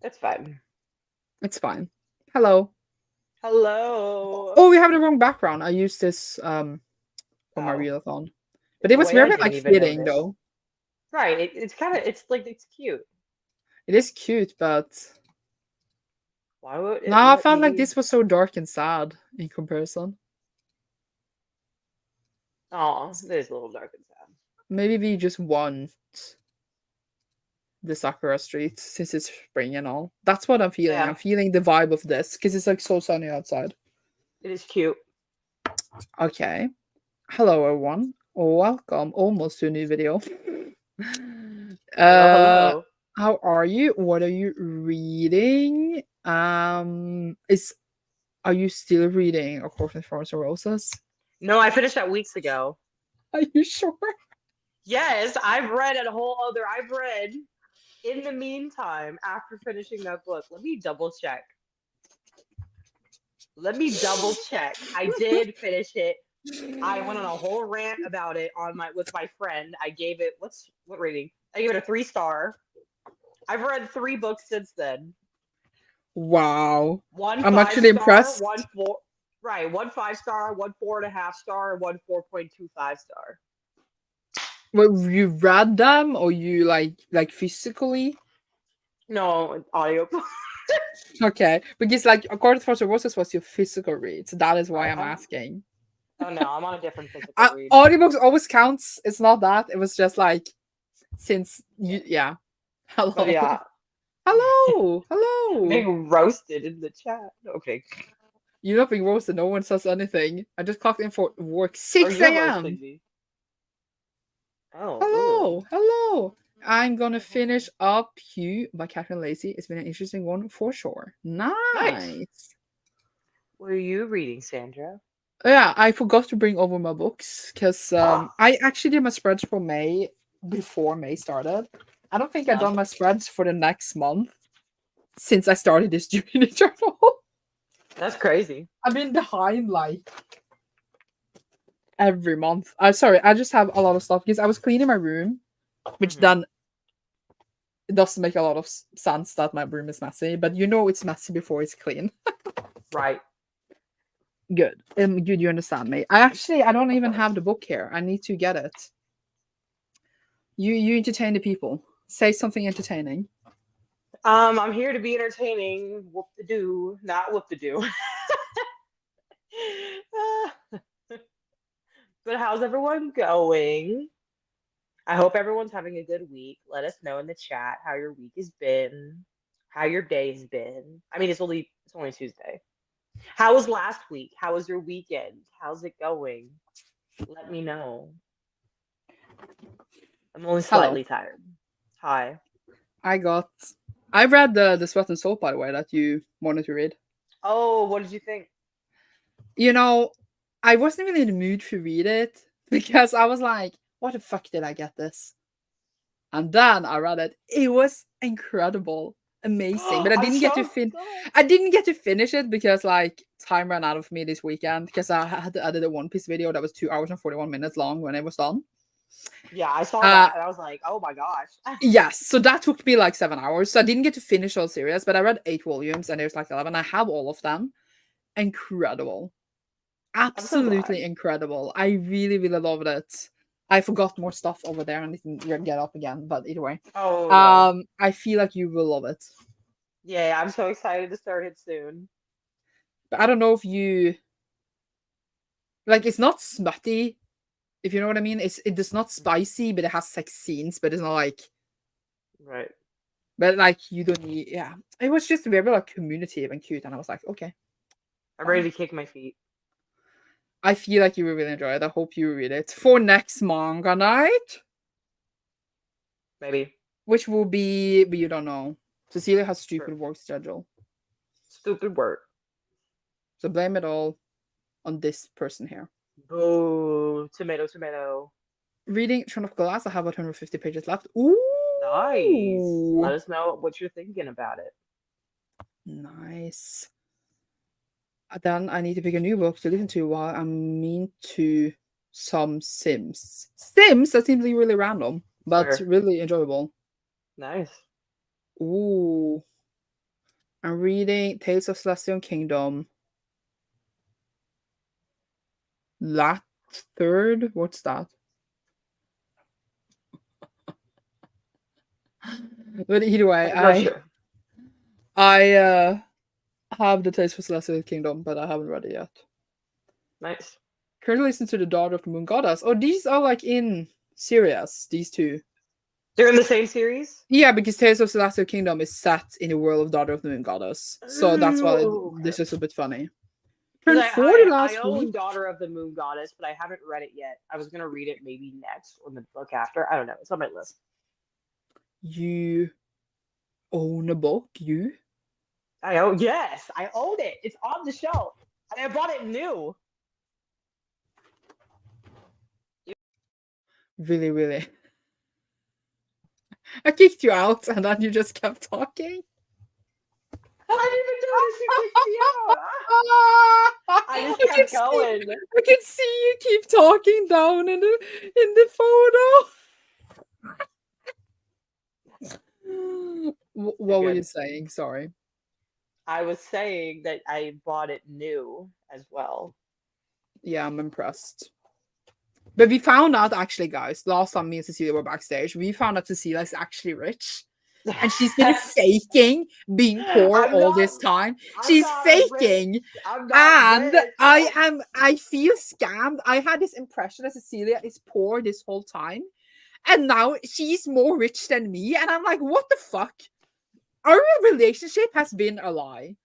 That's fine. It's fine. Hello. Hello. Oh, we have the wrong background. I used this for my Oh, readathon. But it oh was wait, I very didn't like even fitting notice. though. Right, it's kind of it's cute. It is cute, but Why would it now I let felt like me? this was so dark and sad in comparison. Oh, it is a little dark and sad. Maybe we just want the Sakura Street since it's spring and all. That's what I'm feeling. Yeah, I'm feeling the vibe of this because it's like so sunny outside. it is cute. Okay. Hello everyone. Welcome almost to a new video. Hello, uh hello. how are you? What are you reading? Is Are you still reading A Course in Thorns and Roses? No, I finished that weeks ago. Are you sure? Yes, I've read a whole other. I've read in the meantime after finishing that book. Let me double check. Let me double check. I did finish it. I went on a whole rant about it on my with my friend. I gave it what rating? I gave it a 3 star. I've read 3 books since then. Wow. One I'm five actually star, impressed. one 5 star, one 4.5 star, one 4.25 star. Well, you read them or you like physically? No, audio. Okay. Because like A Course in Thorns and Roses was your physical read, so that is why Right. I'm asking. Oh no, I'm on a different physical read. Audiobooks always counts. It's not that. It was just like since Yeah. you yeah. But Hello. yeah, Hello. I'm Hello. being roasted in the chat. Okay. You're not being roasted. No one says anything. I just clocked in for work Or 6 you're roasting a.m. me. Oh, ugh. Hello. Hello. I'm gonna finish up Hugh by Catherine Lacey. It's been an interesting one for sure. Nice. Nice. What are you reading, Sandra? Yeah, I forgot to bring over my books because Oh, I actually did my spreads for May before May started. I don't think I've no. done my spreads for the next month since I started this journey journal. That's crazy. I've been behind like every month. I'm sorry, I just have a lot of stuff because I was cleaning my room, which Hmm. then it doesn't make a lot of sense that my room is messy, but you know it's messy before it's clean. Right. Good. Good, you understand me. I don't Of even have course. the book here. I need to get it. You entertain the people. Say something entertaining. I'm here to be entertaining. Whoop de doo, not whoop de doo. But how's everyone going? I hope everyone's having a good week. Let us know in the chat how your week has been, how your day's been. I mean, it's only Tuesday. How was last week? How was your weekend? How's it going? Let me know. I'm only Hello. slightly tired. Hi. I got I read the Sweat and Soap by the way that you wanted to read. Oh, what did you think? You know, I wasn't really in the mood to read it because I was like, what the fuck did I get this? And then I read it. It was incredible, amazing. But I'm so I didn't get to finish it because like time ran out of me this weekend because I had to edit a One Piece video that was 2 hours and 41 minutes long when it was done. yeah, I saw Uh that and I was like, oh my gosh. yes, so that took me like 7 hours. So I didn't get to finish all series, but I read 8 volumes and there's like 11. I have all of them. Incredible. I'm so Absolutely glad. incredible. I really, really loved it. I forgot more stuff over there and didn't get up again, but either way. Oh no. I feel like you will love it. Yeah, I'm so excited to start it soon. But I don't know if you like it's not smutty, if you know what I mean. It is not Mhm. spicy, but it has sex scenes, but it's not like Right. but like you don't need yeah. It was just very like communicative and cute, and I was like, okay, I'm ready fine. to kick my feet. I feel like you will really enjoy it. I hope you read it for next manga night, Maybe. which will be, but you don't know. Cecilia has True. stupid work schedule, Stupid word. so blame it all on this person here. Boo. Tomato, tomato. Reading Throne of Glass, I have about 150 pages left. Nice. Let Ooh, us know what you're thinking about it. nice. Then I need to pick a new book to listen to while I'm into some Sims. Sims that seems really random, but Sure. really enjoyable. Nice. Ooh. I'm reading Tales of Celestial Kingdom. That third? What's that? But either way, I'm not sure. I have the Tales of Celestial Kingdom, but I haven't read it yet. Nice. Currently listen to the Daughter of the Moon Goddess. Oh, these are like in series, these two. They're in the same series? Yeah, because Tales of Celestial Kingdom is set in the world of Daughter of the Moon Goddess. So that's why Ooh, this okay. is a bit funny. Because Turned 40 I last own week. Daughter of the Moon Goddess, but I haven't read it yet. I was gonna read it maybe next or the book after. I don't know. It's on my list. You own a book? You? I own yes, I own it. It's on the shelf. And I bought it new. Really, really. I kicked you out and then you just kept talking. I didn't even notice you kicked me out. I just kept going. I can see you keep talking down in the photo. What were you saying? Sorry. I was saying that I bought it new as well. Yeah, I'm impressed. But we found out actually, guys, last time me and Cecilia were backstage, we found out Cecilia is actually rich. And she's been faking being poor I'm all not. this time. I'm She's not rich. faking. I'm not And rich. I feel scammed. I had this impression that Cecilia is poor this whole time. And now she's more rich than me. And I'm like, what the fuck? Our relationship has been a lie.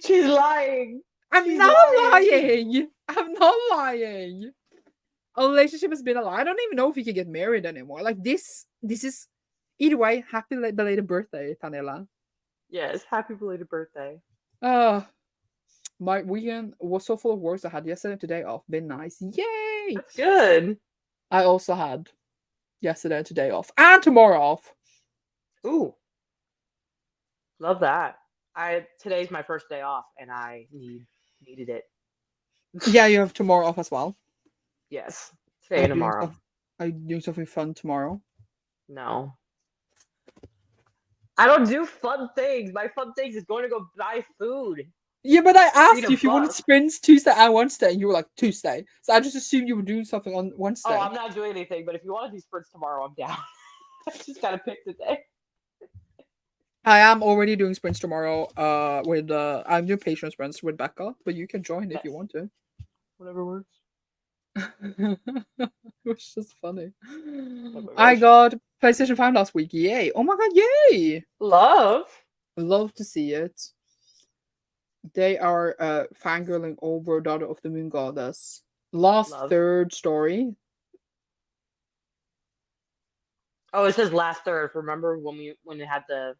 She's lying. I'm She's not lying. lying. I'm not lying. Our relationship has been a lie. I don't even know if we can get married anymore. Like this is either way, happy belated birthday, Tanela. Yes, happy belated birthday. My weekend was so full of works. I had yesterday and today off. Been nice. Yay! That's good. I also had yesterday and today off. And tomorrow off. Ooh, love that. Today's my first day off, and I needed it. Yeah, you have tomorrow off as well. Yes, Are today you and doing tomorrow. stuff? Are you doing something fun tomorrow? No, I don't do fun things. My fun things is going to go buy food Yeah, but I or read asked a you if you wanted book. sprints Tuesday and Wednesday, and you were like Tuesday. So I just assumed you were doing something on Oh, Wednesday. I'm not doing anything, but if you want to do sprints tomorrow, I'm down. I just gotta pick the day. I am already doing sprints tomorrow. With I'm doing patient sprints with Becca, but you can join if you Nice. want to. Whatever works. It was just funny. Oh my I gosh. got PlayStation 5 last week. Yay! Oh my god, yay! Love. Love to see it. They are fangirling over Daughter of the Moon Goddess. Last Love. third story. Oh, it says last third. Remember when it had the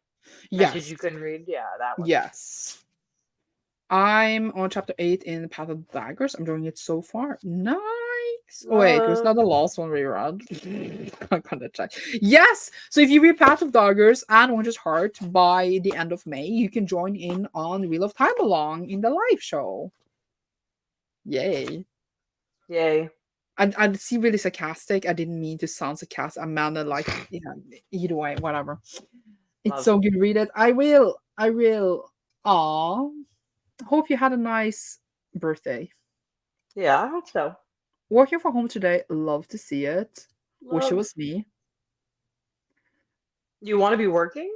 message Yes. you couldn't read? Yeah, that one. Yes. I'm on chapter 8 in Path of Daggers. I'm doing it so far. Nice. Oh, wait, was that Love. the last one we read? I'm gonna check. Yes! So if you read Path of Daggers and Winter's Heart by the end of May, you can join in on Wheel of Time Along in the live show. Yay. Yay. I see really sarcastic. I didn't mean to sound sarcastic. I meant it like, yeah, either way, whatever. It's Love. so good. Read it. I will. I will. Aw. Hope you had a nice birthday. Yeah, I hope so. Working from home today. Love to see it. Wish it Love. was me. You want to be working?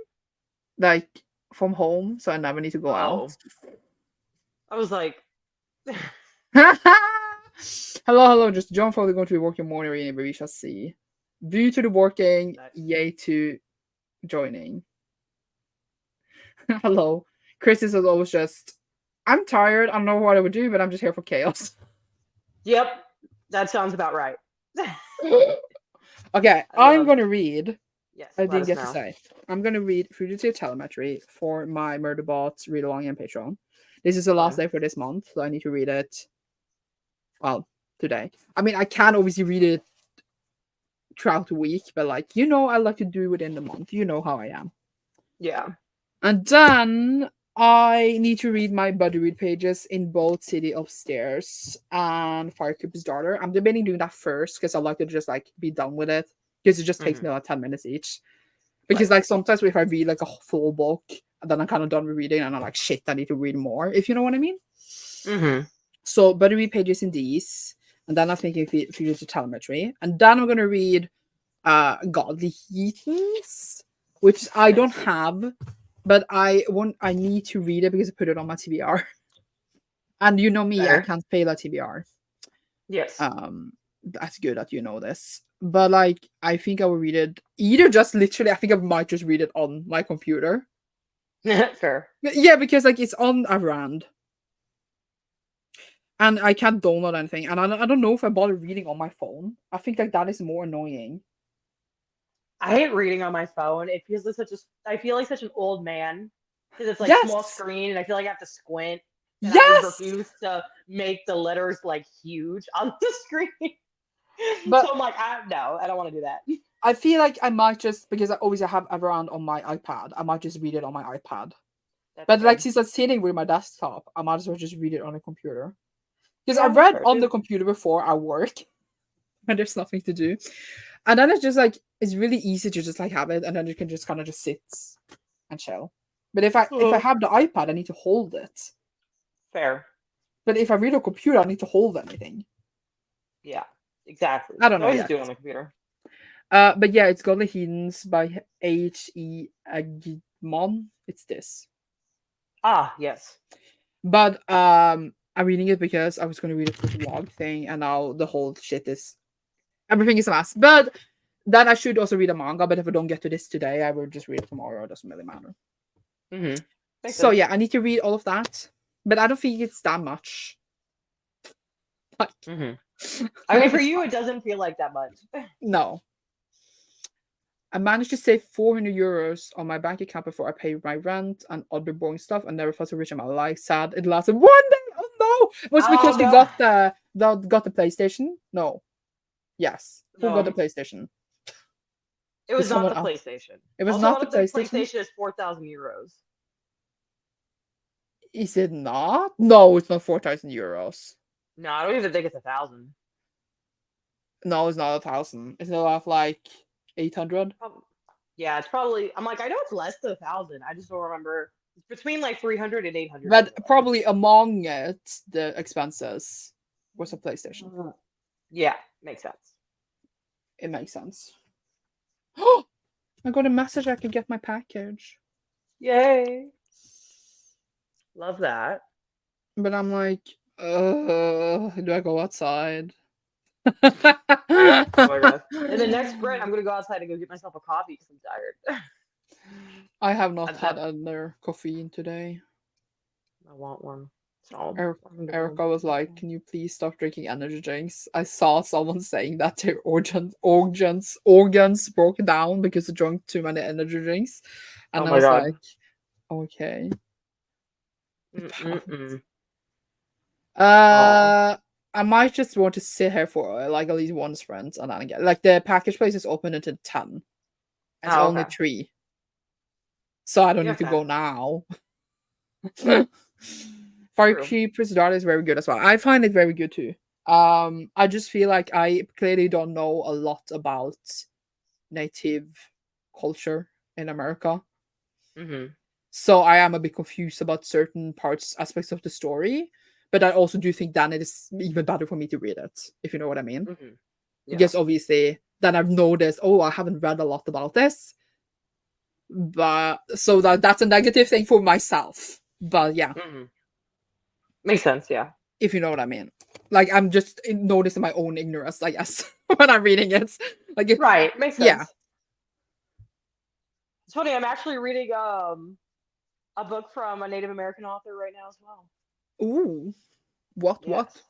Like from home, so I never need to go out. Oh, I was like, Hello. Just John probably going to be working morning, really, but we shall see. Due to the working, nice. yay to joining. Hello. Chris is always just, I'm tired. I don't know what I would do, but I'm just here for chaos. Yep, that sounds about right. Okay, I'm going to read. Yes, I let didn't us get to know. say. I'm going to read Fugitive Telemetry for my Murderbots read along and Patreon. This is the last Fun. day for this month, so I need to read it. Well, today. I mean, I can obviously read it throughout the week, but like, I like to do it within the month. You know how I am. Yeah. And then I need to read my buddy read pages in both City Upstairs and Firekeeper's Daughter. I'm debating doing that first because I like to just like be done with it because it just takes me like 10 minutes each. Because Right. like sometimes if I read like a full book and then I'm kind of done with reading and I'm like, shit, I need to read more, if you know what I mean. Mm-hmm. So better read pages in these. And then I'm thinking if you use the telemetry. And then I'm gonna read Godly Heathens, which I don't Fancy. have, but I need to read it because I put it on my TBR. And you know me, I Fair. can't fail a TBR. Yes. Um, that's good that you know this. But like, I think I will read it either just literally. I think I might just read it on my computer. Fair. Yeah, because like it's on a rand, and I can't download anything, and I don't know if I bother reading on my phone. I think like that is more annoying. I hate reading on my phone. It feels like I feel like such an old man because it's like small Yes, screen and I feel like I have to squint and I yes, refuse to make the letters like huge on the screen. but So I'm like, no, I don't want to do that. I feel like I might just because I always have Everand on my iPad. I might just read it on my iPad. That's But like fair. since I'm sitting with my desktop, I might as well just read it on a computer. Because I Yeah, that's read fair on the too. computer before I work when there's nothing to do. And then it's just like it's really easy to just like have it and then you can just kind of just sit and chill. But if I have the iPad, I need to hold it. Fair. But if I read a computer, I need to hold anything. Yeah, exactly. I You don't can know always just yet. do it on the computer. But yeah, it's Godly Heathens by H.E. Agimon. It's this. Ah, yes. But I'm reading it because I was gonna read it for the vlog thing, and now the whole shit is everything is a mess. But then I should also read a manga, but if I don't get to this today, I will just read it tomorrow. It doesn't really matter. Mm-hmm. Makes So sense. yeah, I need to read all of that. But I don't think it's that much. Like Mm-hmm. I mean, for it's you, fine. it doesn't feel like that much. No. I managed to save 400 euros on my bank account before I paid my rent and other boring stuff. I never felt so rich in my life. Sad. It lasted 1 day. Oh no! It was Oh because we no. got the PlayStation. No. Yes. Who got the No, PlayStation? it Did was not someone the else? PlayStation. It was Also, I not the don't think PlayStation. PlayStation is 4,000 euros. Is it not? No, it's not 4,000 euros. No, I don't even think it's 1,000. No, it's not 1,000. It's not like 800. Yeah, it's probably. I'm like, I know it's less than 1,000. I just don't remember. It's between like 300 and 800 But anyway. probably among it, the expenses was a PlayStation. Yeah, makes sense. It makes sense. I got a message I can get my package. Yay. Love that. But I'm like, do I go outside? Oh my God. In the next sprint, I'm gonna go outside and go get myself a coffee because I'm tired. I have not I've had had. another caffeine today. I want one. So Eric, I'm gonna go Erica was get like, one. "Can you please stop drinking energy drinks?" I saw someone saying that their organs broke down because they drank too many energy drinks, Oh and I my was like, God. "Okay, pound." Mm-mm-mm. Oh. Uh, I might just want to sit here for like at least one sprint and then again. Like the package place is open until 10. It's Oh, only okay. 3, so I don't You need have to go time. now. True. Firekeeper's Daughter is very good as well. I find it very good too. I just feel like I clearly don't know a lot about native culture in America. Mm-hmm. So I am a bit confused about certain parts, aspects of the story. But I also do think then it is even better for me to read it, if you know what I mean. Mm-hmm. Yeah. Because obviously, then I've noticed, oh, I haven't read a lot about this. But so that's a negative thing for myself. But yeah, Mm-hmm. Makes sense. Yeah. if you know what I mean. Like I'm just noticing my own ignorance, I guess, when I'm reading it. Like, Right. Makes yeah. sense. It's funny. I'm actually reading a book from a Native American author right now as well. Ooh, what, Yes.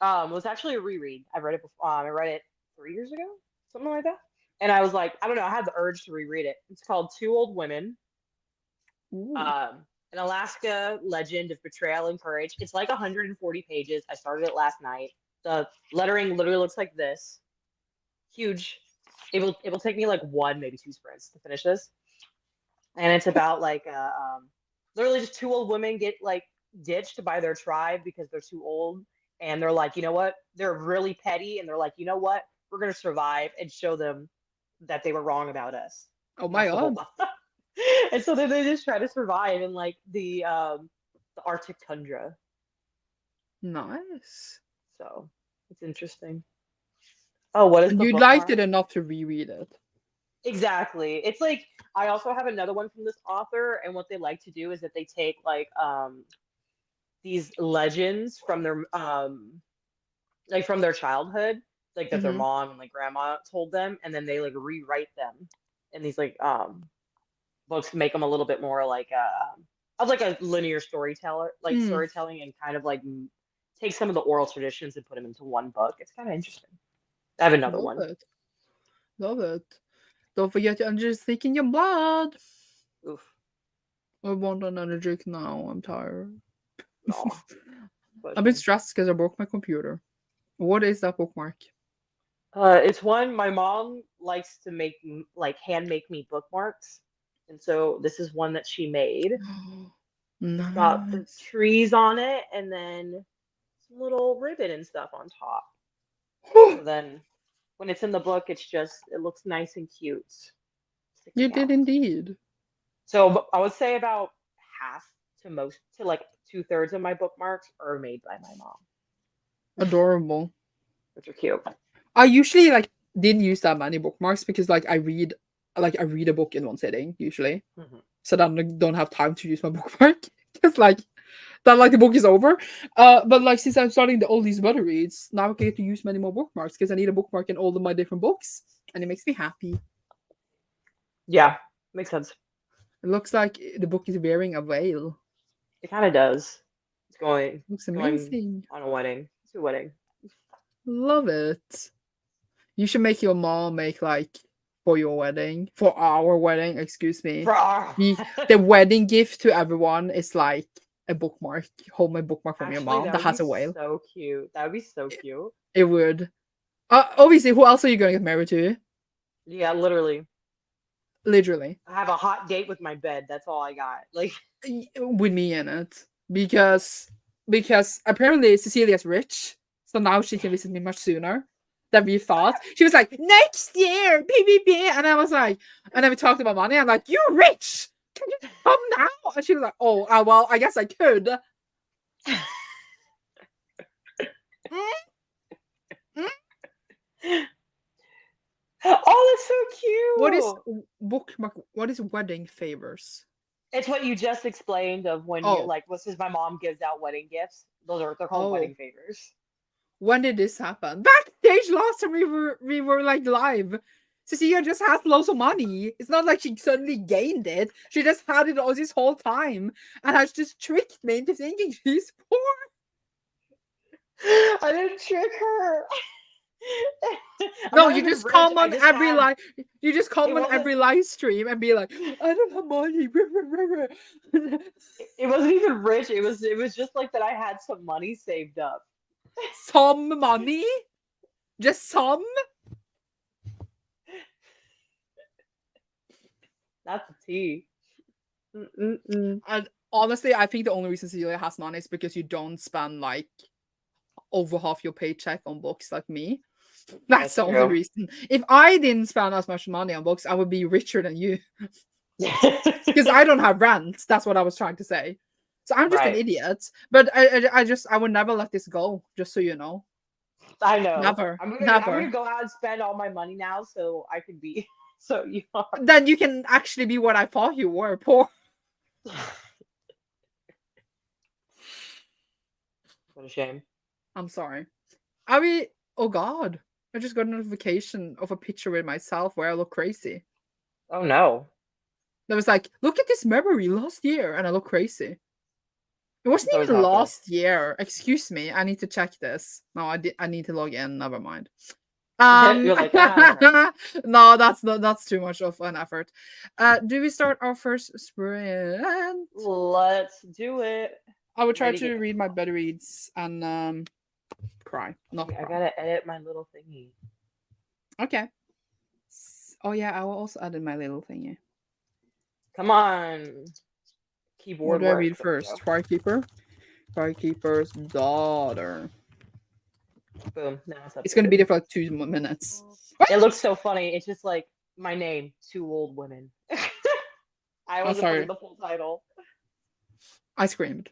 what? It was actually a reread. I read it before. I read it 3 years ago, something like that. And I was like, I don't know. I had the urge to reread it. It's called Two Old Women. Ooh, Um, an Alaska legend of betrayal and courage. It's like 140 pages. I started it last night. The lettering literally looks like this. Huge. It will take me like one, maybe two sprints to finish this. And it's about like literally just two old women get like ditched by their tribe because they're too old, and they're like, you know what? They're really petty, and they're like, you know what? We're gonna survive and show them that they were wrong about us. Oh my That's the whole god. plot. And so then they just try to survive in like the Arctic tundra. Nice. So it's interesting. Oh, what is And the you liked it bookmark? enough to reread it. Exactly. It's like I also have another one from this author, and what they like to do is that they take like these legends from their like from their childhood, like that their Mm-hmm. mom and like grandma told them, and then they like rewrite them in these like books to make them a little bit more like of like a linear storyteller like Mm. storytelling and kind of like take some of the oral traditions and put them into one book. It's kind of interesting. I have another Love one. it. Love it. Don't forget your energy stick in your blood. Oof. I want an energy drink now. I'm tired. No. I've been Question. stressed because I broke my computer. What is that bookmark? It's one my mom likes to make like hand make me bookmarks, and so this is one that she made. It's got the Nice. trees on it, and then some little ribbon and stuff on top. So then when it's in the book, it looks nice and cute You sticking did out. indeed. So I would say about half to most to like 2/3 of my bookmarks are made by my mom, Adorable. which are cute. I usually like didn't use that many bookmarks because I read a book in one sitting usually. Hmm. So then I don't have time to use my bookmark. Because like then like the book is over. But like since I'm starting the all these better reads, now I get to use many more bookmarks because I need a bookmark in all of my different books. And it makes me happy. Yeah, makes sense. It looks like the book is wearing a veil. It kind of does. Looks It's going amazing. on a wedding. It's a wedding. Love it. You should make your mom make like for your wedding, for our wedding, excuse me. For our The wedding gift to everyone is like a bookmark, homemade bookmark from your Actually, mom that that would be has a whale. so cute. That would be so cute. It would. Obviously, who else are you gonna get married to? Yeah, literally. Literally, I have a hot date with my bed. That's all I got. Like, with me in it, because apparently Cecilia's rich, so now she can visit me much sooner than we thought. She was like next year, baby, and I was like, and then we talked about money. I'm like, you're rich. Can you come now? And she was like, oh, well, I guess I could. Mm, mm. oh, that's What is so cute. bookmark? What is wedding favors? It's what you just explained of when you Oh, like, what's this? My mom gives out wedding gifts. They're called oh. wedding favors. When did this happen? Backstage last time we were like live. Cecilia just has loads of money. It's not like she suddenly gained it. She just had it all this whole time and has just tricked me into thinking she's poor. I didn't trick her. I'm No, not you even just rich. come I on just every have. live. You just It come on wasn't. every live stream and be like, I don't have money. It wasn't even rich. It was just like that. I had some money saved up. Some money, just some. That's the tea. Mm-mm-mm. And honestly, I think the only reason Cecilia has money is because you don't spend like over half your paycheck on books like me. That's That's the only true. reason. If I didn't spend as much money on books, I would be richer than you. Because I don't have rent. That's what I was trying to say. So I'm just an Right. idiot. But I would never let this go. Just so you know, I know. never, I'm gonna never. go out and spend all my money now so I can be so you are. Then you can actually be what I thought you were, poor. What a shame. I'm sorry. I mean, oh god, I just got a notification of a picture with myself where I look crazy. Oh no. That was like, look at this memory last year, and I look crazy. It wasn't It's always even how it goes. last year. Excuse me. I need to check this. No, I need to log in. Never mind. You're like, okay. No, that's too much of an effort. Do we start our first sprint? Let's do it. I will I'm try ready to to get. read my better reads and cry. Not I cry. gotta edit my little thingy. Okay. Oh yeah, I will also add in my little thingy. Come on. What Keyboard do I work. read There we first? Firekeeper. Firekeeper's daughter. go. Boom. Now it's It's gonna be updated. there for like 2 minutes. It looks so funny. It's just like My name, Two Old Women. I I'm wasn't putting sorry. the full title. I screamed.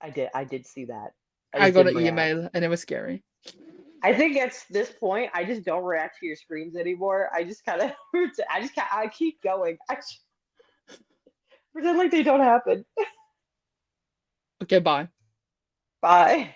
I did see that. I I just got didn't an react. email and it was scary. I think at this point, I just don't react to your screams anymore. I just kind of, I keep going. I just pretend like they don't happen. Okay, bye. Bye.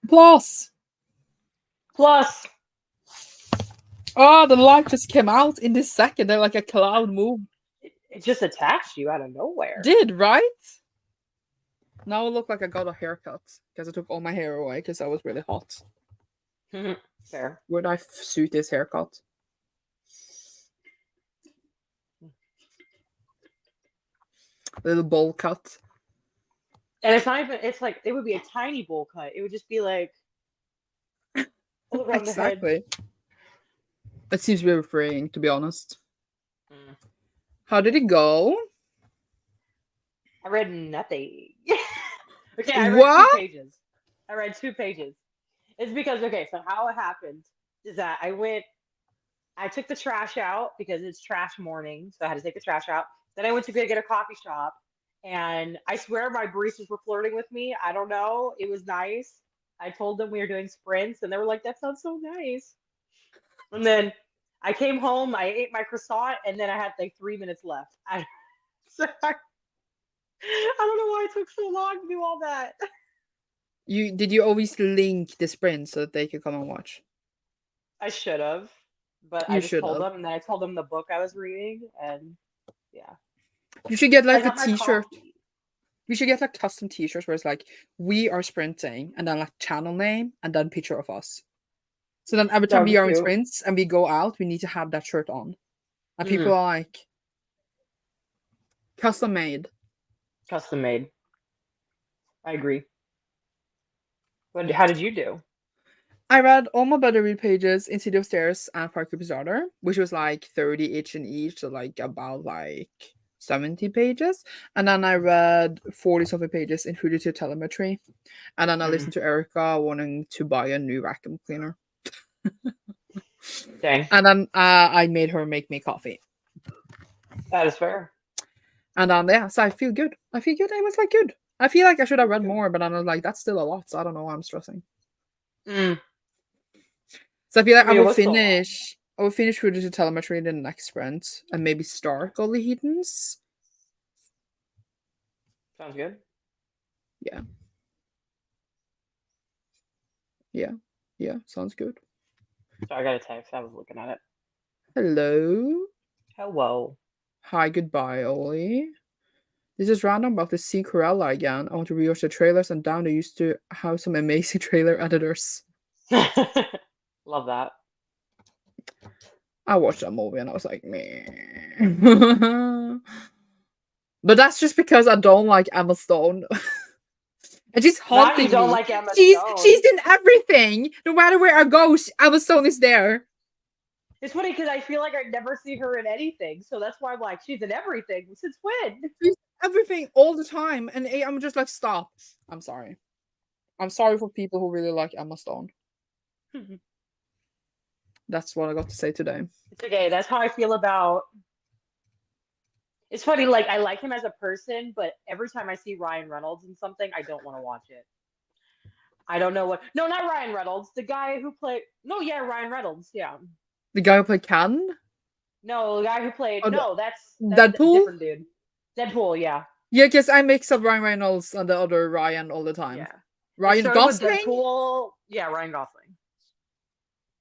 Plus, Plus, oh, the light just came out in this second. They're like a cloud moved. it just attached you out of nowhere. Did, right? Now I look like I got a haircut because I took all my hair away because I was really hot. Fair. Would I suit this haircut? A little bowl cut. And it's not even, it's like, it would be a tiny bowl cut. It would just be like all around the head. Exactly. It seems very freeing, to be honest. Mm. How did it go? I read nothing. Okay, I read What? 2 pages. I read 2 pages. It's because, okay, so how it happened is that I took the trash out because it's trash morning, so I had to take the trash out. Then I went to go get a coffee shop, and I swear my baristas were flirting with me. I don't know. It was nice. I told them we were doing sprints, and they were like, "That sounds so nice." And then I came home, I ate my croissant, and then I had like 3 minutes left. So I don't know why it took so long to do all that. Did you always link the sprint so that they could come and watch? I should have, but I You just should told have. them, and then I told them the book I was reading, and yeah. You should get I like a got my t-shirt. coffee. We should get like custom t-shirts where it's like we are sprinting and then like channel name and then picture of us. So then every That time would we be are in cute. sprints and we go out, we need to have that shirt on. And people Mm, are like custom made. custom made. I agree. But how did you do? I read all my better read pages in City of Stairs and Park Cooper's Daughter, which was like 30 each in each, so like about like 70 pages. And then I read 40 something pages in Fugitive Telemetry. And then I Mm, listened to Erica wanting to buy a new vacuum cleaner. dang, And then I made her make me coffee. that is fair. And yeah, so I feel good. I feel good. It was like good. I feel like I should have That's read good. more, but I was like, that's still a lot. So I don't know why I'm stressing. Mm, So I feel I like mean, it was so long. I will finish Fugitive Telemetry in the next sprint and maybe start Golly Heathens. Sounds good. Yeah. Yeah. Yeah. Sounds good. So I got a text. I was looking at it. Hello. Hello. Hi, goodbye, Ollie. This is random about to see Corella again. I want to rewatch the trailers, and Down they used to have some amazing trailer editors. Love that. I watched that movie and I was like, meh. But that's just because I don't like Emma Stone. And she's Not you haunting don't me. like Emma She's Stone. in everything. No matter where I go, Emma Stone is there. It's funny because I feel like I never see her in anything, so that's why I'm like, she's in everything. Since when? She's everything all the time. And I'm just like, stop. I'm sorry. I'm sorry for people who really like Emma Stone. That's what I got to say today. It's okay. That's how I feel about. It's funny, like I like him as a person, but every time I see Ryan Reynolds in something, I don't want to watch it. I don't know what. No, not Ryan Reynolds. The guy who played. No, yeah, Ryan Reynolds. Yeah. The guy who played Ken? No, the guy who played. Oh, No, that's a Deadpool? different dude. Deadpool. Yeah. Yeah, because I mix up Ryan Reynolds and the other Ryan all the time. Yeah. It Ryan started with Gosling? Deadpool. Yeah, Ryan Gosling.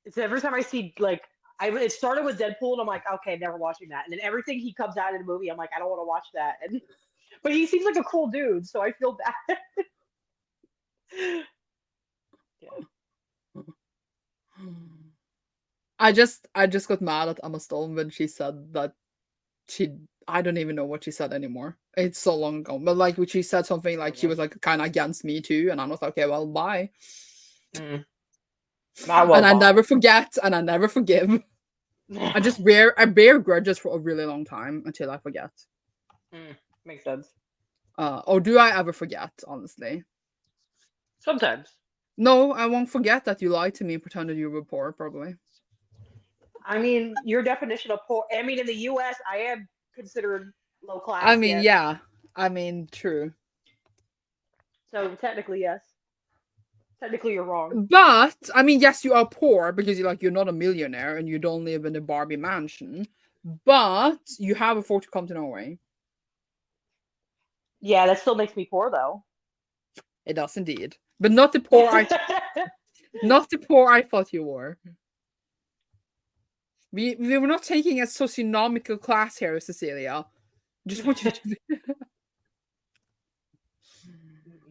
It's every time I see like it started with Deadpool and I'm like, okay, never watching that. And then everything he comes out in a movie, I'm like, I don't want to watch that. And but he seems like a cool dude, so I feel bad. Yeah. I just got mad at Emma Stone when she said that she I don't even know what she said anymore. It's so long ago. But like when she said something like she Okay. was like kinda against me too, and I was like, okay, well bye. Mm. Not well, And I never bye. forget and I never forgive. I bear grudges for a really long time until I forget. Makes sense. Or do I ever forget, honestly? Sometimes. No, I won't forget that you lied to me and pretended you were poor, probably. I mean, your definition of poor. I mean, in the U.S., I am considered low I class. mean, Yes. yeah. I mean, true. So technically, yes. Technically, you're wrong. But I mean, yes, you are poor because you're not a millionaire and you don't live in a Barbie mansion, but you have afford to come to Norway. Yeah, that still makes me poor though. It does indeed, but not the poor I thought you were. We were not taking a socionomical class here, Cecilia. Just want you to.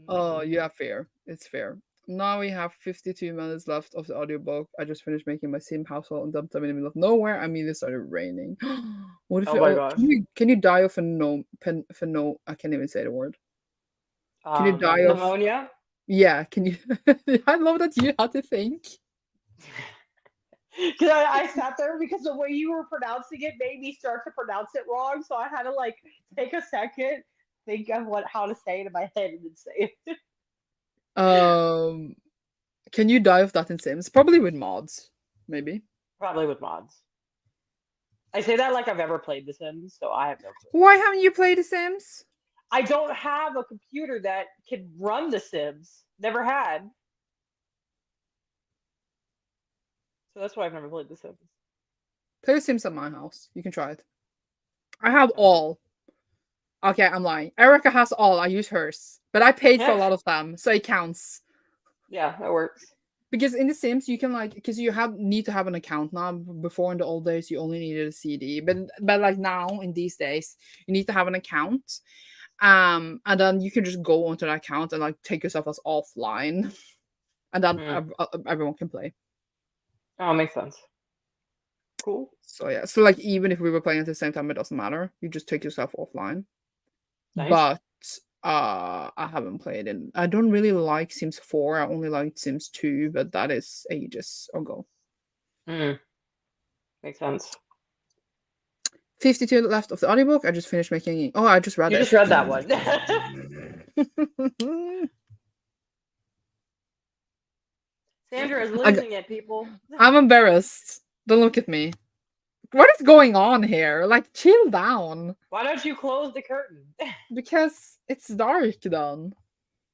Oh, yeah, fair. It's fair. Now we have 52 minutes left of the audiobook. I just finished making my sim household and dumped them in the middle of nowhere. I mean, it started raining. What if Oh it my all? gosh. Can you die of a no? For no, I can't even say the word. Can you die of? Pneumonia? Yeah. Can you? I love that you had to think. Because I sat there because the way you were pronouncing it made me start to pronounce it wrong. So I had to like take a second, think of how to say it in my head, and then say it. Can you die of that in Sims? Probably with mods, maybe. Probably with mods. I say that like I've ever played The Sims, so I have no clue. Why haven't you played The Sims? I don't have a computer that can run The Sims. Never had. So that's why I've never played The Sims. Play The Sims at my house. You can try it. I have all. Okay, I'm lying. Erica has all. I use hers. But I paid for a lot of them, so it counts. Yeah, that works. Because in The Sims, you can because you need to have an account now. Before in the old days, you only needed a CD. But like now, in these days, you need to have an account. And then you can just go onto that account and like take yourself as offline. And then everyone can play. Oh, makes sense. Cool. So yeah, so like even if we were playing at the same time, it doesn't matter. You just take yourself offline. Nice. But I haven't played it. I don't really like Sims 4. I only liked Sims 2, but that is ages ago. Makes sense. 52 left of the audiobook. I just finished making. Oh, I just read it. You just read that one. Sandra is losing it, people. I'm embarrassed. Don't look at me. What is going on here? Like, chill down. Why don't you close the curtain? Because it's dark then.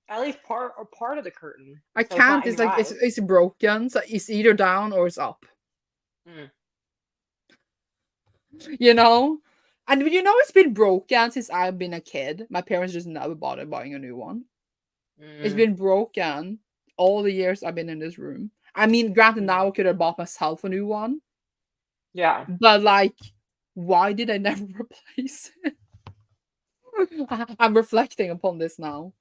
At least part of the curtain. I can't. It's like it's broken. So it's either down or it's up. You know? And you know it's been broken since I've been a kid. My parents just never bothered buying a new one. It's been broken all the years I've been in this room. I mean, granted, now I could have bought myself a new one. Yeah. But like, why did I never replace it? I'm reflecting upon this now.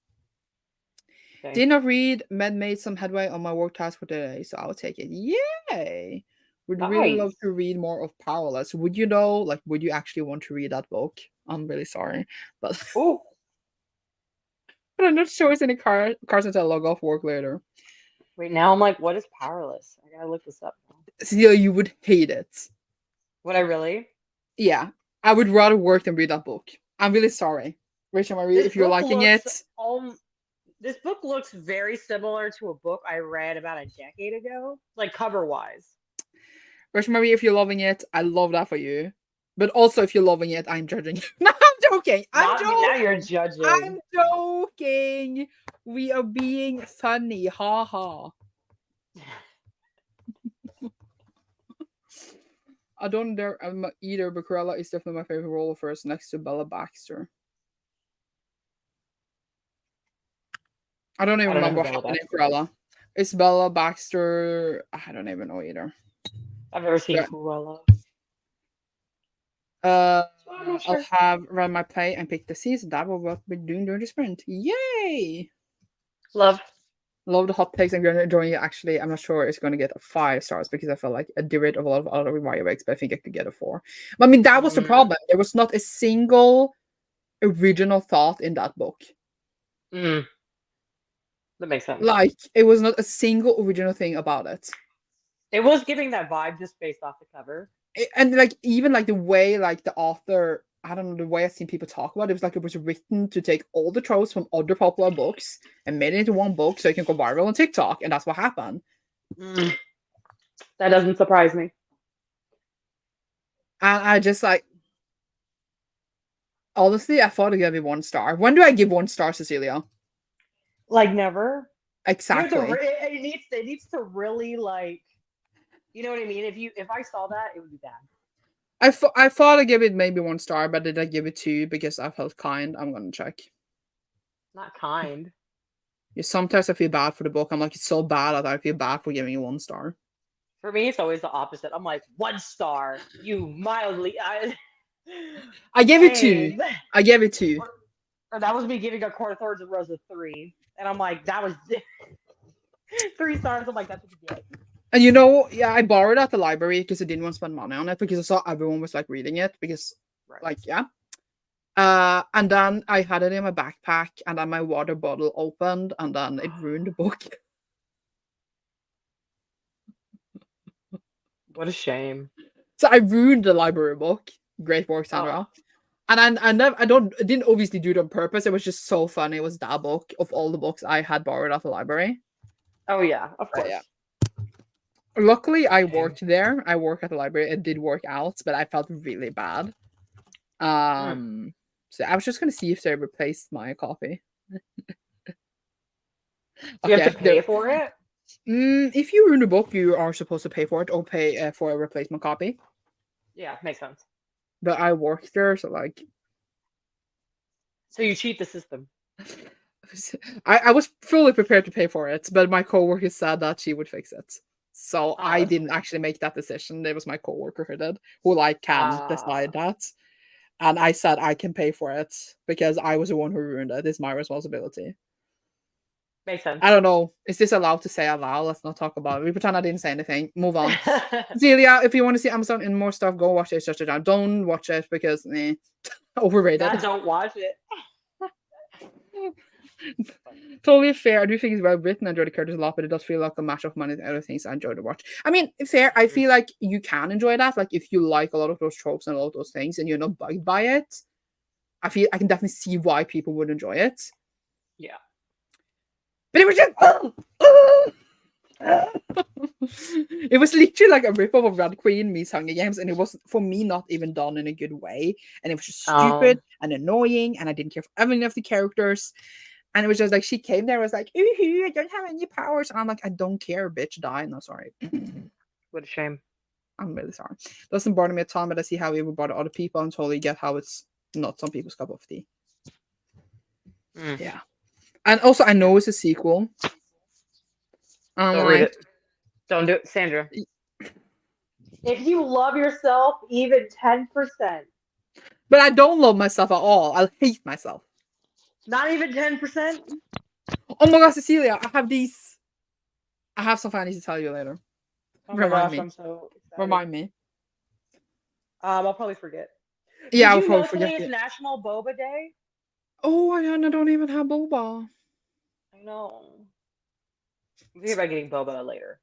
Okay. Did not read. Med made some headway on my work task for today, so I'll take it. Yay! Would really love to read more of Powerless. Would you know? Like, would you actually want to read that book? I'm really sorry, but oh, but I'm not sure it's any cars until I log off work later. Wait, now I'm like, what is Powerless? I gotta look this up now. See, you would hate it. Would I really? Yeah, I would rather work than read that book. I'm really sorry, Rachel Marie, if you're liking it. This book looks very similar to a book I read about a decade ago, like cover-wise. Rachel Marie, if you're loving it, I love that for you. But also, if you're loving it, I'm judging you. No, I'm joking. I'm joking. Now you're judging. I'm joking. We are being funny. Ha ha. I don't dare either, but Cruella is definitely my favorite role first, next to Bella Baxter. I don't even remember what happened in Cruella. It's Bella Baxter. I don't even know either. I've never seen Cruella. I'll have run my play and pick the season. That will what we're doing during the sprint. Yay! Love the hot takes. I'm enjoying it. Actually, I'm not sure it's going to get 5 stars because I felt like I did it of a lot of other remakes, but I think I could get a 4. But I mean, that was the problem. There was not a single original thought in that book. That makes sense. Like, it was not a single original thing about it. It was giving that vibe just based off the cover. And like even like the way like the author, I don't know, the way I've seen people talk about it, was like it was written to take all the tropes from other popular books and made it into one book so it can go viral on TikTok, and that's what happened. That doesn't surprise me. And I just like, honestly, I thought it would be 1 star. When do I give 1 star, Cecilia? Like never. Exactly. It needs to really like. You know what I mean? If I saw that, it would be bad. I thought I'd give it maybe 1 star, but did I give it 2 because I felt kind? I'm gonna check. Not kind. Sometimes I feel bad for the book. I'm like, it's so bad that I feel bad for giving it 1 star. For me, it's always the opposite. I'm like, 1 star, you mildly. I gave it 2. Shame. I gave it 2. Or that was me giving a quarter thorns of rose a 3. And I'm like, that was 3 stars. I'm like, that's what you get. And you know, yeah, I borrowed at the library because I didn't want to spend money on it because I saw everyone was like reading it because, Right. like, yeah. And then I had it in my backpack, and then my water bottle opened, and then it ruined the book. What a shame. So I ruined the library book. Great work, Sandra. Oh, And I didn't obviously do it on purpose. It was just so funny. It was that book of all the books I had borrowed at the library. oh yeah, of But course. yeah. Luckily, I Shame. worked there. I work at the library. It did work out, but I felt really bad. So I was just gonna see if they replaced my copy. Do you have Okay. to pay for it? If you ruin a book, you are supposed to pay for it or pay for a replacement copy. Yeah, makes sense. But I worked there, so like, So you cheat the system. I was fully prepared to pay for it, but my coworker said that she would fix it. So Oh, I that's didn't sweet. actually make that decision. It was my coworker who did, who like can decide that. And I said I can pay for it because I was the one who ruined it. It's my responsibility. Makes sense. I don't know. Is this allowed to say out loud? Let's not talk about it. We pretend I didn't say anything. Move on. Celia, if you want to see Amazon and more stuff, go watch it. Just down. Don't watch it because overrated. Don't watch it. Totally fair. I do think it's well written. I enjoy the characters a lot, but it does feel like a mash of money and other things I enjoy to watch. I mean, fair. I feel like you can enjoy that. Like if you like a lot of those tropes and a lot of those things, and you're not bugged by it, I feel I can definitely see why people would enjoy it. Yeah. But it was just. It was literally like a rip-off of Red Queen meets Hunger Games, and it was for me not even done in a good way, and it was just stupid and annoying, and I didn't care for any of the characters, and it was just like she came there and was like, "Ooh, I don't have any powers," and I'm like, "I don't care, bitch, die." No, sorry. What a shame. I'm really sorry. Doesn't bother me a ton, but I see how it would bother other people, and totally get how it's not some people's cup of tea. Yeah, and also I know it's a sequel. Don't read it. Don't do it, Sandra. If you love yourself even 10%. But I don't love myself at all. I hate myself. Not even 10%? Oh my god, Cecilia, I have these. I have something I need to tell you later. Oh my gosh, I'm so excited. Remind me. I'll probably forget. Yeah, Did I'll probably you know forget today is it. National Boba Day? Oh, I don't even have boba. I know. I'm thinking about getting boba later.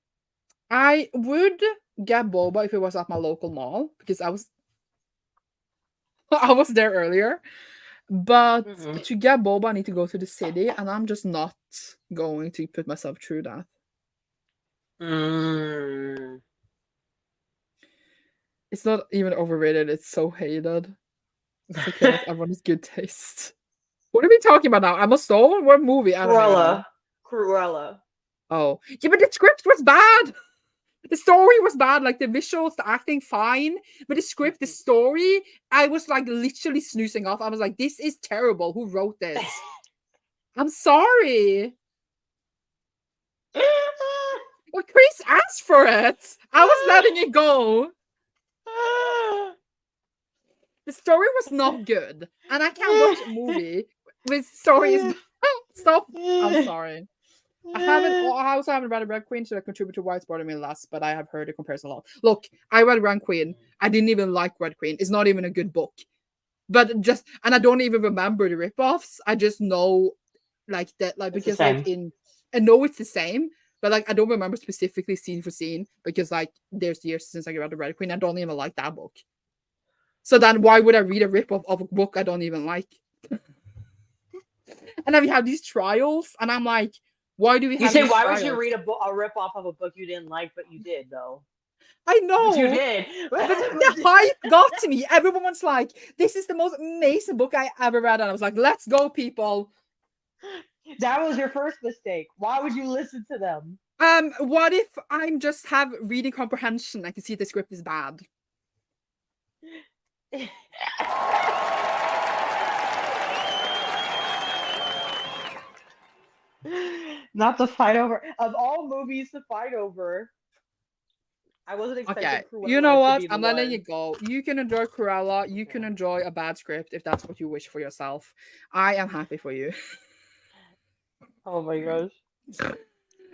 I would get boba if it was at my local mall because I was I was there earlier. But to get boba, I need to go to the city, and I'm just not going to put myself through that. It's not even overrated. It's so hated. It's like everyone has good taste. What are we talking about now? Emma Stone? What movie? I don't even know. Cruella. Oh. Yeah, but the script was bad. The story was bad. Like the visuals, the acting, fine. But the script, the story, I was like literally snoozing off. I was like, this is terrible. Who wrote this? I'm sorry. Well, Chris asked for it. I was letting it go. The story was not good. And I can't watch a movie with stories. Stop. I'm sorry. I also haven't read Red Queen, so I contribute to why it's bothering me less, but I have heard it compares a lot. Look, I read Red Queen. I didn't even like Red Queen. It's not even a good book. But and I don't even remember the ripoffs. I just know like that, like, because like I know it's the same, but like I don't remember specifically scene for scene because like there's years since I read the Red Queen. I don't even like that book. So then why would I read a ripoff of a book I don't even like? And then we have these trials, and I'm like, why do we have You say, these why trials? would you read a rip-off of a book you didn't like, but you did, though? I know. But you did. But the hype got to me. Everyone was like, this is the most amazing book I ever read. And I was like, let's go, people. That was your first mistake. Why would you listen to them? What if I'm just have reading comprehension? I can see the script is bad. Not to fight over. Of all movies to fight over, I wasn't Okay, expecting you know Cruella to what? be the I'm letting you one. go. You can enjoy Cruella. You can Okay. enjoy a bad script if that's what you wish for yourself. I am happy for you. Oh my gosh.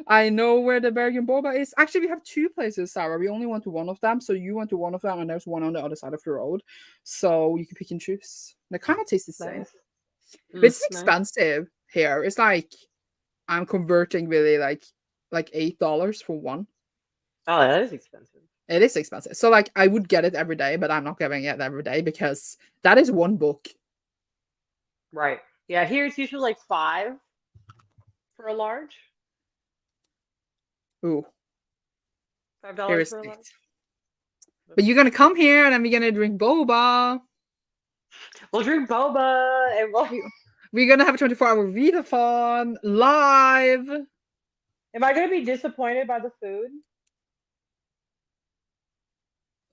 I know where the Bergen Boba is. Actually, we have two places, Sarah. We only went to one of them, so you went to one of them, and there's one on the other side of the road. So you can pick and choose. They kind of taste the same, Nice. but it's Nice. expensive here. It's like I'm converting really like $8 for one. Oh, that is expensive. It is expensive. So like I would get it every day, but I'm not getting it every day because that is one book. Right. Yeah, here it's usually like five for a large. Ooh, here $5 is for a large. it. But you're gonna come here and then we're gonna drink boba. We'll drink boba and we'll. We're gonna have a 24-hour readathon live. Am I gonna be disappointed by the food?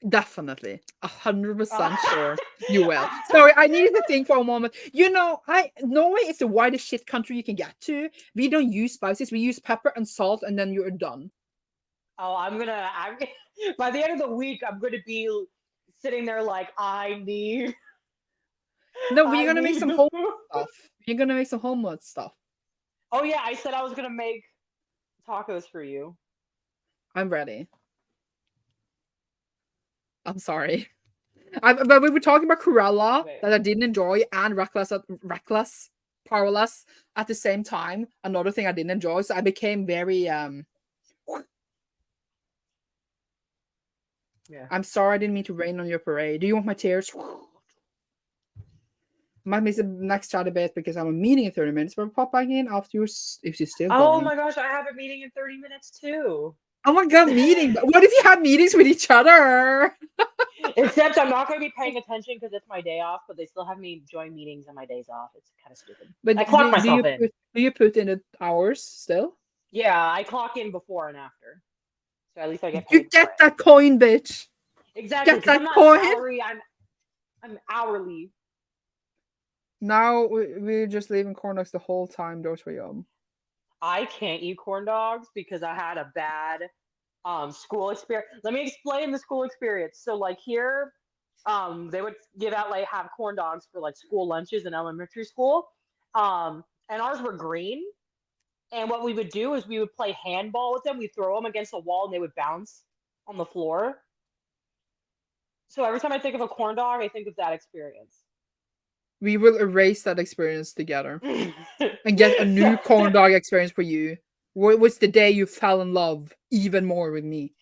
Definitely, 100% Ah. sure you will. Sorry, I needed to think for a moment. You know, Norway is the widest shit country you can get to. We don't use spices. We use pepper and salt, and then you're done. Oh, I'm by the end of the week, I'm gonna be sitting there like No, we're I gonna make need some the home food. stuff. We're gonna make some homework stuff. Oh yeah, I said I was gonna make tacos for you. I'm ready. I'm sorry. But we were talking about Cruella Wait. that I didn't enjoy and Reckless, Powerless at the same time. Another thing I didn't enjoy, so I became very Yeah. I'm sorry I didn't mean to rain on your parade. Do you want my tears? Might miss the next chat a bit because I'm a meeting in 30 minutes, but we'll pop back in after if you're still Oh going. my gosh, I have a meeting in 30 minutes too. Oh my god, meeting! What if you had meetings with each other? Except I'm not going to be paying attention because it's my day off, but they still have me join meetings on my days off. It's kind of stupid. But I clock myself in. do you put in the hours still? Yeah, I clock in before and after. So at least I get You paid for get it. that coin, bitch. Exactly, Get because I'm that not coin. salary, I'm hourly. Now we're just leaving corn dogs the whole time. Those were yum. I can't eat corn dogs because I had a bad school experience. Let me explain the school experience. So like here, they would give out like have corn dogs for like school lunches in elementary school. And ours were green. And what we would do is we would play handball with them. We throw them against a wall and they would bounce on the floor. So every time I think of a corn dog, I think of that experience. We will erase that experience together and get a So, new corn dog experience for you. What was the day you fell in love even more with me?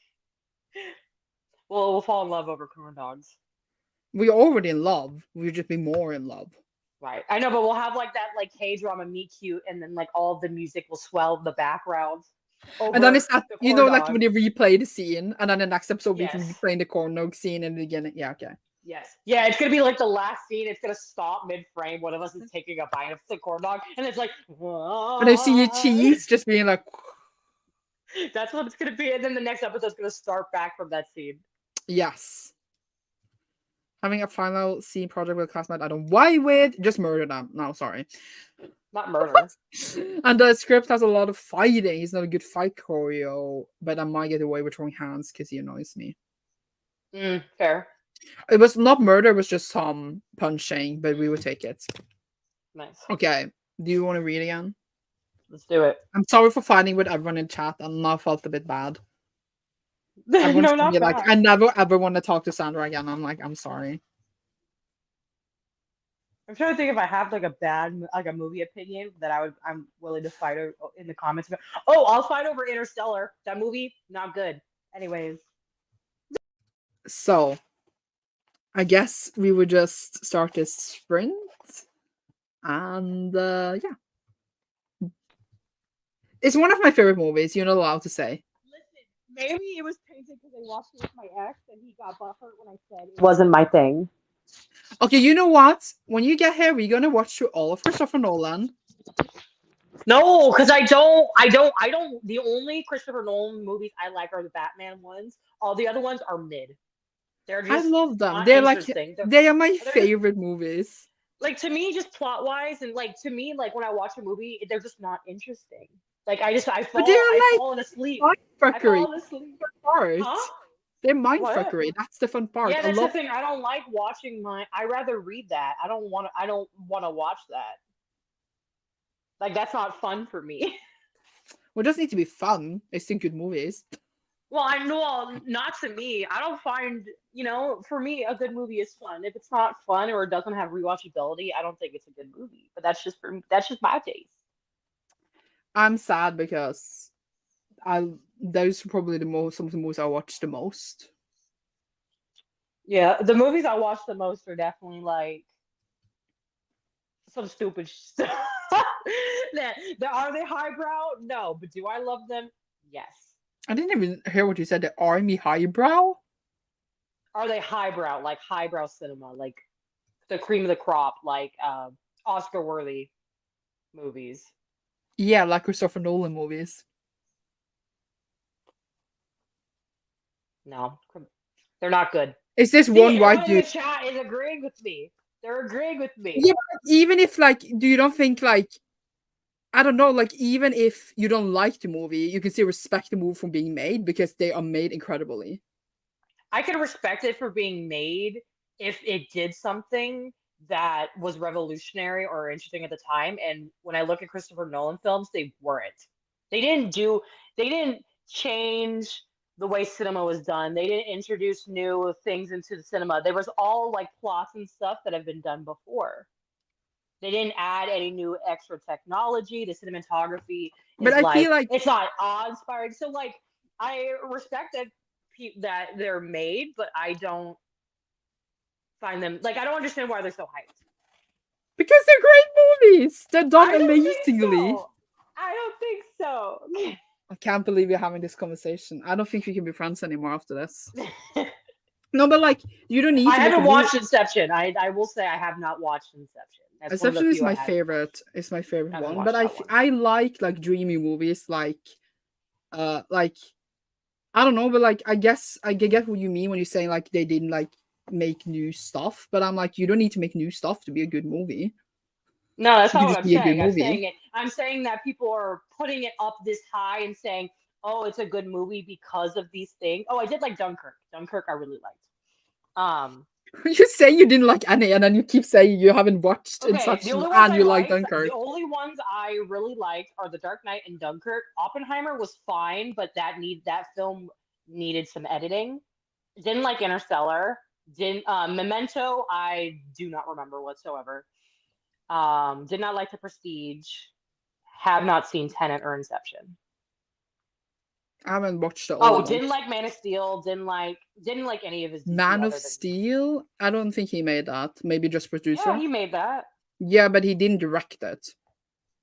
well, we'll fall in love over corn dogs. We're already in love. We'll just be more in love. Right. I know, but we'll have like that like K-drama meet cute and then like all of the music will swell in the background And then over it's that, the you corn know, like when dog. they replay the scene, and then the next episode we Yes. replaying the corn dog scene in the beginning. Yeah, okay. Yes. Yeah, it's gonna be like the last scene. It's gonna stop mid-frame. One of us is taking a bite of the corn dog, and it's like, And I see your cheese just being like, that's what it's gonna be. And then the next episode's gonna start back from that scene. yes. Having a final scene project with a classmate I don't why with, just murder them. No, sorry. Not murder. And the script has a lot of fighting. He's not a good fight choreo, but I might get away with throwing hands because he annoys me. Fair. It was not murder, it was just some punching, but we would take it. Nice. Okay. Do you want to read again? Let's do it. I'm sorry for fighting with everyone in chat. And I felt a bit bad. Everyone's No, gonna be not like, bad. I never ever want to talk to Sandra again. I'm like, I'm sorry. I'm trying to think if I have like a bad like a movie opinion that I'm willing to fight in the comments about. Oh, I'll fight over Interstellar. That movie, not good. Anyways. So I guess we would just start this sprint. And yeah. It's one of my favorite movies, you're not allowed to say. Listen, maybe it was painted because I watched it with my ex and he got butthurt when I said it wasn't my thing. Okay, you know what? When you get here, we're gonna watch through all of Christopher Nolan. No, because I don't. The only Christopher Nolan movies I like are the Batman ones. All the other ones are mid. They're I just love them. not They're like interesting. they are my They're just favorite movies. Like to me, just plot wise, and like to me, like when I watch a movie, they're just not interesting. Like But they're I like fallen asleep. I mindfuckery. fallen asleep. Huh? Part. They're What? mindfuckery. That's the fun part. Yeah, A that's the lot. thing. I don't like watching my. I rather read that. I don't want to watch that. Like that's not fun for me. Well, it doesn't need to be fun. It's still good movies. Well, I know, well, not to me. I don't find, for me, a good movie is fun. If it's not fun or it doesn't have rewatchability, I don't think it's a good movie. But that's just for me. That's just my taste. I'm sad because I those are probably some of the movies I watch the most. Yeah, the movies I watch the most are definitely like some stupid stuff. Are they highbrow? No, but do I love them? Yes. I didn't even hear what you said. The army highbrow. Are they highbrow, like highbrow cinema, like the cream of the crop, like Oscar worthy movies? Yeah, like Christopher Nolan movies. No, they're not good. Is this See, one white everyone in the dude? chat is agreeing with me. They're agreeing with me. Yeah, but even if like, do you don't think like, I don't know, like even if you don't like the movie, you can still respect the movie from being made because they are made incredibly. I can respect it for being made if it did something that was revolutionary or interesting at the time. And when I look at Christopher Nolan films, they weren't. They didn't do, they didn't change the way cinema was done. They didn't introduce new things into the cinema. There was all like plots and stuff that have been done before. They didn't add any new extra technology. The cinematography But is I like feel like it's not awe-inspiring. So like I respect that they're made, but I don't find them like I don't understand why they're so hyped. because they're great movies, they're done I don't think amazingly. so. I don't think so. I can't believe we're having this conversation. I don't think we can be friends anymore after this. No, but like, you don't need I to make a haven't movie. watched Inception. I will say I have not watched Inception. That's one of the Inception is few I my haven't watched. favorite. It's my favorite I haven't one. But watched that one. I like dreamy movies like I don't know, but like I guess I get what you mean when you're saying like they didn't like make new stuff. But I'm like, you don't need to make new stuff to be a good movie. No, that's You not can what just I'm be a good saying. movie. I'm saying that people are putting it up this high and saying, "Oh, it's a good movie because of these things." Oh, I did like Dunkirk. Dunkirk, I really liked. Um, You say you didn't like any, and then you keep saying you haven't watched okay, Inception and you like the Dunkirk. only ones I really liked are The Dark Knight and Dunkirk. Oppenheimer was fine, but that film needed some editing. Didn't like Interstellar. Didn't Memento. I do not remember whatsoever. Did not like The Prestige. Have not seen Tenet or Inception. I haven't watched the Oh, old didn't ones. like Man of Steel. Didn't like any of his DC Man of other than Steel? I don't think he made that. Maybe just yeah, producer. he made that. Yeah, but he didn't direct it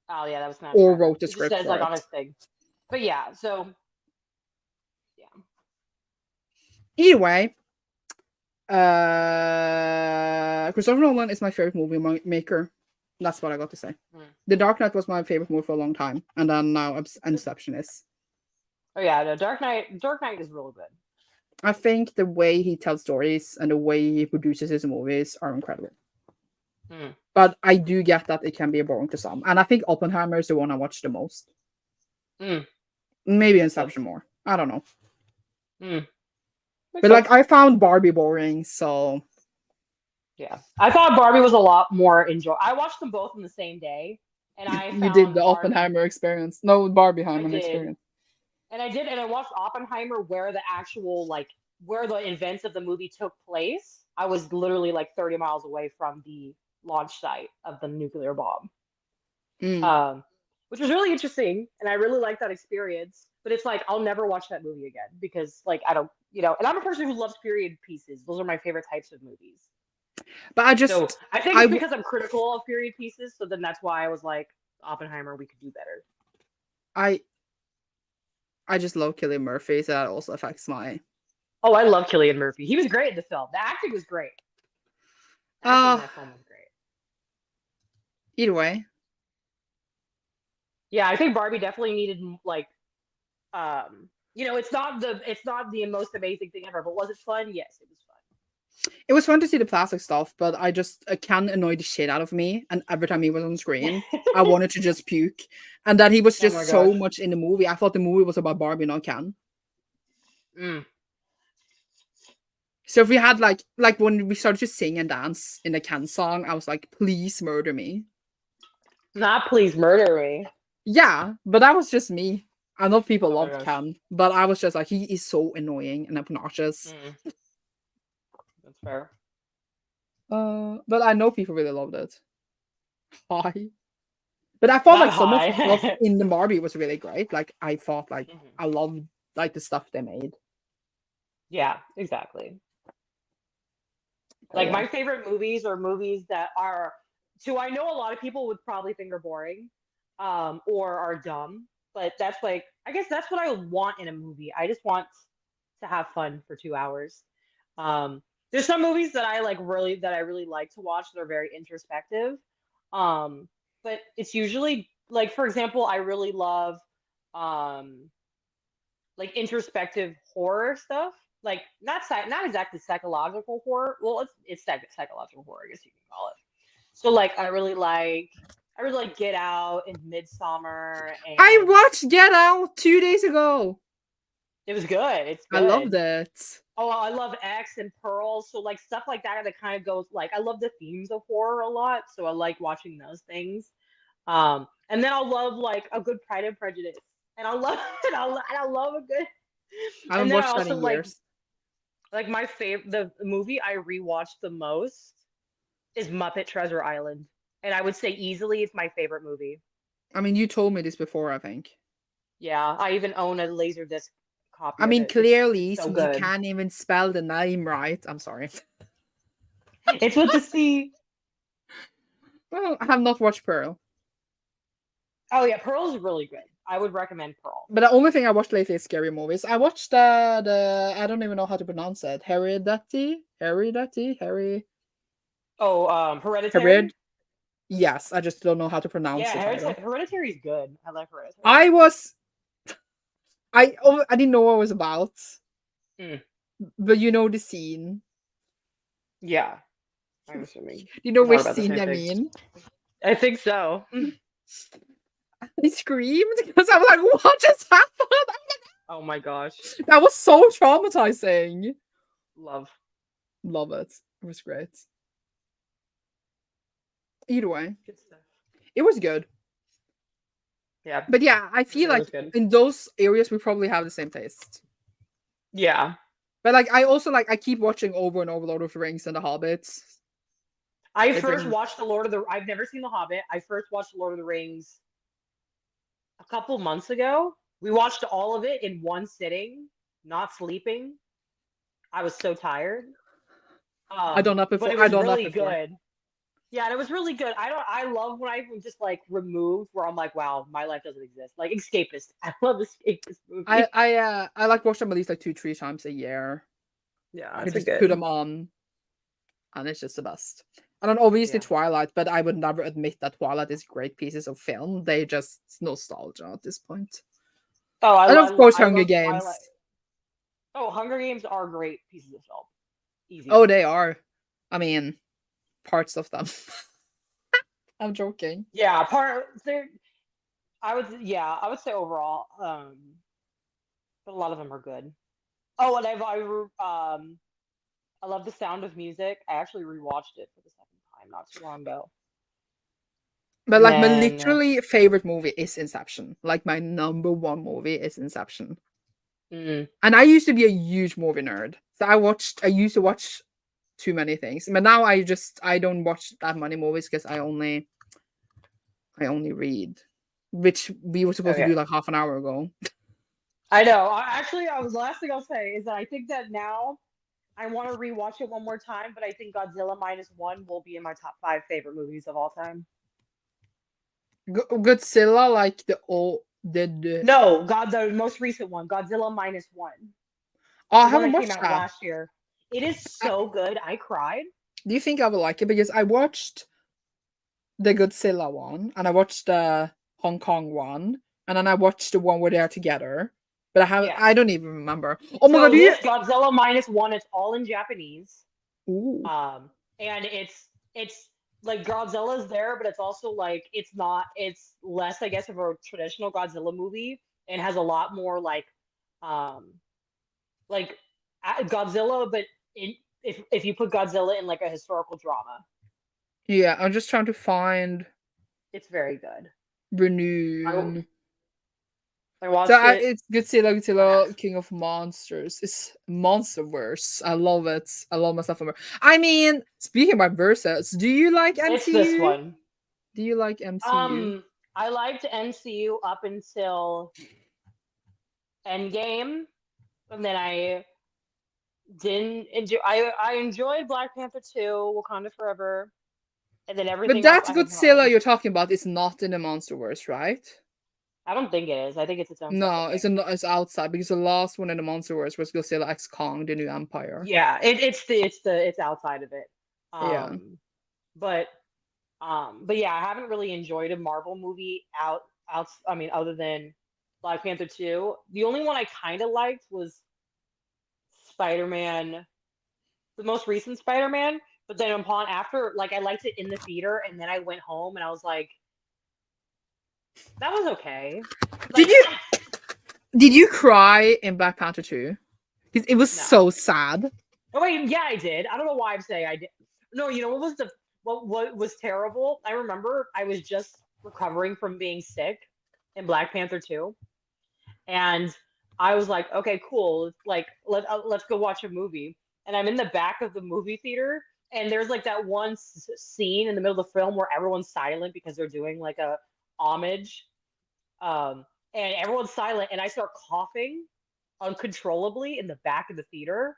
Oh yeah, that was kind of or trash. wrote the It just script says for like on it. his thing. But yeah, so yeah. Either way, Christopher Nolan is my favorite movie maker. That's what I got to say. Hmm. The Dark Knight was my favorite movie for a long time, and then now Inception is. Oh yeah, the Dark Knight. Dark Knight is really good. I think the way he tells stories and the way he produces his movies are incredible. Hmm. But I do get that it can be boring to some, and I think Oppenheimer is the one I watch the most. Hmm. Maybe Makes Inception sense. more. I don't know. Hmm. Makes But like sense. I found Barbie boring, so Yeah, I thought Barbie was a lot more enjoy. I watched them both in the same day, and I you did the found Barbie. Oppenheimer experience. No, I Barbieheimer did, experience. and I watched Oppenheimer where the actual like where the events of the movie took place. I was literally like 30 miles away from the launch site of the nuclear bomb, Mm. um, which was really interesting, and I really liked that experience. But it's like I'll never watch that movie again because like I don't, and I'm a person who loves period pieces. Those are my favorite types of movies. But I So just I think I it's w- because I'm critical of period pieces. So then that's why I was like, Oppenheimer, we could do better. I I just love Cillian Murphy, so that also affects my Oh, I love Cillian Murphy. He was great in the film. The acting was great. The acting in uh that film was great. either way. Yeah, I think Barbie definitely needed like, it's not the most amazing thing ever, but was it fun? Yes, it was fun. It was fun to see the plastic stuff, but I can annoy the shit out of me. And every time he was on screen, I wanted to just puke. And that he was Oh my just so gosh. much in the movie. I thought the movie was about Barbie, not Ken. Mm. So if we had like when we started to sing and dance in the Ken song, I was like, please murder me. Not please murder me. Yeah, but that was just me. I know people Oh my loved gosh. Ken, but I was just like, he is so annoying and obnoxious. Mm. That's fair. But I know people really loved it. Hi. But I thought Not like some of the stuff high. in the Barbie was really great. Like I thought like Mhm. I loved like the stuff they made. Yeah, exactly. But Like yeah. my favorite movies are movies that are to I know a lot of people would probably think are boring, or are dumb, but that's like I guess that's what I want in a movie. I just want to have fun for 2 hours. There's some movies that I really like to watch that are very introspective. Um, but it's usually like for example, I really love um like introspective horror stuff. Like not exactly psychological horror. Well, it's psychological horror, I guess you can call it. So like I really like Get Out and Midsummer, I and watched Get Out 2 days ago. it was good. It's I loved good. it. Oh, I love X and Pearl. So like stuff like that kind of goes like I love the themes of horror a lot. So I like watching those things. And then I'll love like a good Pride and Prejudice, and I love and I love a good. I And haven't then I watched that in also years. like my favorite the movie I rewatched the most is Muppet Treasure Island, and I would say easily it's my favorite movie. I mean, you told me this before, I think. Yeah, I even own a Laserdisc I copy of mean, it. It's clearly, so since you good. can't even spell the name right. I'm sorry. It's with the C. Well, I have not watched Pearl. Oh yeah, Pearl's really good. I would recommend Pearl. But the only thing I watched lately is scary movies. I watched the I don't even know how to pronounce it. Oh, Hered. Hereditary. Yes, I just don't know how to pronounce Yeah, the title. Hereditary is good. I like Hereditary. I was I didn't know what it was about, Mm, but you know the scene. yeah, I'm assuming. You know I thought which about the scene same I thing. mean? I think so. I screamed because I was like, "What just happened?" Oh my gosh, That was so traumatizing. love. Love it. It was great. Either way, Good stuff. it was good. Yeah, But yeah, I for feel sure it like was good. in those areas we probably have the same taste. Yeah, But like I also like I keep watching over and over Lord of the Rings and the Hobbits. I They first bring watched the Lord of the. I've never seen The Hobbit. I first watched Lord of the Rings a couple months ago. We watched all of it in one sitting, not sleeping. I was so tired. I done that But before. it I was done that really before. good. Yeah, and it was really good. I love when I'm just like removed where I'm like, wow, my life doesn't exist. Like escapist. I love escapist movies. I like watch them at least like 2-3 times a year. Yeah, I could it's a just put good. them on, and it's just the best. And then obviously Yeah. Twilight, but I would never admit that Twilight is great pieces of film. They just nostalgia at this point. Oh, And of course, I Hunger love Twilight. Games. Oh, Hunger Games are great pieces of film. Oh, Easy. they are. I mean, parts of them. I'm joking. Yeah, part there. I would say overall, but a lot of them are good. Oh, and I love The Sound of Music. I actually rewatched it for the second time not too long ago. But And like my then, literally favorite movie is Inception. Like my number one movie is Inception. mm, And I used to be a huge movie nerd. So I used to watch too many things. But now I don't watch that many movies because I only read. Which we were supposed to do okay. like half an hour ago. I know. Actually, I was last thing I'll say is that I think that now I want to rewatch it one more time, but I think Godzilla minus one will be in my top five favorite movies of all time. Godzilla, like the old the No, God, the most recent one, Godzilla minus one, oh, I the one haven't that came watched out that. last year. It is so good. I cried. Do you think I will like it? Because I watched the Godzilla one, and I watched the Hong Kong one, and then I watched the one where they're together. But Yeah. I don't even remember. Oh my god, So do you this Godzilla minus one, it's all in Japanese. Ooh. Um, and it's like Godzilla's there, but it's also like it's less, I guess, of a traditional Godzilla movie and has a lot more um like Godzilla, but if you put Godzilla in like a historical drama, Yeah, I'm just trying to find it's very good. I Renune. I So watched it it's on Godzilla, X. King of Monsters. It's Monsterverse. I love it. I love myself. I mean, speaking about verses, do you like It's this MCU? one. Do you like MCU? Um, I liked MCU up until Endgame, and then I didn't enjoy. I enjoyed Black Panther 2, Wakanda Forever, and then But everything else that I have not Godzilla liked. you're talking about is not in the Monsterverse, right? I don't think it is. I think it's its own separate No, thing. it's outside because the last one in the Monsterverse was Godzilla X Kong, the New Empire. Yeah, it's outside of it. Yeah. Um, but but yeah, I haven't really enjoyed a Marvel movie I mean, other than Black Panther 2. The only one I kind of liked was Spider-Man, the most recent Spider-Man. But then upon after, like, I liked it in the theater, and then I went home and I was like, that was okay. Did Like, you did you cry in Black Panther 2? Because it was no. so sad. Oh wait, yeah, I did. I don't know why I'm saying I did. No, you know what was terrible? I remember I was just recovering from being sick in Black Panther 2, and I was like, okay, cool. Like let's go watch a movie. And I'm in the back of the movie theater, and there's like that one scene in the middle of the film where everyone's silent because they're doing like a homage. Um, and everyone's silent, and I start coughing uncontrollably in the back of the theater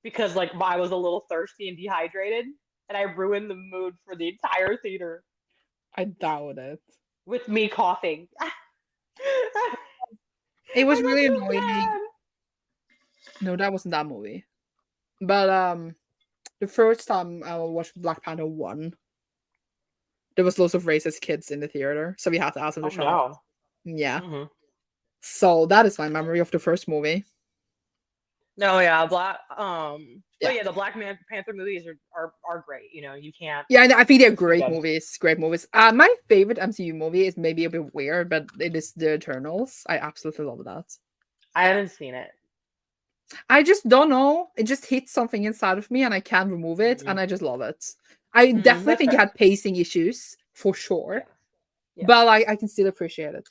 because like I was a little thirsty and dehydrated, and I ruined the mood for the entire theater I doubt it. with me coughing. I It was got really so annoying. mad. No, that wasn't that movie. But the first time I watched Black Panther 1, there was lots of racist kids in the theater, so we had to ask them to Oh shut up. no. Yeah. Hmm. So that is my memory of the first movie. No, yeah, but Yeah. yeah, the Panther movies are great. You know, you can't. Yeah, I think they're It's too great good. movies. Great movies. My favorite MCU movie is maybe a bit weird, but it is The Eternals. I absolutely love that. I haven't seen it. I just don't know. It just hits something inside of me and I can't remove it Mm. and I just love it. I definitely That's think it fair. had pacing issues for sure, Yeah, yeah, but I can still appreciate it.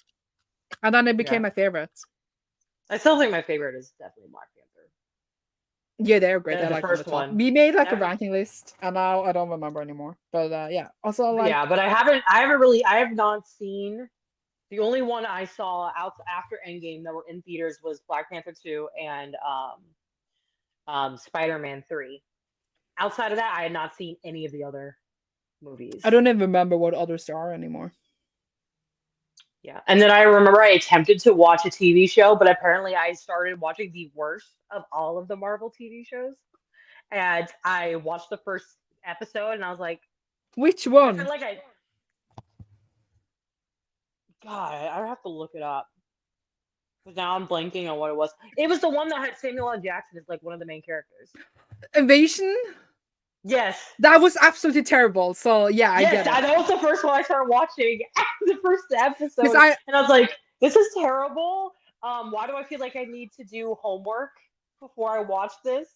And then it became yeah. my favorite. I still think my favorite is definitely Black Panther. Yeah, they're great. They're The like on the first top. one. We made like a That, ranking list and now I don't remember anymore. But yeah. Also but like yeah, but I have not seen. The only one I saw out after Endgame that were in theaters was Black Panther 2 and Spider-Man 3. Outside of that, I had not seen any of the other movies. I don't even remember what others there are anymore. Yeah. And then I remember I attempted to watch a TV show, but apparently I started watching the worst of all of the Marvel TV shows. And I watched the first episode and I was like, Which I feel one? like God, I have to look it up. Because now I'm blanking on what it was. It was the one that had Samuel L. Jackson as like one of the main characters. Invasion? Yes. That was absolutely terrible. So yeah, I Yes, get it. that was the first one I started watching, the first Because episode, I and I was like, "This is terrible. Why do I feel like I need to do homework before I watch this?"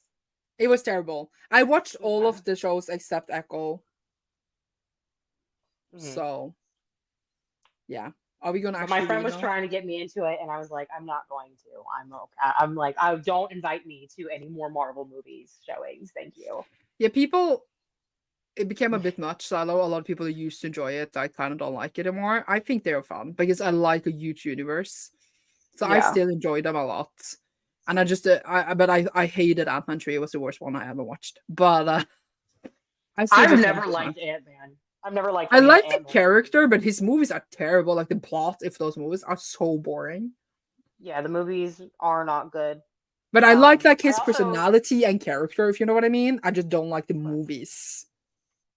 it was terrible. I watched all Yeah. of the shows except Echo. Hmm. So yeah. Are we gonna But my actually friend read was now? trying to get me into it, and I was like, "I'm not going to. I'm okay. I'm like, I don't invite me to any more Marvel movies showings. Thank you." Yeah, people it became a bit much. So I know a lot of people who used to enjoy it. I kind of don't like it anymore. I think they're fun because I like a huge universe. So I Yeah. still enjoy them a lot. And I just I hated Ant-Man 3. It was the worst one I ever watched. But I still I've just have a never good time. liked Ant-Man. I've never liked I any of the like the Ant-Man movies. character, but his movies are terrible. Like the plot, if those movies are so boring. Yeah, the movies are not good. But I like I his also, personality and character, if you know what I mean. I just don't like the movies.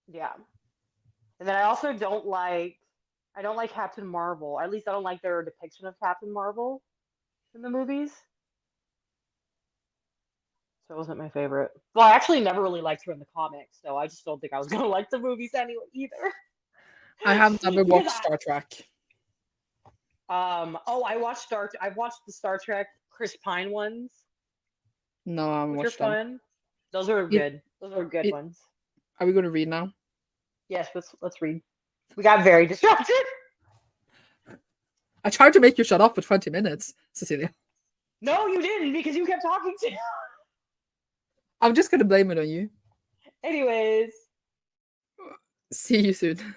yeah. And then I don't like Captain Marvel. At least I don't like their depiction of Captain Marvel in the movies. That wasn't my favorite. Well, I actually never really liked her in the comics, so I just don't think I was gonna like the movies anyway either. I have never Because watched Star Trek. I've watched the Star Trek Chris Pine ones, No, I haven't which are watched them. fun. Those are It, good. Those are good it, ones. are we going to read now? Yes, let's read. We got very distracted. I tried to make you shut up for 20 minutes, Cecilia. No, you didn't because you kept talking to. I'm just going to blame it on you. Anyways. See you soon.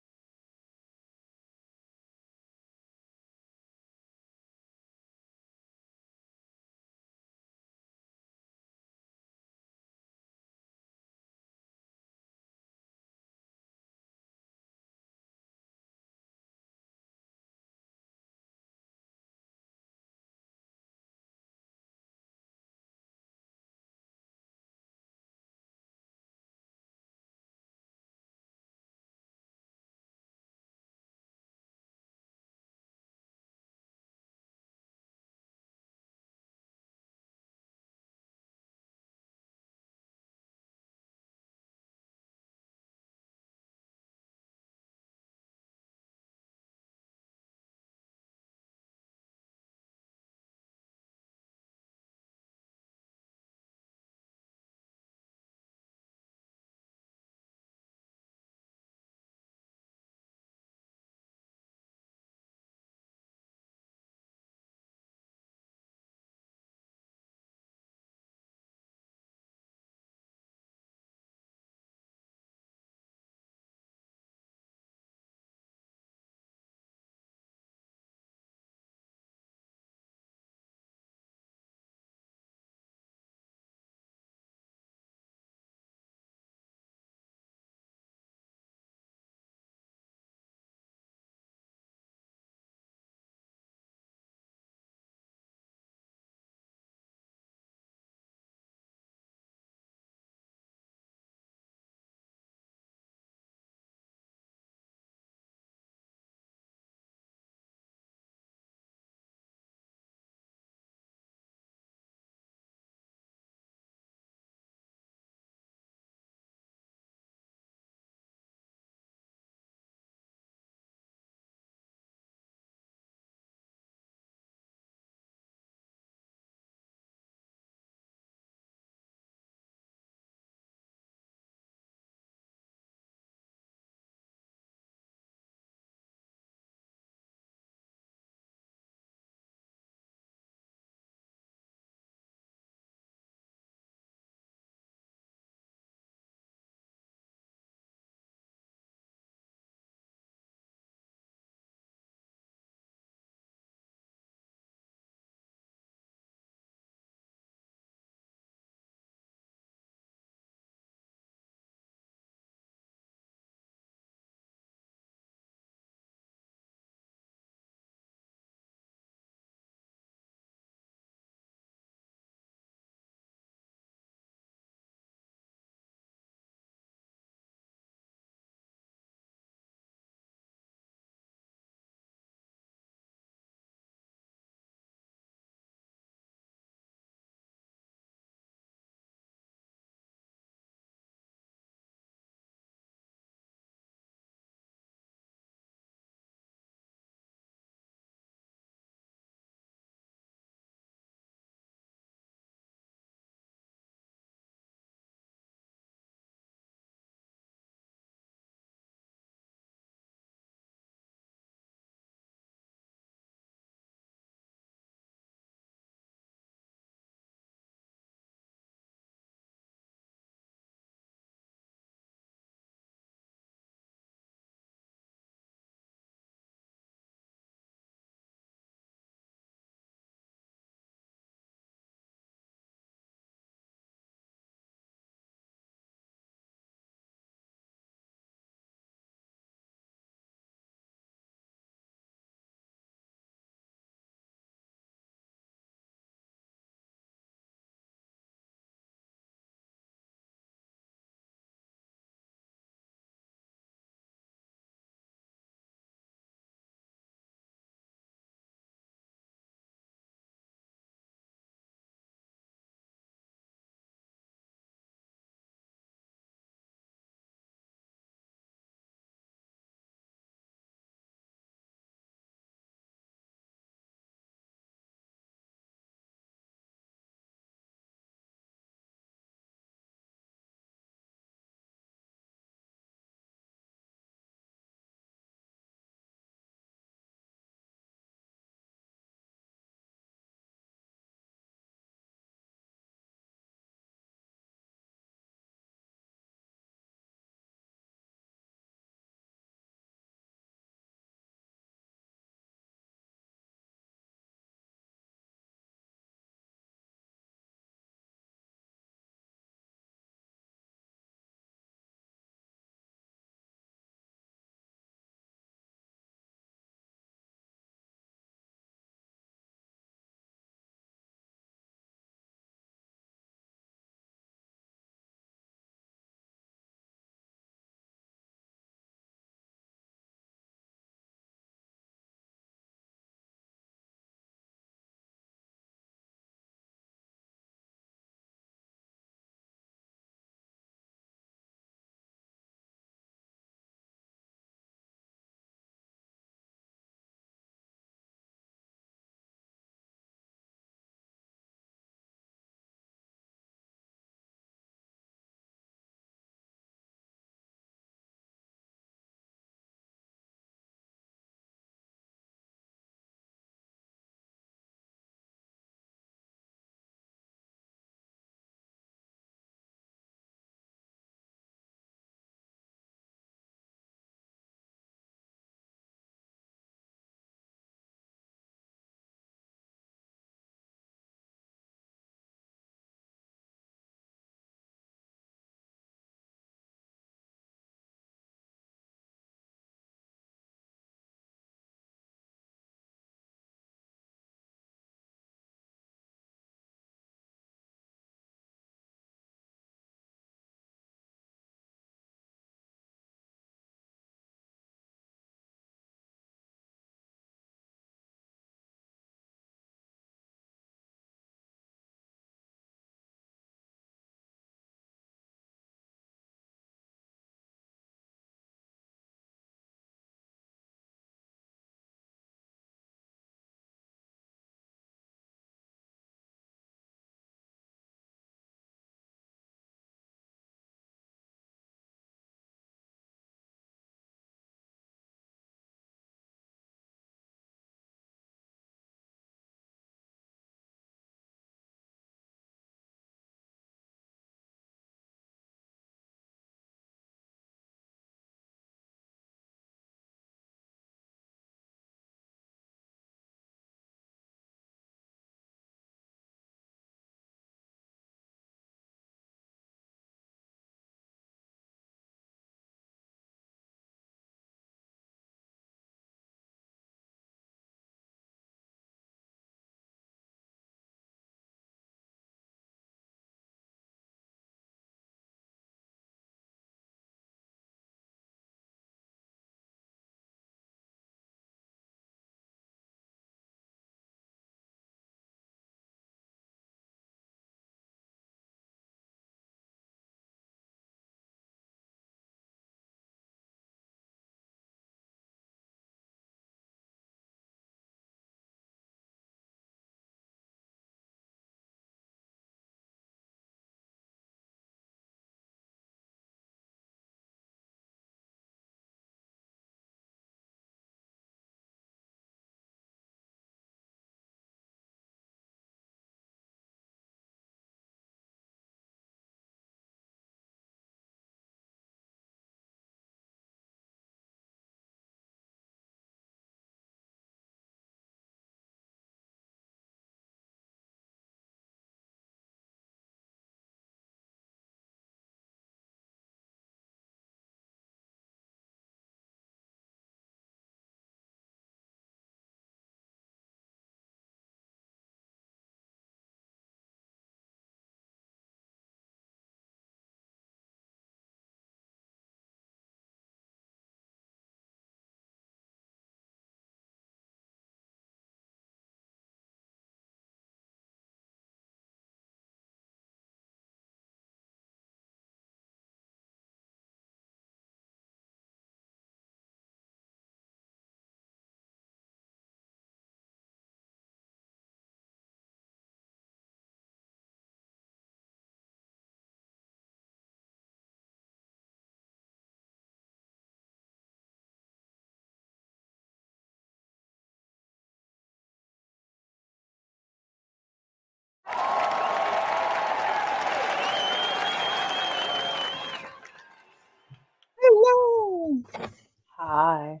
Hi.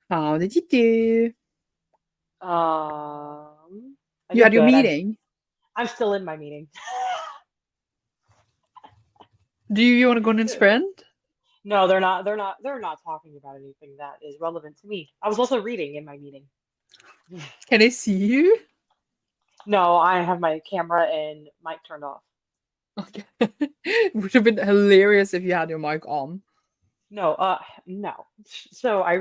How did you do? I You did had your good. meeting. I'm still in my meeting. Do you want to go in and sprint? No, they're not. They're not talking about anything that is relevant to me. I was also reading in my meeting. Can I see you? No, I have my camera and mic turned off. Okay. It would have been hilarious if you had your mic on. No, no. So I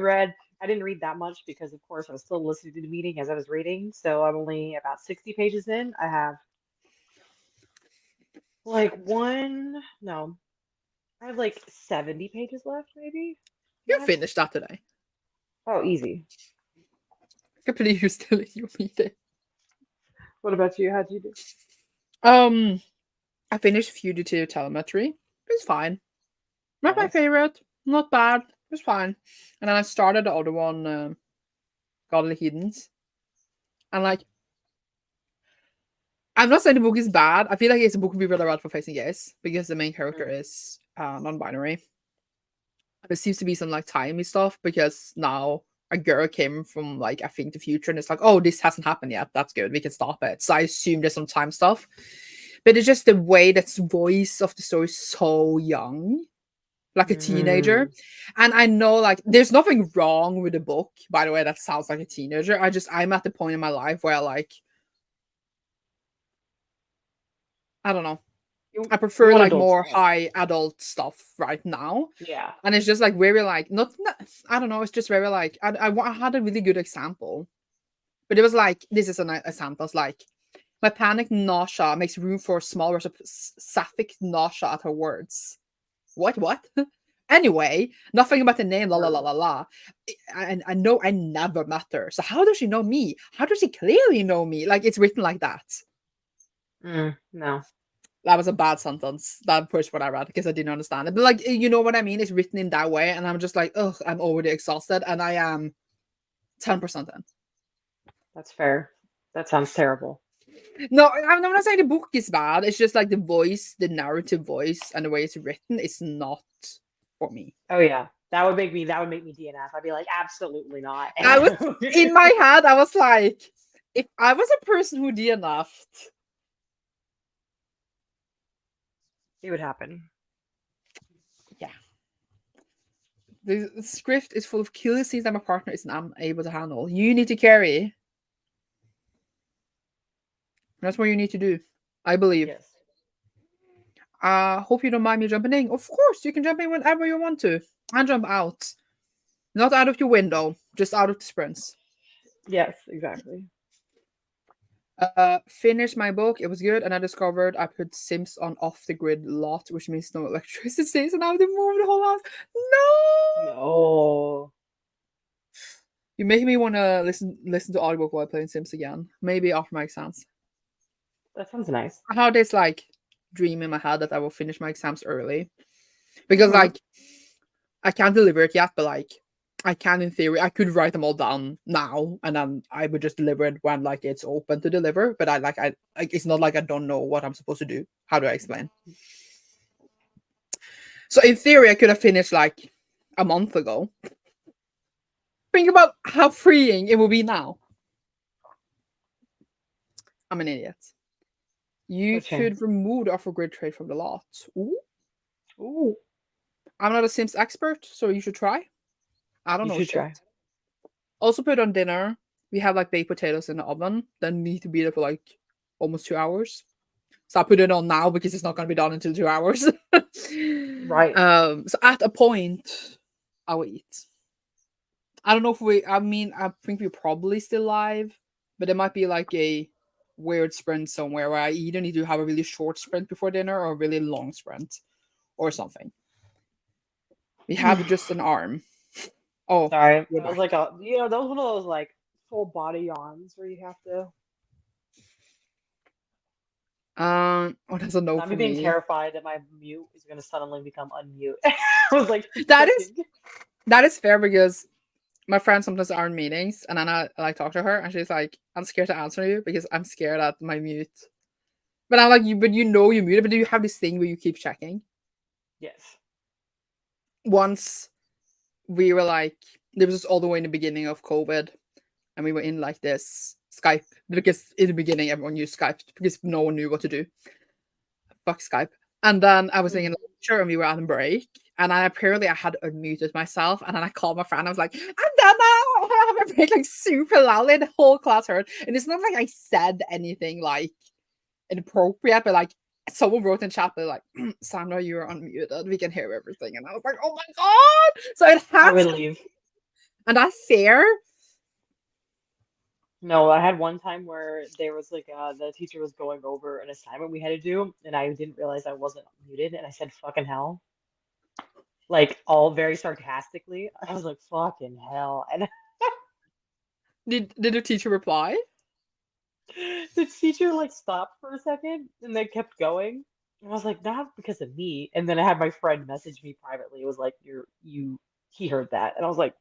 didn't read that much because, of course, I was still listening to the meeting as I was reading. So I'm only about 60 pages in. I have like no, I have like 70 pages left, maybe You max. finished that today. Oh, easy. I can't believe you're still in your meeting. What about you? How'd you do? I finished Fugitive Telemetry. It's fine. Not my Nice. favorite. Not bad. It's fine. And then I started the other one, Godly Heathens. And like, I'm not saying the book is bad. I feel like it's a book we really read for facing gays because the main character Mm. is non-binary. There seems to be some like timey stuff because now a girl came from like I think the future and it's like, oh, this hasn't happened yet. That's good. We can stop it. So I assume there's some time stuff. But it's just the way that voice of the story is so young, like a teenager. Mm. And I know like there's nothing wrong with the book, by the way, that sounds like a teenager. I'm at the point in my life where like I don't know. I You prefer want like adult more stuff. high adult stuff right now. Yeah. And it's just like very like not I don't know, it's just very like I had a really good example. But it was like this is an example. It's like my panic nausea makes room for a small sapphic nausea at her words. What? Anyway, nothing about the name, la la la Word. la la. I know I never met her. So how does she know me? How does she clearly know me? Like it's written like that. No. That was a bad sentence. That pushed what I read because I didn't understand it. But like you know what I mean? It's written in that way, and I'm just like, ugh, I'm already exhausted, and I am 10% in. That's fair. That sounds terrible. No, I'm not saying the book is bad. It's just like the voice, the narrative voice, and the way it's written is not for me. Oh yeah. That would make me DNF. I'd be like, absolutely not. I was in my head, I was like, if I was a person who DNF'd, It would happen. yeah. The script is full of killer scenes that my partner isn't able to handle. You need to carry. That's what you need to do. I believe. Yes. Hope you don't mind me jumping in. Of course, you can jump in whenever you want to. And jump out. Not out of your window, just out of the sprints. Yes, exactly. Finished my book. It was good, and I discovered I put Sims on off the grid lot, which means no electricity, so now I have to move the whole house. No, No. you're making me want to listen to audiobook while playing Sims again. Maybe after my exams. That sounds nice. I had this like dream in my head that I will finish my exams early because Hmm. like I can't deliver it yet, but like I can in theory. I could write them all down now, and then I would just deliver it when like it's open to deliver. But I like it's not like I don't know what I'm supposed to do. How do I explain? So in theory, I could have finished like a month ago. Think about how freeing it will be now. I'm an idiot. No You could chance. remove the offer grid trade from the lot. Ooh. Ooh, I'm not a Sims expert, so you should try. I don't you know should shit. try. Also put on dinner. We have like baked potatoes in the oven that need to be there for like almost 2 hours. So I put it on now because it's not going to be done until 2 hours. Right. So at a point, I will eat. I don't know if I mean, I think we're probably still live, but it might be like a weird sprint somewhere where I either need to have a really short sprint before dinner or a really long sprint or something. We have just an arm. Oh, Sorry. we're That was back. like that was one of those like full body yawns where you have to, Oh, that's a no not me for being me. terrified that my mute is going to suddenly become unmute. I was like That is checking. that is fair because my friends sometimes are in meetings and then I like talk to her and she's like, I'm scared to answer you because I'm scared at my mute. But I'm like, but you know you're muted, but do you have this thing where you keep checking? Yes. Once we were like This was all the way in the beginning of COVID, and we were in like this Skype, because in the beginning everyone used Skype because no one knew what to do. Fuck Skype. And then I was in a Mm. lecture and we were on break. And I had unmuted myself. And then I called my friend. I was like, I'm done now. I have a break, like super loudly. The whole class heard. And it's not like I said anything like inappropriate, but like someone wrote in chat, but like, Sandra, you're unmuted. We can hear everything. And I was like, oh my God. So it I has, would leave. and that's fair. No, I had one time where there was like the teacher was going over an assignment we had to do, and I didn't realize I wasn't muted, and I said fucking hell, like all very sarcastically. I was like fucking hell, and Did the teacher reply? the teacher like stopped for a second and then kept going. And I was like, not because of me. And then I had my friend message me privately. It was like, he heard that, and I was like,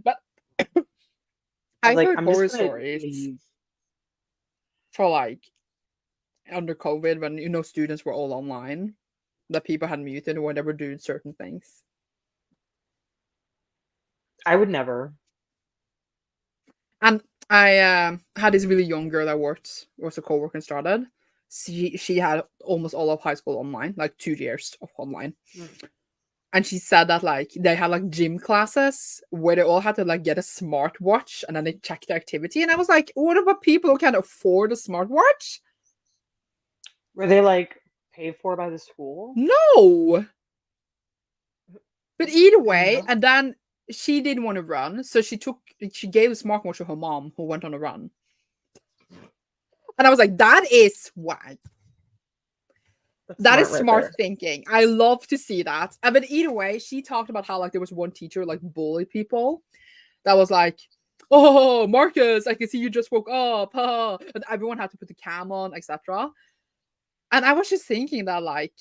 But I was I like, heard I'm just horror gonna stories leave. for like under COVID when students were all online, that people had muted when they were doing certain things. I would never. And I had this really young girl that was a coworker and started. She had almost all of high school online, like 2 years of online. Mm. And she said that like they had like gym classes where they all had to like get a smartwatch and then they checked their activity. And I was like, what about people who can't afford a smartwatch? Were they like paid for by the school? No. But either way, No. and then she didn't want to run, so she gave a smartwatch to her mom, who went on a run. And I was like, that is swag. That's That is smart right smart there. thinking. I love to see that. But either way, she talked about how like there was one teacher like bully people that was like, "Oh, Marcus, I can see you just woke up." Huh. And everyone had to put the cam on, etc. And I was just thinking that like,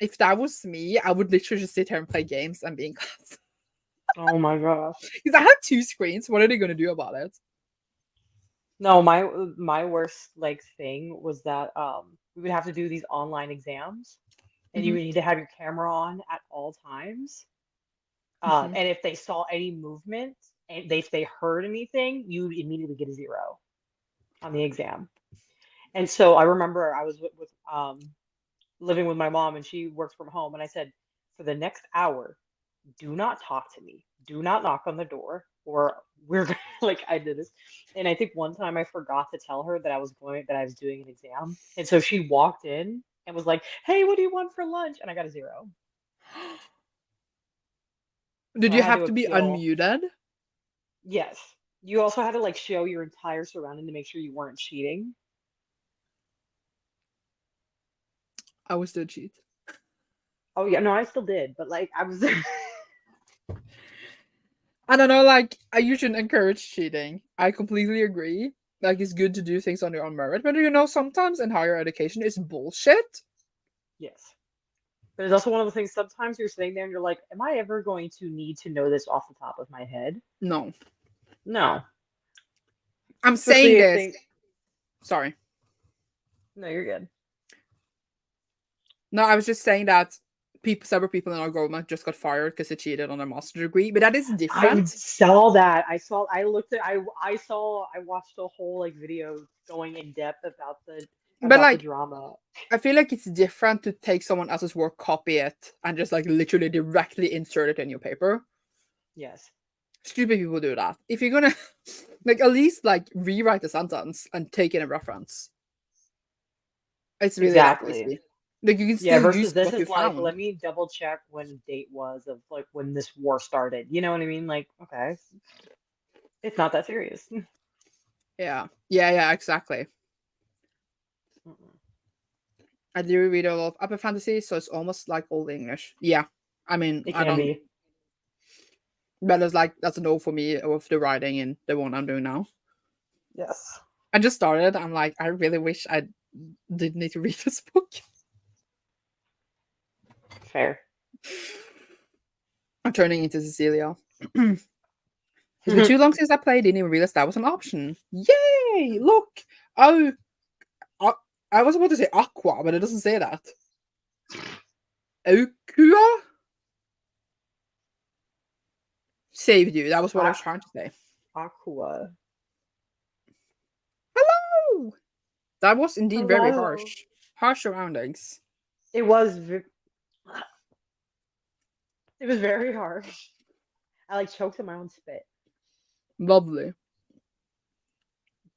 if that was me, I would literally just sit here and play games and be in class. Oh my gosh. Because I have 2 screens. What are they gonna do about it? No, my worst like thing was that we would have to do these online exams and you Mhm, would need to have your camera on at all times. mhm. And if they saw any movement and if they heard anything, you would immediately get a 0 on the exam. And so I remember I was with living with my mom and she works from home and I said, for the next hour, do not talk to me. Do not knock on the door or we're like I did this. And I think one time I forgot to tell her that I was doing an exam. And so she walked in and was like, "Hey, what do you want for lunch?" And I got a 0. So Did I you had have to to be appeal. unmuted? Yes. You also had to like show your entire surrounding to make sure you weren't cheating. I would still cheat. Oh yeah, no, I still did, but like I was I don't know, like, you shouldn't encourage cheating. I completely agree. Like, it's good to do things on your own merit, but sometimes in higher education it's bullshit. yes. But it's also one of the things sometimes you're sitting there and you're like, am I ever going to need to know this off the top of my head? No. No. I'm Especially saying if this. they Sorry. no, you're good. No, I was just saying that several people in our government just got fired because they cheated on their master's degree, but that is I different. saw that. I watched a whole like video going in depth But about the like, drama. I feel like it's different to take someone else's work, copy it, and just like literally directly insert it in your paper. Yes. Stupid people do that. If you're gonna like at least like rewrite the sentence and take in a reference. It's really that Exactly. easy. Like you can Yeah, still versus use this what you is like, found. let me double check when the date was of like when this war started. You know what I mean? Like, okay, it's not that serious. Yeah. Yeah, exactly. Mm-mm. I do read a lot of upper fantasy, so it's almost like old English. Yeah. I mean, It I can don't be. but it's like that's a no for me with the writing in the one I'm doing now. Yes. I just started. I'm like, I really wish I didn't need to read this book. Fair. I'm turning into Cecilia. It's been too long since I played. Didn't even realize that was an option. Yay! Look. Oh, I, I was about to say aqua, but it doesn't say that. Okua? saved you. That was what I was A- trying to say. Aqua. Hello. That was indeed very Hello. harsh. Harsh surroundings. It was it was very harsh. I like choked on my own spit. Lovely.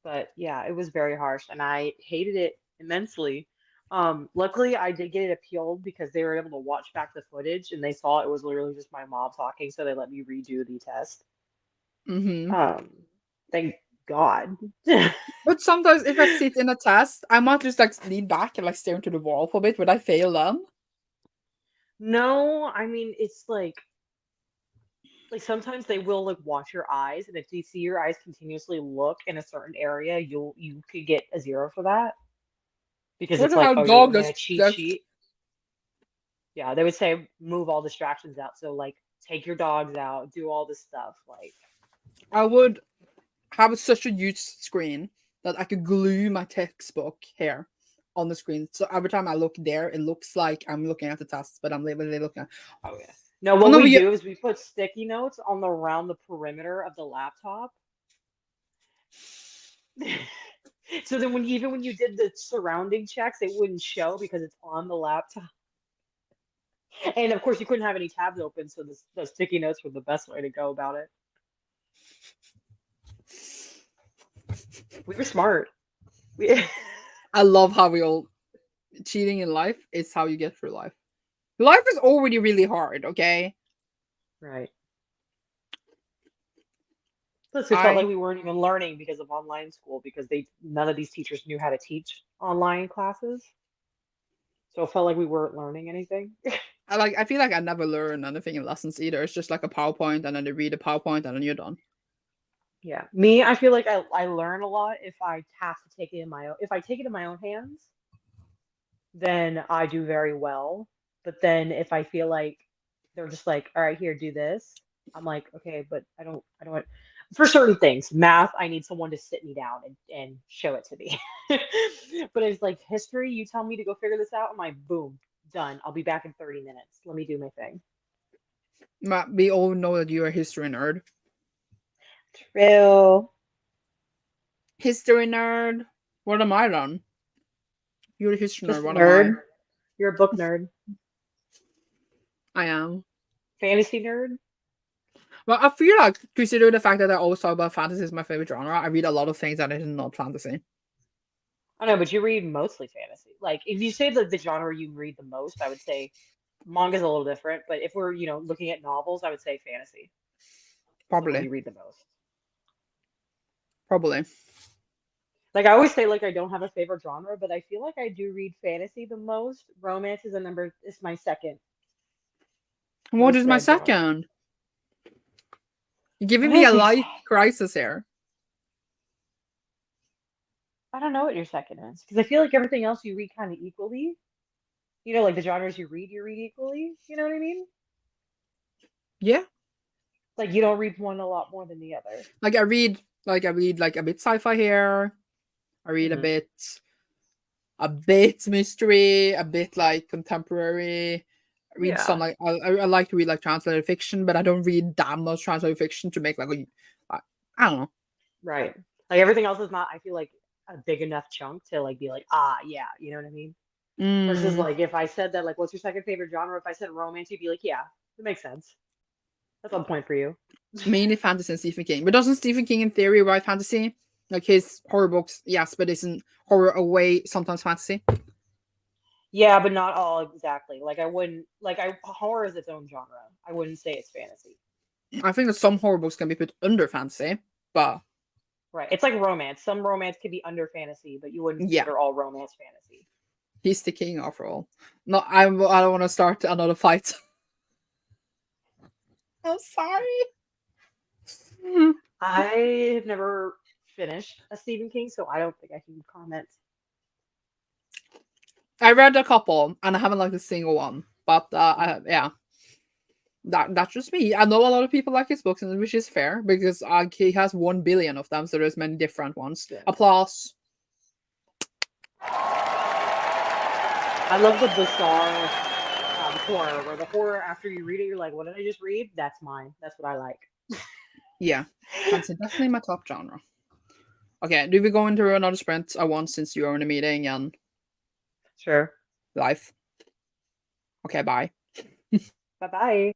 But yeah, it was very harsh and I hated it immensely. Luckily I did get it appealed because they were able to watch back the footage and they saw it was literally just my mom talking, so they let me redo the test. Mm-hmm. Um, thank God. But sometimes if I sit in a test, I might just like lean back and like stare into the wall for a bit. Would I fail then? No, I mean it's like sometimes they will like watch your eyes, and if they see your eyes continuously look in a certain area, you could get a zero for that because What it's the like, hell oh, you're dog looking at does a cheat that? sheet. Yeah, they would say move all distractions out. So like take your dogs out, do all this stuff. Like, I would have such a huge screen that I could glue my textbook here on the screen. So every time I look there, it looks like I'm looking at the tests, but I'm literally looking at. oh yeah. No, Oh what no, we but do is we put sticky notes on the around the perimeter of the laptop. So then even when you did the surrounding checks, it wouldn't show because it's on the laptop. And of course, you couldn't have any tabs open, so the sticky notes were the best way to go about it. We were smart. We, I love how we all cheating in life is how you get through life. Life is already really hard, okay? right. Plus, it felt like I we weren't even learning because of online school because they none of these teachers knew how to teach online classes. So it felt like we weren't learning anything. I feel like I never learn anything in lessons either. It's just like a PowerPoint and then they read a PowerPoint and then you're done. Yeah. Me, I feel like I learn a lot if I have to take it in my own if I take it in my own hands, then I do very well. But then if I feel like they're just like, all right, here, do this, I'm like, okay, but I don't want for certain things. Math, I need someone to sit me down and show it to me. But it's like history, you tell me to go figure this out, I'm like, boom, done. I'll be back in 30 minutes. Let me do my thing. But we all know that you're a history nerd. True. History nerd. What am I then? You're a history nerd. Just a What am I? nerd. You're a book nerd. I am. Fantasy nerd. Well, I feel like considering the fact that I always talk about fantasy is my favorite genre, I read a lot of things that is not fantasy. I know, but you read mostly fantasy. Like, if you say the genre you read the most, I would say manga's a little different. But if we're, looking at novels, I would say fantasy. It's the one Probably. you read the most. Probably. Like, I always say, like, I don't have a favorite genre, but I feel like I do read fantasy the most. Romance is my second What is most my read genre. second? You're giving What me a is your life second? crisis here. I don't know what your second is. Because I feel like everything else you read kind of equally. Like the genres you read equally. You know what I mean? Yeah. Like, you don't read one a lot more than the other. I read like a bit sci-fi here. I read Hmm. a bit mystery, a bit like contemporary. I read some Yeah. like I like to read like translated fiction, but I don't read that much translated fiction to make like I don't know. Right. Like everything else is not, I feel like, a big enough chunk to like be like, ah, yeah, you know what I mean? Versus Mm, like if I said that, like, what's your second favorite genre? If I said romance, you'd be like, yeah, it makes sense. That's on point for you. mainly fantasy and Stephen King, but doesn't Stephen King in theory write fantasy? Like his horror books, yes, but isn't horror away sometimes fantasy? Yeah, but not all exactly. Like I wouldn't like I horror is its own genre. I wouldn't say it's fantasy. I think that some horror books can be put under fantasy, but Right. It's like romance. Some romance could be under fantasy, but you wouldn't yeah, consider all romance fantasy. he's the king after all. No, I don't want to start another fight. I'm sorry. I have never finished a Stephen King, so I don't think I can comment. I read a couple and I haven't liked a single one, but Mm. yeah, that's just me. I know a lot of people like his books, and which is fair because he has 1 billion of them, so there's many different ones. Yeah. Applause. I love the bizarre horror, where the horror after you read it, you're like, what did I just read? That's mine. That's what I like. Yeah, fantasy definitely my top genre. Okay, do we go into another sprint at once since you're in a meeting and Sure. life? Okay, bye. Bye bye.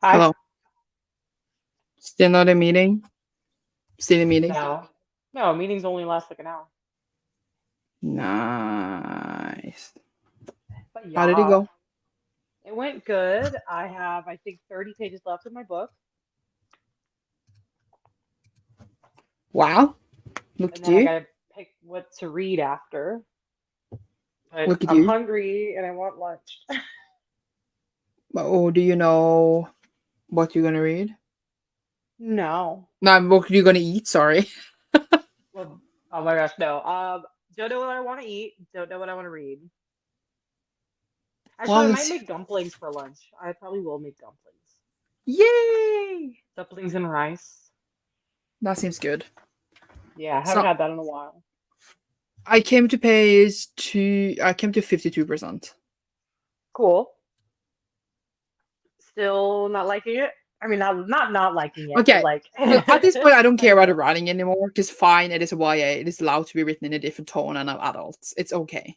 Hi. Hello. Still not a meeting? Still a meeting? No. No, meetings only last like an hour. Nice. But How did it yeah, go? it went good. I have, I think, 30 pages left of my book, Wow. Look and at then I you. gotta pick what to read after. But Look at I'm you. hungry and I want lunch. Oh, do you know what you're gonna read? No. No, what you're gonna eat, sorry. Well, oh my gosh, no. Don't know what I want to eat. Don't know what I want to read. Actually, Well, I might it's make dumplings for lunch. I probably will make dumplings. yay! Dumplings and rice. That seems good. Yeah, I haven't So had that in a while. I came to 52%. Cool. Still not liking it. I mean, not liking it, but Okay. like So at this point I don't care kind about the of. writing anymore, because fine, it is a YA. It is allowed to be written in a different tone and of adults. It's okay.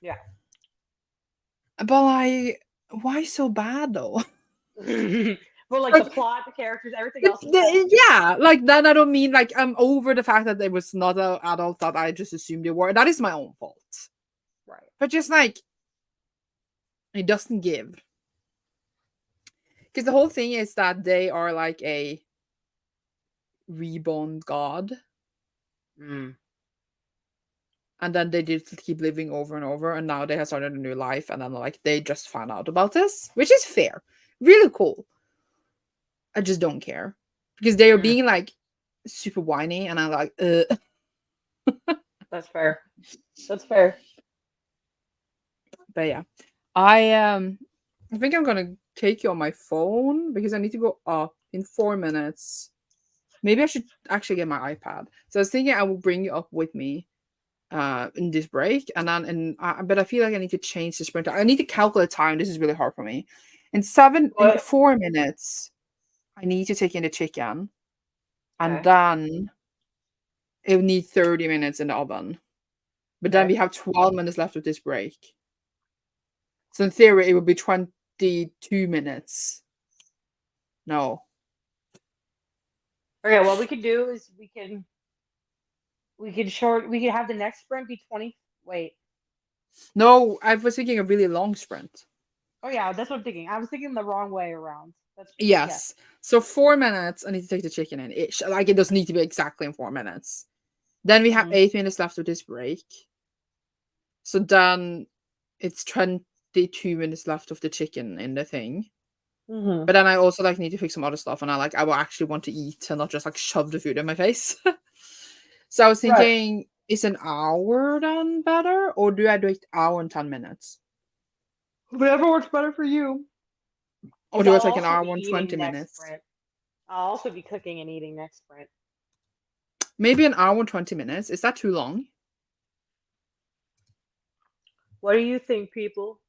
Yeah. But like, why so bad though? But like the Like, plot, the characters, everything else is bad. yeah, like then I don't mean like I'm over the fact that it was not an adult that I just assumed they were. That is my own fault. Right. But just like it doesn't give. Because the whole thing is that they are like a reborn god, Mm. and then they did keep living over and over, and now they have started a new life, and then like they just found out about this, which is fair. Really cool. I just don't care. Because they are Mm. being like super whiny, and I'm like, That's fair. That's fair. But yeah, I think I'm gonna take you on my phone because I need to go up in 4 minutes. Maybe I should actually get my iPad. So I was thinking I will bring you up with me in this break, and then but I feel like I need to change the sprint. I need to calculate time. This is really hard for me. In But 4 minutes, I need to take in the chicken, and okay. then it will need 30 minutes in the oven. But then Okay. we have 12 minutes left of this break. So in theory, it would be 22 minutes. No. Okay, what we could do is we could have the next sprint be 20. Wait. No, I was thinking a really long sprint. Oh yeah, that's what I'm thinking. I was thinking the wrong way around. That's yes. Yes. So 4 minutes, I need to take the chicken in. Like it doesn't need to be exactly in 4 minutes. Then we have Hmm. 8 minutes left of this break. So then it's 22 minutes left of the chicken in the thing. Hmm. But then I also like need to fix some other stuff, and I will actually want to eat and not just like shove the food in my face. So I was Right. thinking, is an hour then better, or do I do it hour and 10 minutes, Whatever works better for you. or Because do I I'll take an also hour be and eating 20 next minutes? sprint. I'll also be cooking and eating next sprint. Maybe an hour and 20 minutes. Is that too long? What do you think, people?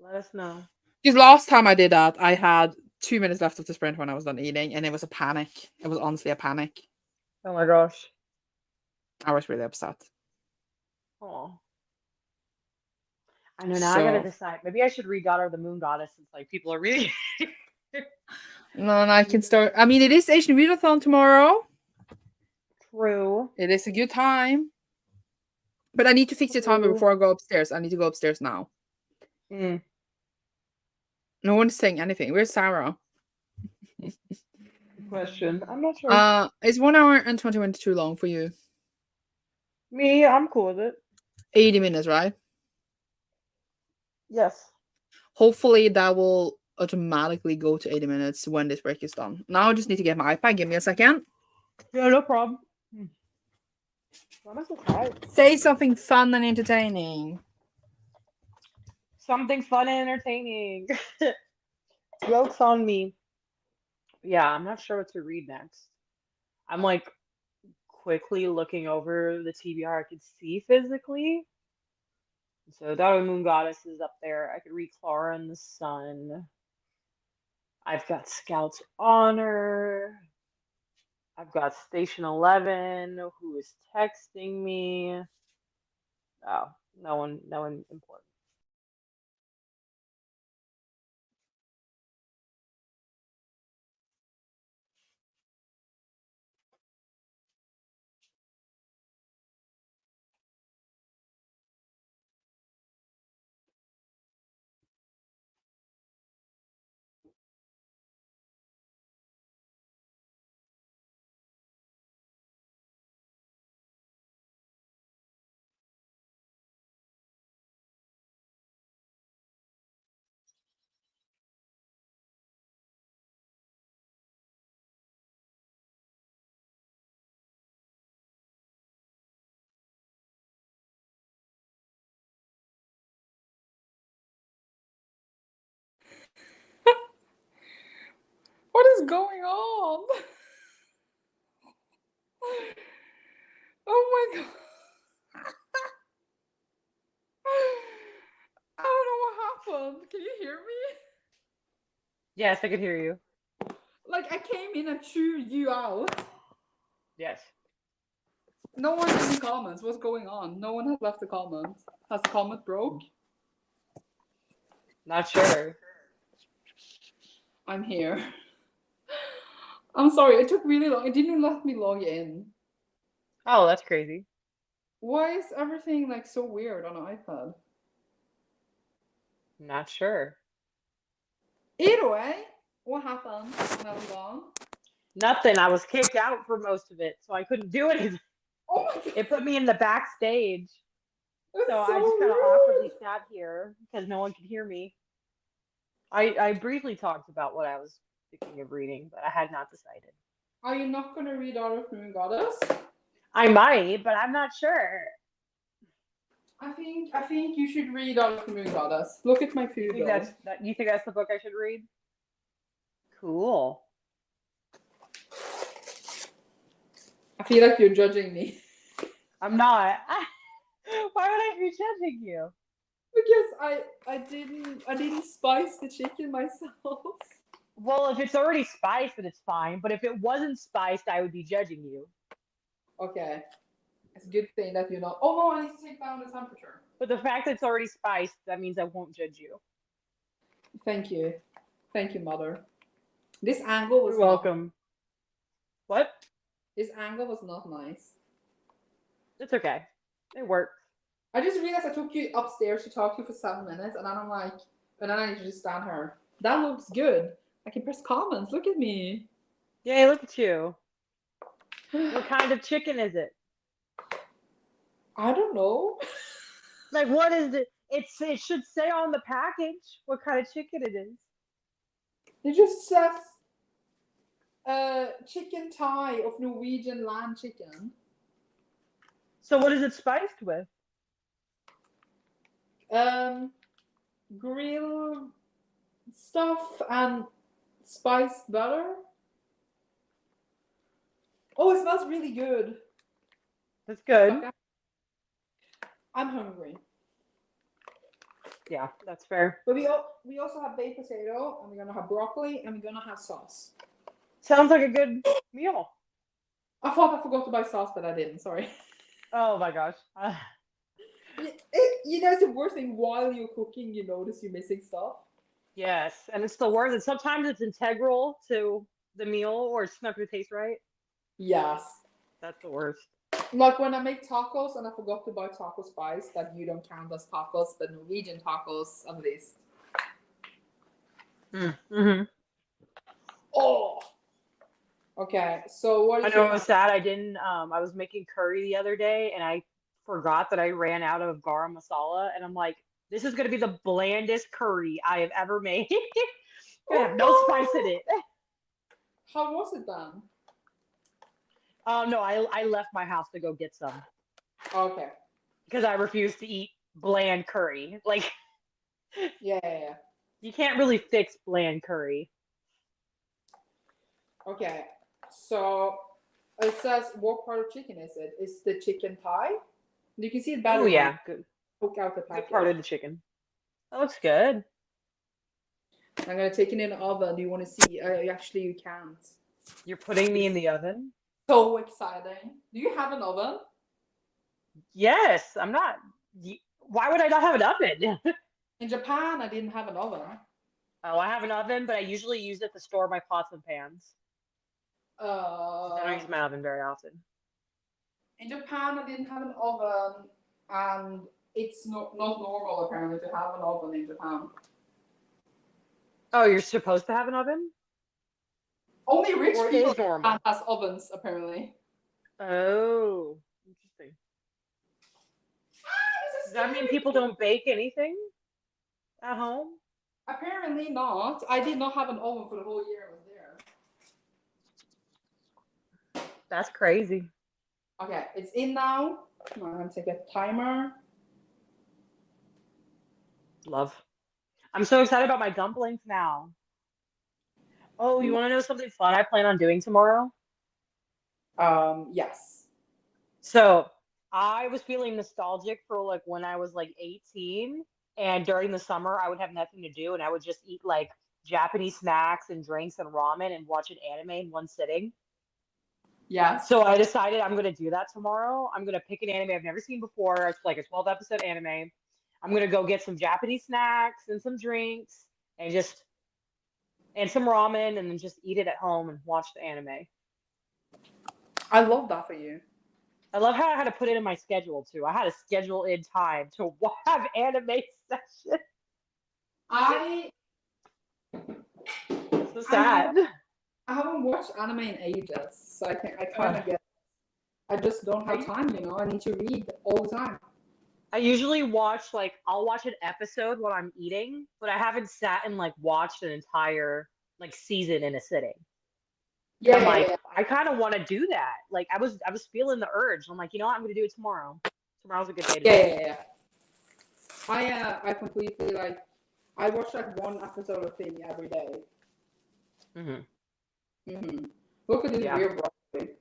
Let us know. Because last time I did that, I had 2 minutes left of the sprint when I was done eating, and it was a panic. It was honestly a panic. Oh my gosh. I was really upset. Oh. I know now I gotta So, decide. Maybe I should read Daughter of the Moon Goddess since like people are reading. no, and I can start. I mean, it is Asian Readathon tomorrow. True. It is a good time. But I need to fix the timer True. before I go upstairs. I need to go upstairs now. Mm. No one's saying anything. Where's Sarah? Good question. I'm not sure. Is 1 hour and 20 minutes too long for you? Me, I'm cool with it. 80 minutes, right? Yes. Hopefully that will automatically go to 80 minutes when this break is done. Now I just need to get my iPad. Give me a second. Yeah, no problem. Why am I so tired? Say something fun and entertaining. Something fun and entertaining. Jokes on me. Yeah, I'm not sure what to read next. I'm like quickly looking over the TBR I could see physically. So Daughter Moon Goddess is up there. I could read Clara in the Sun. I've got Scout's Honor. I've got Station 11 who is texting me. Oh, no one important. What is going on? Oh my god. I don't know what happened. Can you hear me? Yes, I can hear you. Like I came in and threw you out. Yes. No one in the comments. What's going on? No one has left a comment. Has the comment broke? Not sure. I'm here. I'm sorry, it took really long. It didn't let me log in. Oh, that's crazy. Why is everything like so weird on an iPad? Not sure. Either way, what happened when I was gone? Nothing. I was kicked out for most of it, so I couldn't do anything. Oh my god, It put me in the backstage. So that's so I just kind of rude. awkwardly sat here because no one could hear me. I briefly talked about what I was thinking of reading, but I had not decided. Are you not gonna read Art of Moon Goddess? I might, but I'm not sure. I think you should read Art of Moon Goddess. Look at my You food think though. you think that's the book I should read? Cool. I feel like you're judging me. I'm not. Why would I be judging you? Because I didn't spice the chicken myself. Well, if it's already spiced, then it's fine. But if it wasn't spiced, I would be judging you. Okay. It's a good thing that you're not. Oh no, I need to take down the temperature. But the fact that it's already spiced, that means I won't judge you. Thank you. Thank you, mother. This angle was You're not welcome. What? this angle was not nice. It's okay. It works. I just realized I took you upstairs to talk to you for 7 minutes, and then I'm like, and then I need to just stand here. That looks good. I can press comments. Look at me. Yay, look at you. What kind of chicken is it? I don't know. Like, what is it? It should say on the package what kind of chicken it is. It just says chicken thigh of Norwegian land chicken. So what is it spiced with? Grill stuff and spiced butter. Oh, it smells really good. That's good. I'm hungry. Yeah, that's fair. But we also have baked potato, and we're gonna have broccoli, and we're gonna have sauce. Sounds like a good meal. I thought I forgot to buy sauce, but I didn't. Sorry. Oh my gosh. You know, it's the worst thing while you're cooking, you notice you're missing stuff. Yes, and it's the worst. And sometimes it's integral to the meal, or it's not going to taste right. Yes. That's the worst. Like when I make tacos and I forgot to buy taco spice that you don't count as tacos, but Norwegian tacos at least. Mm-hmm. Oh. Okay, so what I is know your it was sad. I didn't. I was making curry the other day, and I forgot that I ran out of garam masala, and I'm like, this is going to be the blandest curry I have ever made. Gonna have no spice in it. How was it then? No, I left my house to go get some Okay. because I refuse to eat bland curry. Like, Yeah. you can't really fix bland curry. Okay. So it says what part of chicken is it? It's the chicken thigh. You can see it better Oh when I yeah, good. poke out the Good part package. of the chicken. That looks good. I'm gonna take it in the oven. Do you want to see? Actually, you can't. You're putting me in It's the oven? so exciting. Do you have an oven? Yes, I'm not. Why would I not have an oven? In Japan, I didn't have an oven. Oh, I have an oven, but I usually use it to store my pots and pans. I don't use my oven very often. In Japan, I didn't have an oven, and it's not normal apparently to have an oven in Japan. Oh, you're supposed to have an oven? Only rich Or people is normal? has ovens apparently. Oh, interesting. Does that mean people don't bake anything at home? Apparently not. I did not have an oven for the whole year I was there. That's crazy. Okay, it's in now. I'm gonna take a timer. Love. I'm so excited about my dumplings now. Oh, you want to know something fun I plan on doing tomorrow? Yes. So I was feeling nostalgic for like when I was like 18, and during the summer I would have nothing to do, and I would just eat like Japanese snacks and drinks and ramen and watch an anime in one sitting. So Yes. I decided I'm gonna do that tomorrow. I'm gonna pick an anime I've never seen before. It's like a 12 episode anime. I'm gonna go get some Japanese snacks and some drinks and just and some ramen and then just eat it at home and watch the anime. I love that for you. I love how I had to put it in my schedule too. I had to schedule in time to have anime session. I So I haven't sad. I haven't watched anime in ages, so I kind Ugh. of get. I just don't have I time, you know. I need to read all the time. I usually watch like I'll watch an episode while I'm eating, but I haven't sat and like watched an entire like season in a sitting. And Yeah, I'm yeah, like, yeah, I kind of want to do that. Like I was feeling the urge. I'm like, you know what? I'm gonna do it tomorrow. Tomorrow's a good day to yeah, do yeah, it. yeah, yeah. I completely like. I watch like one episode of thing every day. Hmm. Mm-hmm. Look at this Yeah, weird broccoli.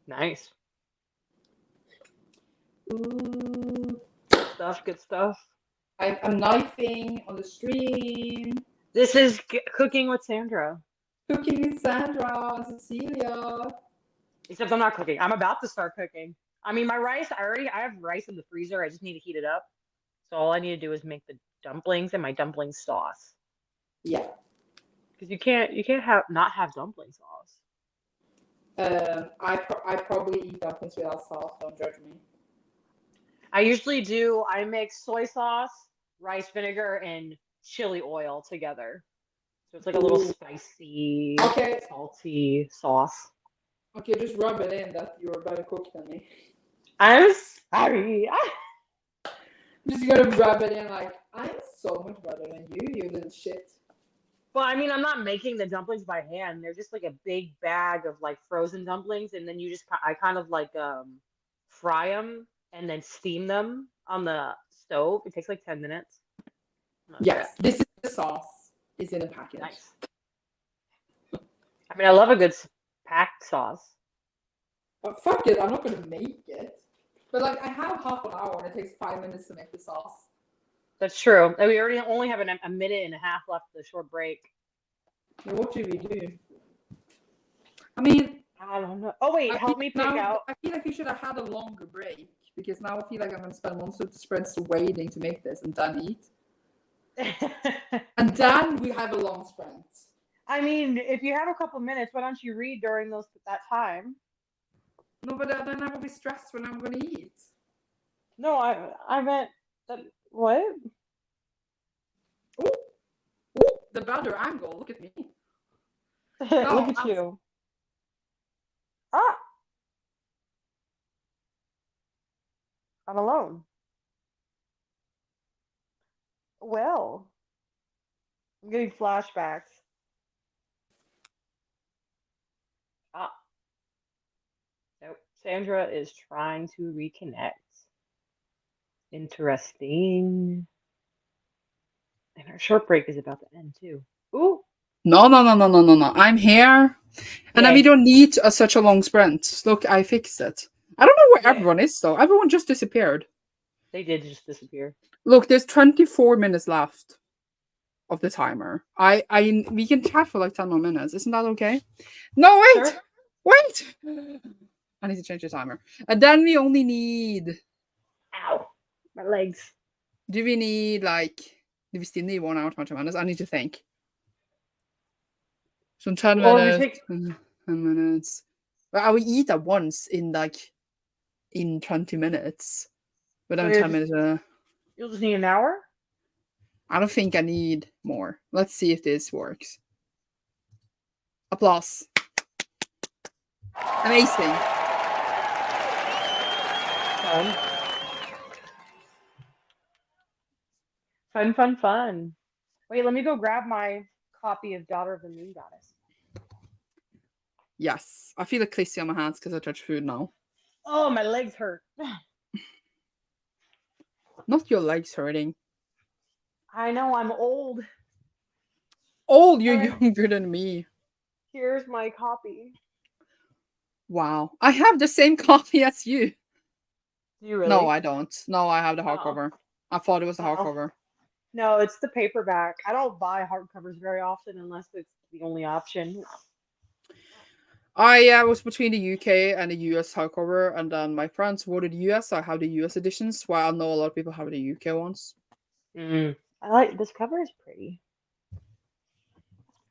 nice. Ooh. Good stuff. Good stuff. I'm knifing on the stream. This is cooking with Sandra. Cooking with Sandra and Cecilia. Except I'm not cooking. I'm about to start cooking. I mean, my rice, I have rice in the freezer. I just need to heat it up. So all I need to do is make the dumplings and my dumpling sauce. Yeah. Because you can't have not have dumpling sauce. I probably eat dumplings without sauce. Don't judge me. I mix soy sauce, rice vinegar, and chili oil together. So it's like a little Ooh. spicy, Okay. salty sauce. Okay, just rub it in that you're a better cook than me. I'm sorry. Just gotta rub it in like I'm so much better than you little shit. Well, I mean, I'm not making the dumplings by hand. They're just like a big bag of like frozen dumplings, and then I kind of like fry them and then steam them on the stove. It takes like 10 minutes. That's it. Yes, this is the sauce. It's in a package. Nice. I mean, I love a good packed sauce. But fuck it, I'm not gonna make it. But like, I have half an hour and it takes 5 minutes to make the sauce. That's true. And we already only have a minute and a half left of the short break. Now, what do we do? I mean, I don't know. Oh wait, help me pick out. I feel like we should have had a longer break because now I feel like I'm gonna spend most of the sprints waiting to make this and then eat. And then we have a long sprint. I mean, if you have a couple minutes, why don't you read during that time? No, but then I will be stressed when I'm gonna eat. No, I meant that what? Oh, oh, the better angle. Look at me. No, Look at you. Ah, I'm alone. Well, I'm getting flashbacks. Ah, nope. Sandra is trying to reconnect. Interesting. And our short break is about to end too. Ooh. No. I'm here. And then we Yay. don't need such a long sprint. Look, I fixed it. I don't know where Yay. everyone is, though. Everyone just disappeared. They did just disappear. Look, there's 24 minutes left of the timer. We can chat for like 10 more minutes. Isn't that okay? No, wait! Sure. Wait! I need to change the timer. And then we only need... Ow. My legs. Do we need, like... Do we still need 1 hour, 20 minutes? I need to think. So 10 Well, minutes, 10 minutes. But I will eat at once in 20 minutes. But then 10 minutes. You'll just need an hour? I don't think I need more. Let's see if this works. Applause. Amazing. Fun. Wait, let me go grab my copy of Daughter of the Moon Goddess. Yes. I feel a clissy on my hands because I touch food now. Oh, my legs hurt. Not your legs hurting. I know, I'm old. Oh, you're All right, younger than me. here's my copy. Wow. I have the same copy as you. Do you No, really? I don't. No, I have the Oh, hardcover. I thought it was the oh. hardcover. No, it's the paperback. I don't buy hardcovers very often unless it's the only option. I was between the UK and the US hardcover, and then my friends wanted the US, so I have the US editions, while I know a lot of people have the UK ones. Mm. I like this cover is pretty.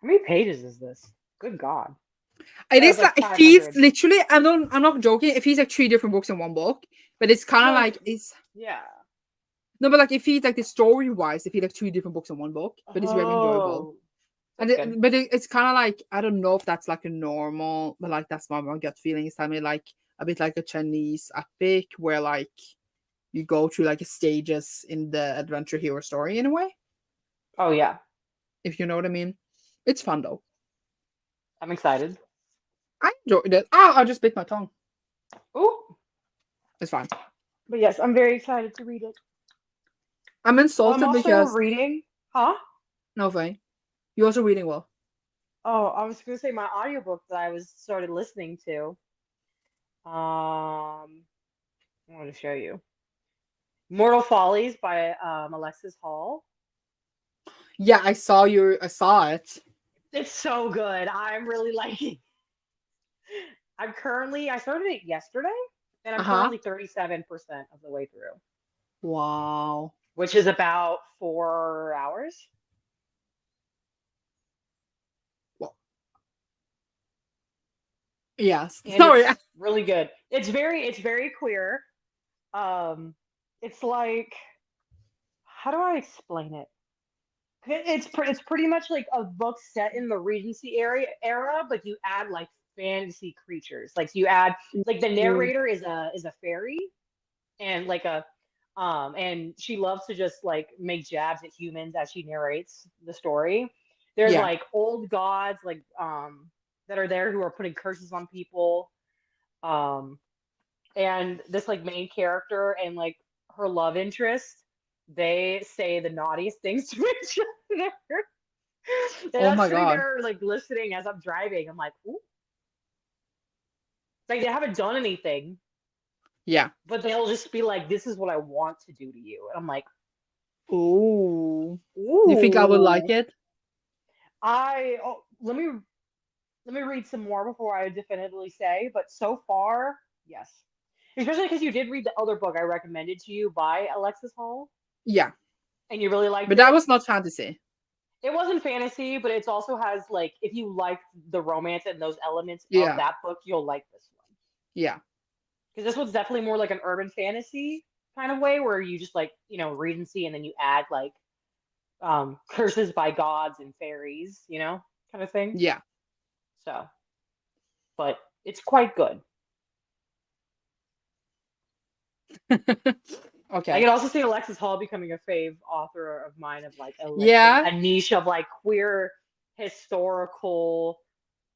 How many pages is this? Good God. It Yeah, it's is like like it feels 500. literally. I'm not joking. It feels like 3 different books in one book, but it's kind of No, like it's yeah. no, but like it feels like the story wise, it feels like 3 different books in one book, but it's very enjoyable. Oh, And that's good. it's kind of like I don't know if that's like a normal, but like that's my gut feeling is telling me like a bit like a Chinese epic where like you go through like stages in the adventure hero story in a way, Oh, yeah. if you know what I mean. It's fun though. I'm excited. I enjoyed it. Ah, I just bit my tongue. Ooh. It's fine. But yes, I'm very excited to read it. I'm I'm insulted also because reading. Huh? no thing. You're also reading well. Oh, I was gonna say my audiobook that I was started listening to. I want to show you. Mortal Follies by Alexis Hall. Yeah, I saw it. It's so good. I'm really liking. I started it yesterday, and I'm Uh-huh. currently 37% of the way through, Wow. which is about 4 hours. Well, yes. And Sorry. it's really good. It's very queer. Um, it's like, how do I explain it? It's pretty much like a book set in the Regency era, but you add like fantasy creatures. Like you add like the Ooh. narrator is a fairy and like a and she loves to just like make jabs at humans as she narrates the story. There's Yeah. like old gods like that are there who are putting curses on people. Um and this like main character and like her love interest, they say the naughtiest things to each other. And Oh I'm my sitting god. there like listening as I'm driving. I'm like, ooh, like they haven't done anything, Yeah. but they'll just be like, this is what I want to do to you. And I'm like, Ooh. Do you think I would like ooh. it? Let me read some more before I definitively say, but so far, yes. Especially because you did read the other book I recommended to you by Alexis Hall, Yeah. and you really liked But that it. was not fantasy. It wasn't fantasy, but it also has like if you like the romance and those elements of Yeah. that book, you'll like this one. Yeah. Because this one's definitely more like an urban fantasy kind of way where you just like, Regency and then you add like curses by gods and fairies, kind of thing. Yeah. So, but it's quite good. I Okay. can also see Alexis Hall becoming a fave author of mine of like Yeah. a niche of like queer historical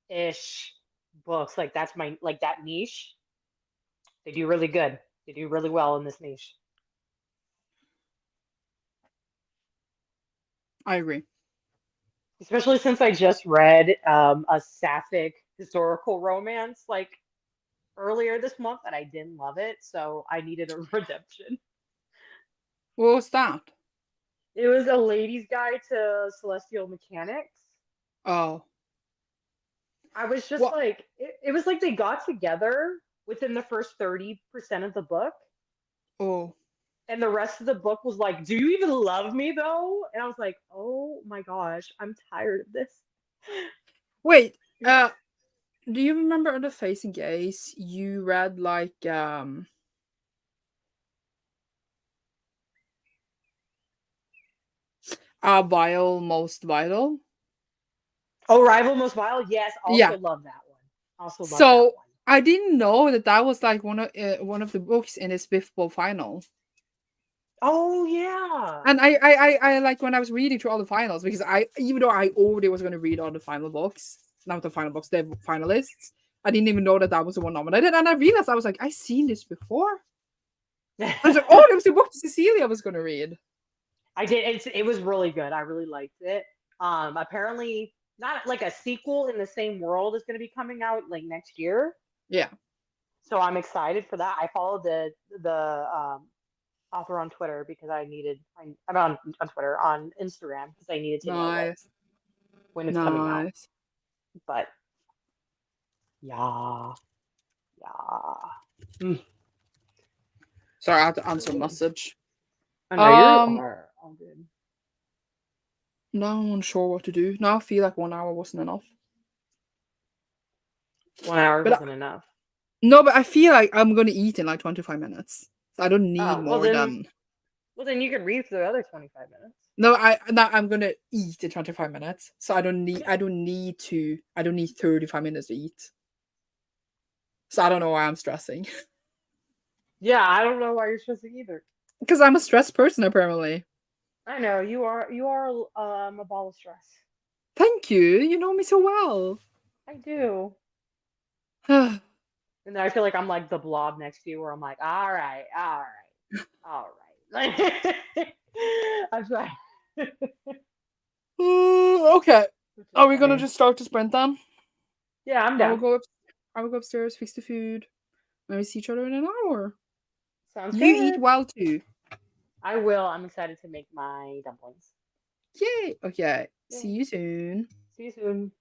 ish books. Like that's my like that niche. They do really good. They do really well in this niche. I agree. Especially since I just read a sapphic historical romance like earlier this month and I didn't love it, so I needed a redemption. What was that? It was a lady's guide to celestial mechanics. Oh. I was just What? like, it was like they got together within the first 30% of the book, Oh. and the rest of the book was like, do you even love me though? And I was like, oh my gosh, I'm tired of this. Wait. Do you remember under Facing Gaze you read like A Vile Most Vital? Oh, Rival Most Vile, yes, Yeah. also love that one. Also love that So one. I didn't know that that was like one of the books in his Biff Bowl final. Oh yeah. And I like when I was reading through all the finals because I even though I already was going to read all the final books, not the final books, the finalists, I didn't even know that that was the one nominated. And I realized I was like, I've seen this before. I was like, oh, it was the book Cecilia was going to read. I did. It was really good. I really liked it. Apparently not like a sequel in the same world is going to be coming out like next year. Yeah. So I'm excited for that. I followed the author on Twitter because I'm on Twitter on Instagram because I needed to know Nice. when it's coming out. Nice. But yeah, yeah. Mm. Sorry, I had to answer a message. I know you Um, are all good. now I'm unsure what to do. Now I feel like 1 hour wasn't enough. 1 hour But wasn't enough. no, but I feel like I'm gonna eat in like 25 minutes. So I don't need Oh, more than. well then you can read for the other 25 minutes. No, I'm gonna eat in 25 minutes. So I don't need 35 minutes to eat. So I don't know why I'm stressing. Yeah, I don't know why you're stressing either. Because I'm a stressed person apparently. I know you are a ball of stress. Thank you. You know me so well. I do. And then I feel like I'm like the blob next to you where I'm like, all right, all right, all right. Like I'm sorry. Okay. Which is Are we gonna funny. just start to sprint then? Yeah, I'm I will down. go up I will go upstairs, fix the food. Maybe see each other in an hour. Sounds You eat good. well too. I will. I'm excited to make my dumplings. Yay. Okay. See Yay. you soon. See you soon.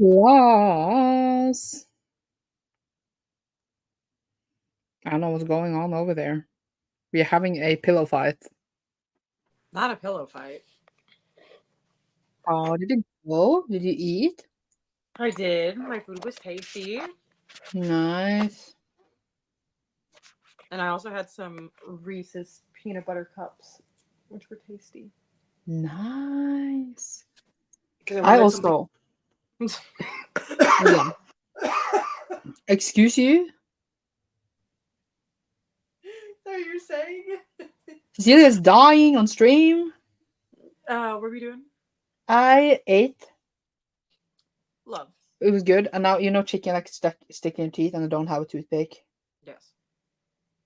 Loss. I don't know what's going on over there. We're having a pillow fight. Not a pillow fight. Oh, did you go? Did you eat? I did. My food was tasty. Nice. And I also had some Reese's peanut butter cups, which were tasty. Nice. Because I I wanted something. also. Yeah. Excuse you? So you're saying? Cecilia's dying on stream. What are we doing? I ate. Love. It was good. And now, chicken like stick in your teeth and I don't have a toothpick. Yes.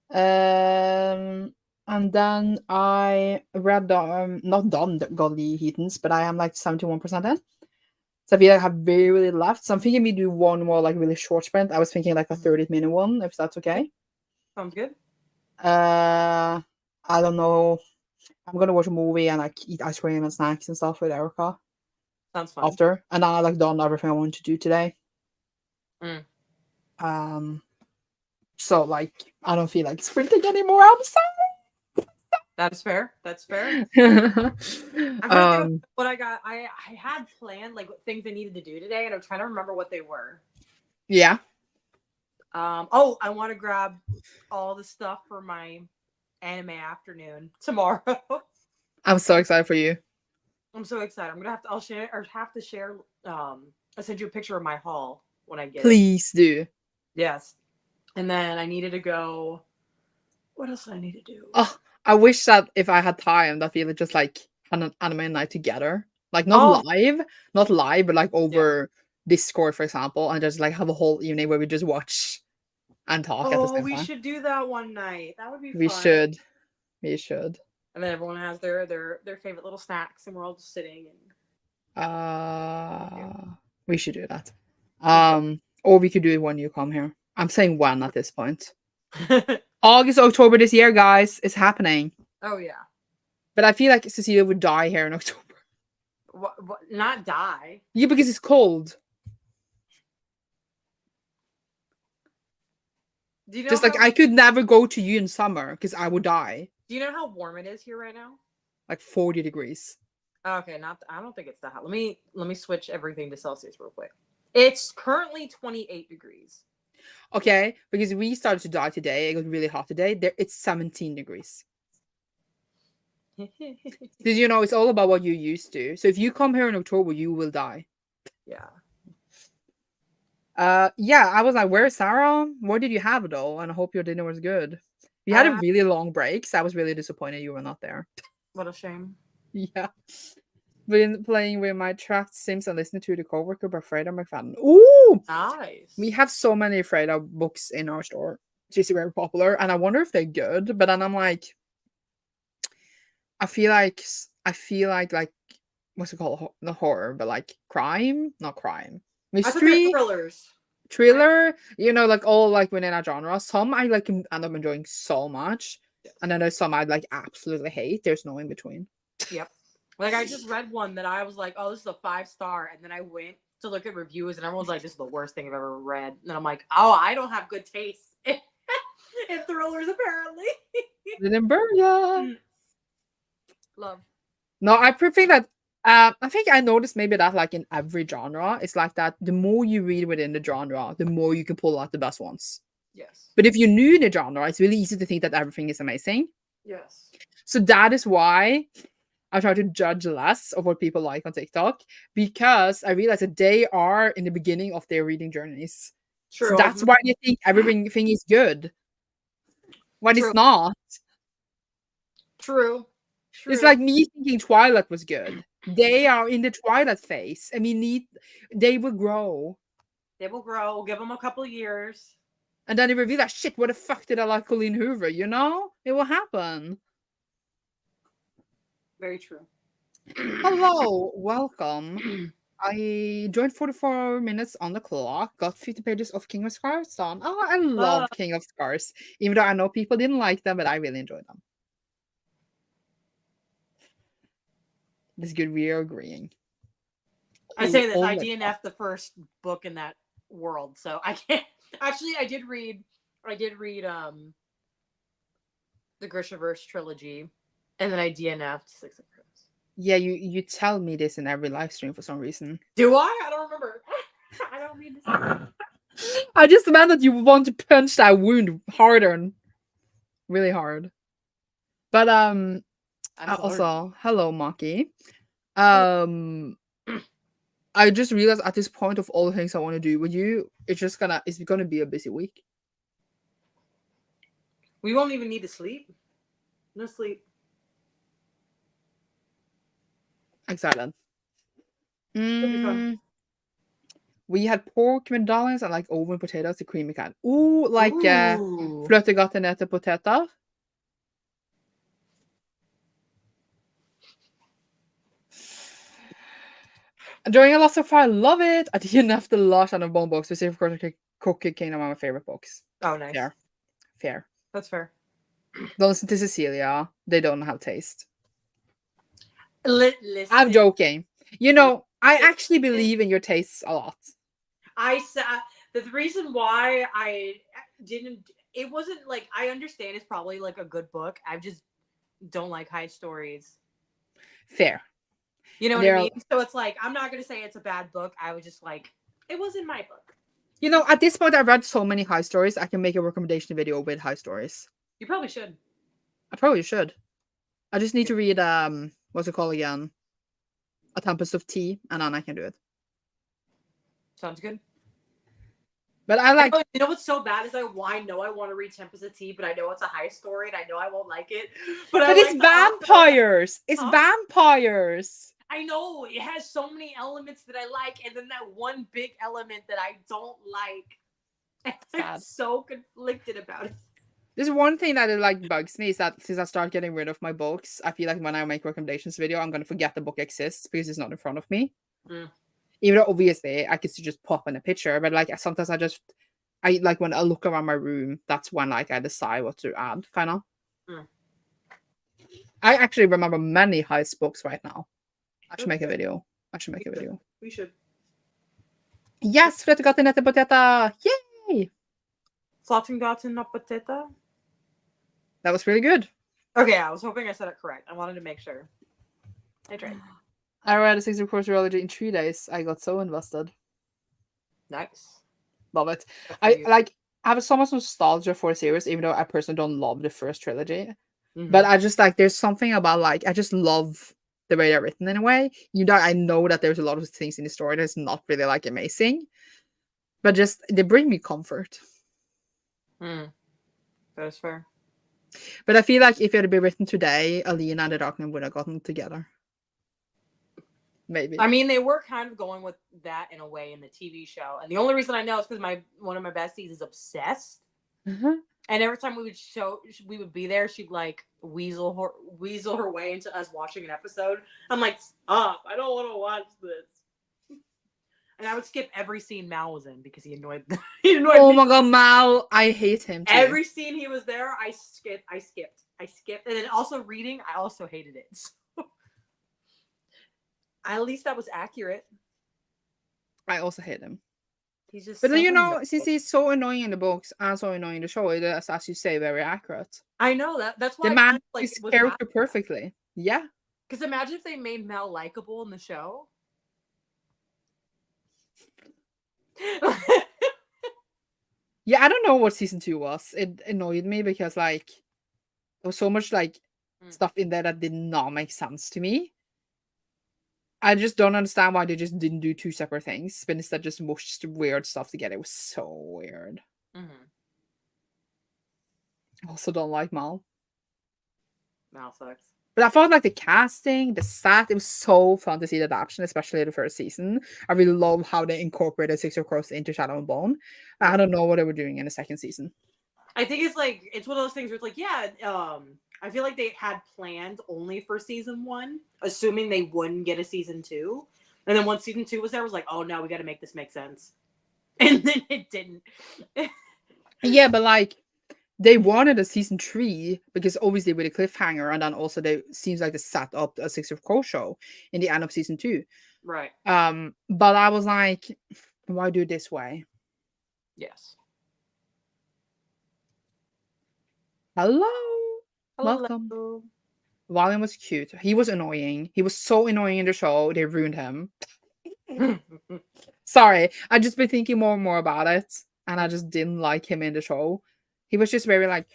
And then I read not done the Godly Heathens, but I am like 71% in. So I feel like I have very little left. So I'm thinking we do one more like really short sprint. I was thinking like a 30-minute one, if that's okay. Sounds good. I don't know. I'm gonna watch a movie and like eat ice cream and snacks and stuff with Erica Sounds fun. after. And then I like done everything I wanted to do today. Mm. So like I don't feel like sprinting anymore. I'm sorry. That's fair. That's fair. I'm trying to think of what I got. I had planned like things I needed to do today, and I'm trying to remember what they were. Yeah. Oh, I want to grab all the stuff for my anime afternoon tomorrow. I'm so excited for you. I'm so excited. I'm gonna have to. I'll share or have to share. I'll send you a picture of my haul when I get Please it. do. Yes. And then I needed to go. What else did I need to do? Oh, I wish that if I had time, that we would just like had an anime night together, like not live, but like over Discord, for example, and just like have a whole evening where we just watch and talk at the same We time. should do that one night. That would be We fun. should. We should. And then everyone has their favorite little snacks, and we're all just sitting and. We should do that. Or we could do it when you come here. I'm saying when at this point. August, October this year, guys, is happening. Oh yeah. But I feel like Cecilia would die here in October. What, not die? Yeah, because it's cold. Do you know just like I could never go to you in summer because I would die. Do you know how warm it is here right now? Like 40 degrees. Okay, I don't think it's that hot. Let me switch everything to Celsius real quick. It's currently 28 degrees. Okay, because we started to die today. It got really hot today. It's 17 degrees. Did you know it's all about what you're used to? So if you come here in October, you will die. Yeah. Yeah, I was like, where's Sarah? What did you have though? And I hope your dinner was good. We had a really long break, so I was really disappointed you were not there. What a shame. Yeah. Been playing with my tracked Sims and listening to The Coworker by Freda McFadden. Ooh! Nice. We have so many Freda books in our store. She's very popular, and I wonder if they're good. But then I'm like, I feel like what's it called? Not horror, but like crime, not crime, mystery, thrillers, thriller. You know, like all like within a genre. Some I like end up enjoying so much, and then there's some I like absolutely hate. There's no in between. Yep. Like I just read one that I was like, oh, this is a 5-star, and then I went to look at reviews, and everyone's like, this is the worst thing I've ever read, and I'm like, oh, I don't have good taste in thrillers apparently. Didn't burn ya. Love. No, I think that I think I noticed maybe that like in every genre, it's like that the more you read within the genre, the more you can pull out the best ones. Yes. But if you're new in the genre, it's really easy to think that everything is amazing. Yes. So that is why I try to judge less of what people like on TikTok, because I realize that they are in the beginning of their reading journeys. True. So that's why they think everything is good. When True. It's not. True. It's like me thinking Twilight was good. They are in the Twilight phase. I mean, they will grow. They will grow. Give them a couple of years. And then they reveal that shit. What the fuck did I like Colleen Hoover? You know? It will happen. Very true. Hello. Welcome. I joined 44 minutes on the clock. Got 50 pages of King of Scars done. Oh, I love King of Scars. Even though I know people didn't like them, but I really enjoyed them. This is good. We are agreeing. I say this, all I the time. DNF'd the first book in that world, so I can't. Actually, I did read the Grishaverse trilogy, and then I DNF'd Six of Crows. Yeah, you tell me this in every live stream for some reason. Do I? I don't remember. I don't mean to say. I just meant that you want to punch that wound harder and really hard. But also, hello, Maki. I just realized at this point of all the things I want to do with you, it's gonna be a busy week. We won't even need to sleep. No sleep. Excited. It'll be fun. We had pork medallions and like oven potatoes, the creamy kind. Ooh, like Ooh. fløtegratinerte poteter. Enjoying a lot so far. I love it. I didn't have the lot on a bone box, but of course, Cookie Kingdom are my favorite books. Oh, nice. Fair. That's fair. Don't listen to Cecilia. They don't have taste. Listen. I'm joking. You know, I actually believe in your tastes a lot. I said the reason why I didn't. It wasn't like I understand it's probably like a good book. I just don't like high stories. Fair. You know what I mean? So it's like I'm not gonna say it's a bad book. I was just like, it wasn't my book. You know, at this point, I've read so many high stories. I can make a recommendation video with high stories. You probably should. I probably should. I just need to read what's it called again? A Tempest of Tea, and then I can do it. Sounds good. But I like. You know what's so bad is I know I want to read Tempest of Tea, but I know it's a high story, and I know I won't like it. But it's like vampires. It's vampires. I know it has so many elements that I like, and then that one big element that I don't like. I'm so conflicted about it. There's one thing that like bugs me is that since I start getting rid of my books, I feel like when I make recommendations video, I'm gonna forget the book exists because it's not in front of me. Even though obviously I could just pop in a picture, but like sometimes I like when I look around my room, that's when like I decide what to add, kind of. I actually remember many heist books right now. I should make a video. We should. Yes, fløtegratinerte poteter! Yay! Fløtegratinerte poteter? That was really good. Okay, I was hoping I said it correct. I wanted to make sure. I tried. I read a 6 of Course trilogy in 3 days. I got so invested. Nice. Love it. I have so much nostalgia for a series, even though I personally don't love the first trilogy. But I just like there's something about like I just love the way they're written in a way. You know, I know that there's a lot of things in the story that's not really like amazing, but just they bring me comfort. That is fair. But I feel like if it had been written today, Alina and the Darkman would have gotten together. Maybe. I mean, they were kind of going with that in a way in the TV show, and the only reason I know is because one of my besties is obsessed. And every time we would be there, she'd like weasel her way into us watching an episode. I'm like, stop! I don't want to watch this. And I would skip every scene Mal was in because he annoyed me. Oh my god, Mal! I hate him too. Every scene he was there, I skipped. And then also reading, I also hated it. So at least that was accurate. I also hate him. He's just. But you know, since he's so annoying in the books and so annoying in the show, it is, as you say, very accurate. I know that. That's why the man plays character perfectly. Yeah. Because imagine if they made Mel likable in the show. Yeah, I don't know what season 2 was. It annoyed me because like there was so much like stuff in there that did not make sense to me. I just don't understand why they just didn't do 2 separate things, but instead just mushed weird stuff together. It was so weird. I also don't like Mal. Mal sucks. But I felt like the casting, the set, it was so fun to see the adaptation, especially the first season. I really love how they incorporated Six of Crows into Shadow and Bone. I don't know what they were doing in the second season. I think it's one of those things where it's like, yeah, I feel like they had planned only for season 1, assuming they wouldn't get a season 2. And then once season 2 was there, it was like, oh no, we got to make this make sense. And then it didn't. Yeah, but like they wanted a season 3 because obviously with a cliffhanger, and then also they seems like they set up a Six of Crows show in the end of season 2. Right. But I was like, why do it this way? Yes. Hello. Hello. Welcome. Valiant was cute. He was annoying. He was so annoying in the show. They ruined him. Sorry. I just been thinking more and more about it. And I just didn't like him in the show. He was just very like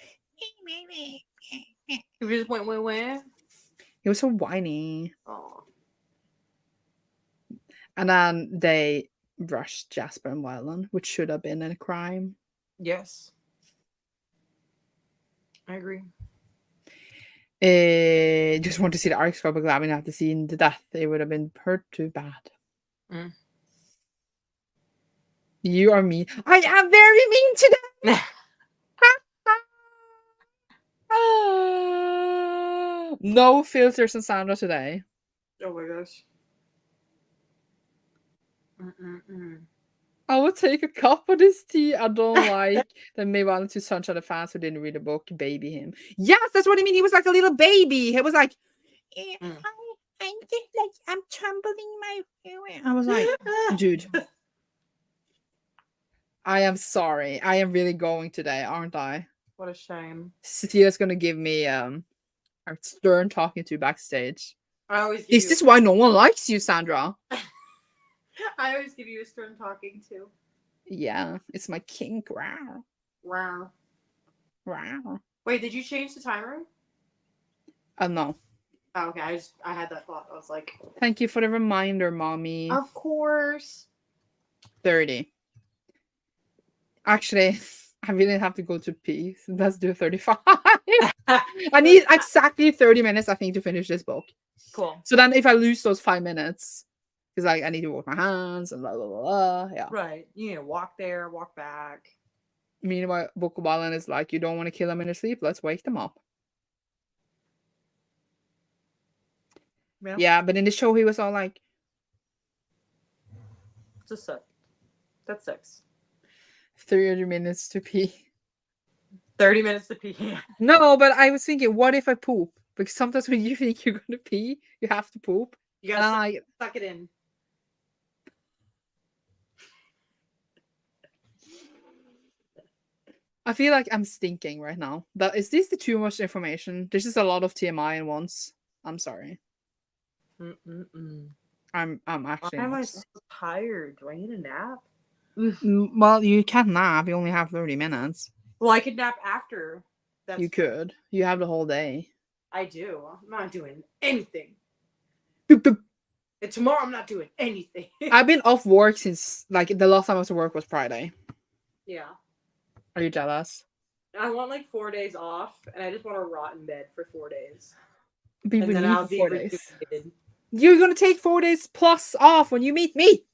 You just went. he was so whiny. Oh. And then they rushed Jasper and Wylan, which should have been a crime. Yes. I agree. Just want to see the arc score, but glad we didn't have to see the death. It would have been hurt too bad. Mm. You are mean. I am very mean today. No filters on Sandra today. Oh my gosh. Mm-mm-mm. I would take a cup of this tea. I don't like that maybe one to Sunshine the fans who didn't read the book baby him. Yes, that's what I mean. He was like a little baby. He was like, I'm just like, I'm trembling my hair. I was like, dude, I am sorry. I am really going today, aren't I? What a shame. Cecila's gonna give me a stern talking to backstage. I always Is this why no one likes you, Sandra? I always give you a stern talking to. Yeah, it's my kink. Wow. Wow. Wow. Wait, did you change the timer? No. Oh, okay. I had that thought. I was like, Thank you for the reminder, mommy. of course. 30. Actually, I really have to go to pee. So let's do 35. I need exactly 30 minutes, I think, to finish this book. Cool. So then if I lose those 5 minutes, because like I need to wash my hands and blah, blah, blah, blah. Yeah. Right. You need to walk there, walk back. Meanwhile, Book of Balin is like, you don't want to kill them in their sleep? Let's wake them up. Yeah, but in the show, he was all like... Just suck. That's 6. 30 minutes to pee. 30 minutes to pee. No, but I was thinking, what if I poop? Because sometimes when you think you're going to pee, you have to poop. You gotta suck it in. I feel like I'm stinking right now. Is this the too much information? This is a lot of TMI in once. I'm sorry. I'm actually. Why am I so tired? Do I need a nap? Well, you can't nap. You only have 30 minutes. Well, I could nap after. You could. You have the whole day. I do. I'm not doing anything. Boop, boop. And tomorrow I'm not doing anything. I've been off work since like the last time I was to work was Friday. Yeah. Are you jealous? I want like 4 days off, and I just want to rot in bed for 4 days. Be and then I'll be 4 days. rejuvenated. You're gonna take 4 days plus off when you meet me.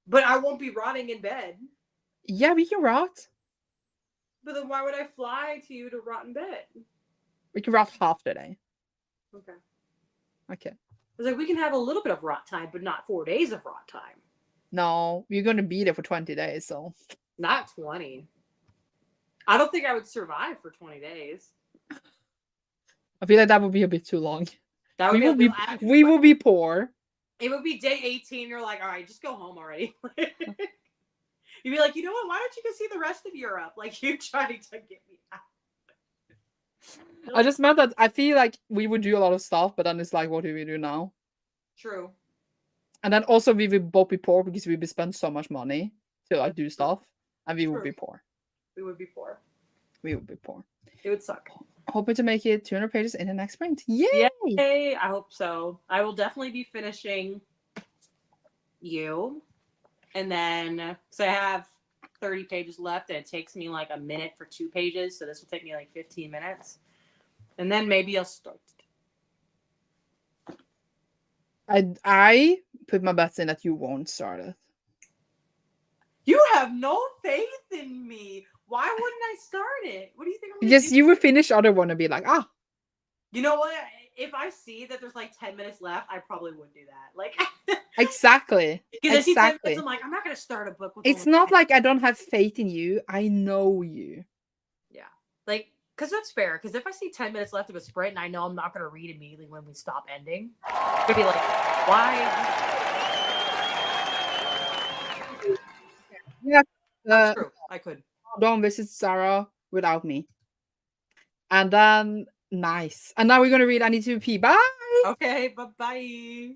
But I won't be rotting in bed. Yeah, we can rot. But then why would I fly to you to rot in bed? We can rot half the day. Okay. Okay. I was like, we can have a little bit of rot time, but not 4 days of rot time. No, you're gonna be there for 20 days, so. Not 20. I don't think I would survive for 20 days. I feel like that would be a bit too long. That would we will be poor. It would be day 18. You're like, all right, just go home already. You'd be like, you know what? Why don't you go see the rest of Europe? Like, you trying to get me out. I just meant that I feel like we would do a lot of stuff, but then it's like, what do we do now? True. And then also we would both be poor because we would spend so much money to like do stuff, and we would be poor. We would be poor. We would be poor. It would suck. Hoping to make it 200 pages in the next sprint. Yay! Yay! I hope so. I will definitely be finishing you. And then, so I have 30 pages left, and it takes me like a minute for 2 pages. So this will take me like 15 minutes. And then maybe I'll start. I put my bets in that you won't start it. You have no faith in me. Why wouldn't I start it? What do you think I'm gonna do? You would finish other one and be like, ah. You know what? If I see that there's like 10 minutes left, I probably would do that. Like Exactly. Because I see 10 minutes, I'm like, I'm not gonna start a book with it's not like I don't have faith in you. I know you. Yeah. Like Because that's fair. Because if I see 10 minutes left of a sprint and I know I'm not going to read immediately when we stop ending, I'm going to be like, why? Yeah. That's true. I could. Don't visit Sarah without me. And then, nice. And now we're going to read I Need to Pee. Bye. Okay, bye-bye.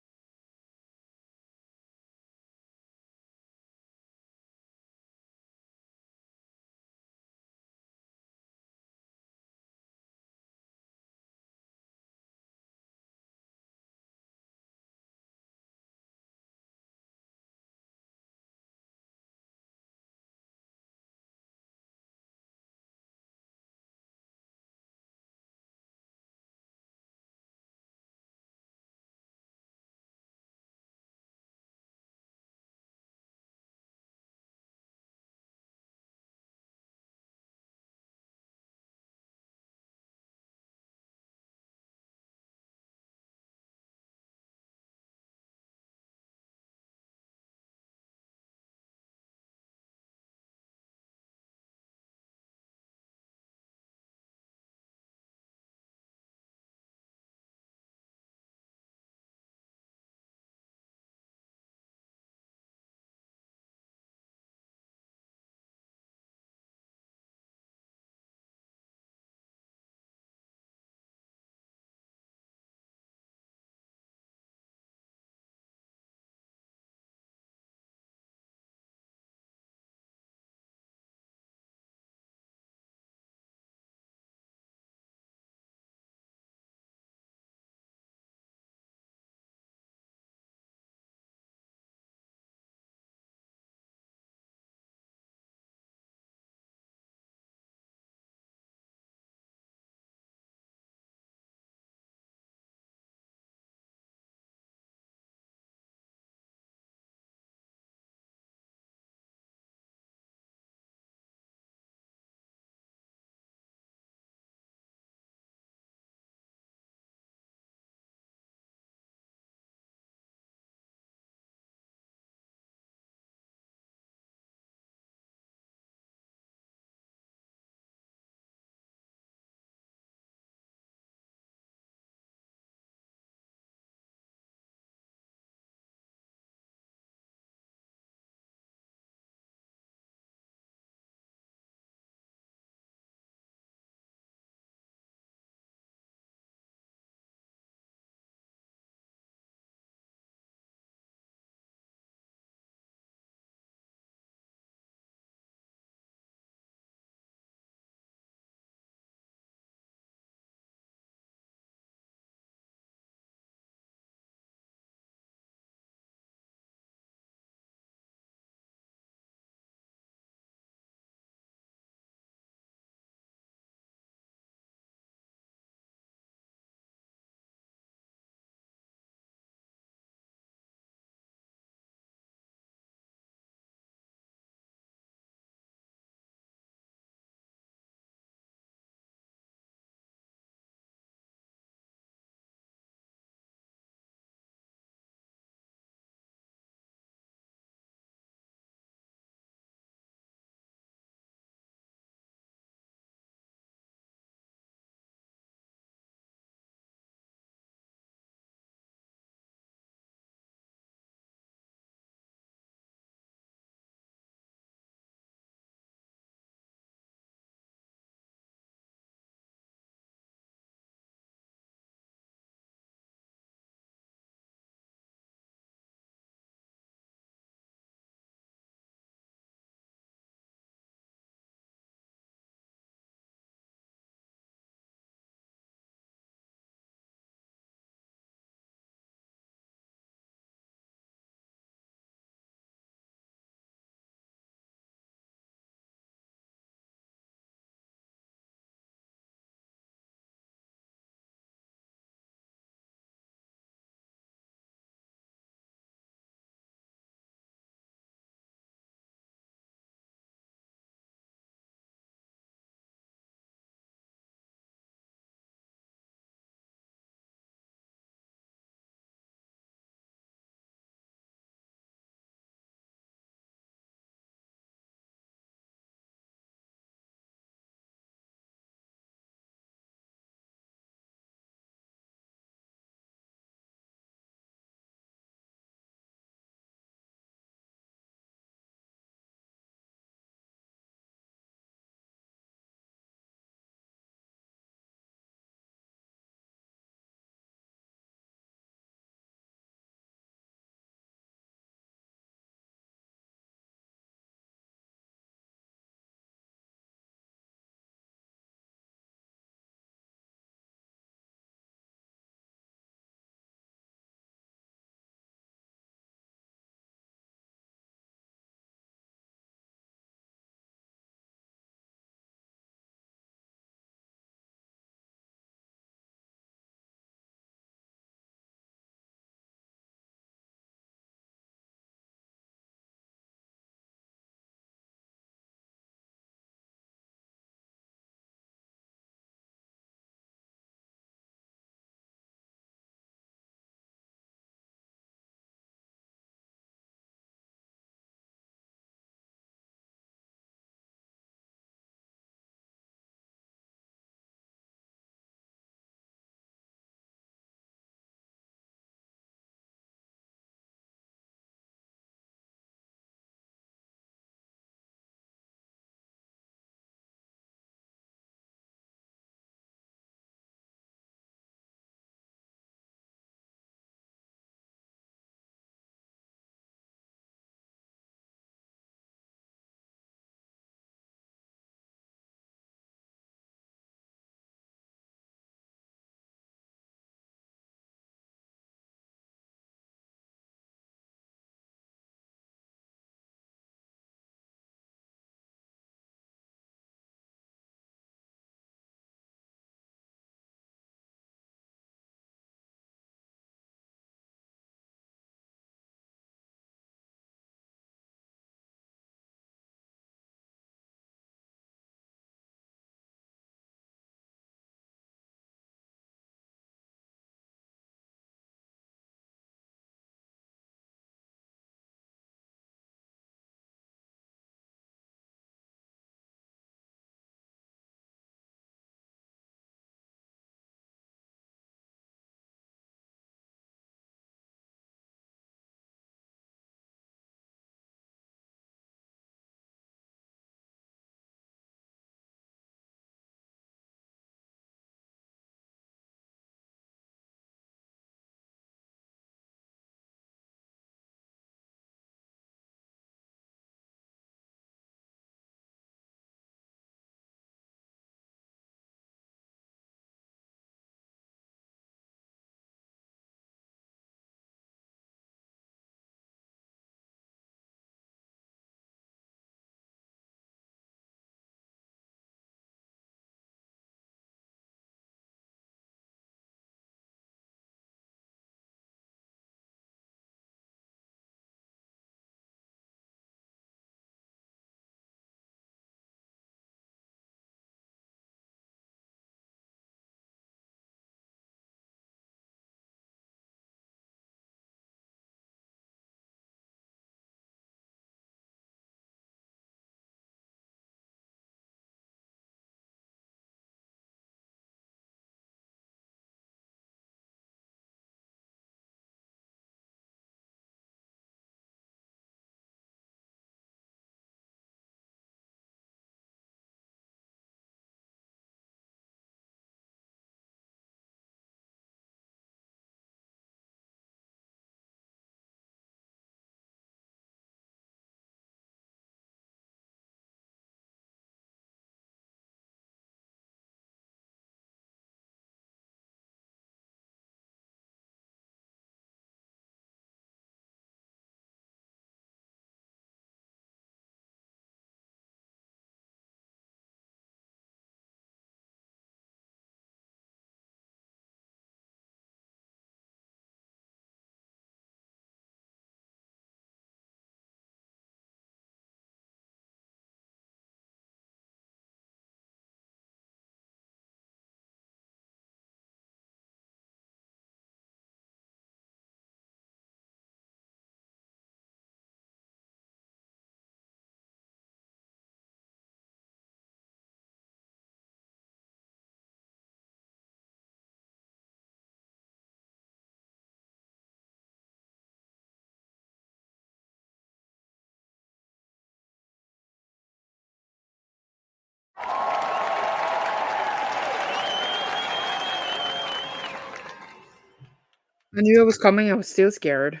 I knew it was coming. I was still scared.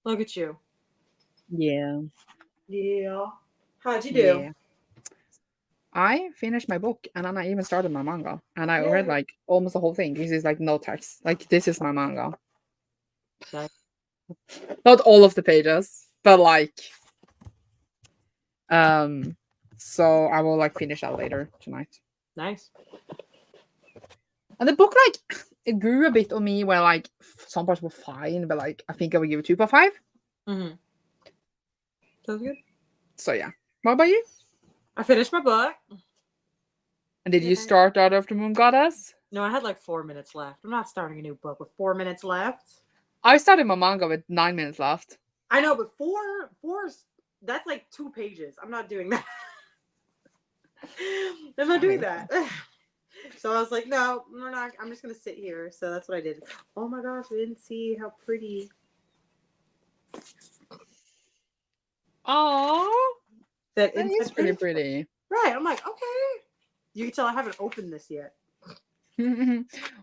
Look at you. Yeah. Yeah. How'd you do? Yeah. I finished my book and then I even started my manga. And I read Yay. like almost the whole thing. This is like no text. Like this is my manga. Nice. Not all of the pages, but like so I will like finish that later tonight. Nice. And the book like it grew a bit on me where like some parts were fine, but like I think I would give it 2.5. Mm-hmm. Sounds good. So yeah. What about you? I finished my book. And did you Yeah. start Daughter of the Moon Goddess? No, I had like 4 minutes left. I'm not starting a new book with 4 minutes left. I started my manga with 9 minutes left. I know, but four's that's like 2 pages. I'm not doing that. I'm not doing that. So I was like, no, we're not. I'm just gonna sit here. So that's what I did. Oh my gosh, I didn't see how pretty. Oh, That that is inside pretty page. pretty. Right. I'm like, okay. You can tell I haven't opened this yet.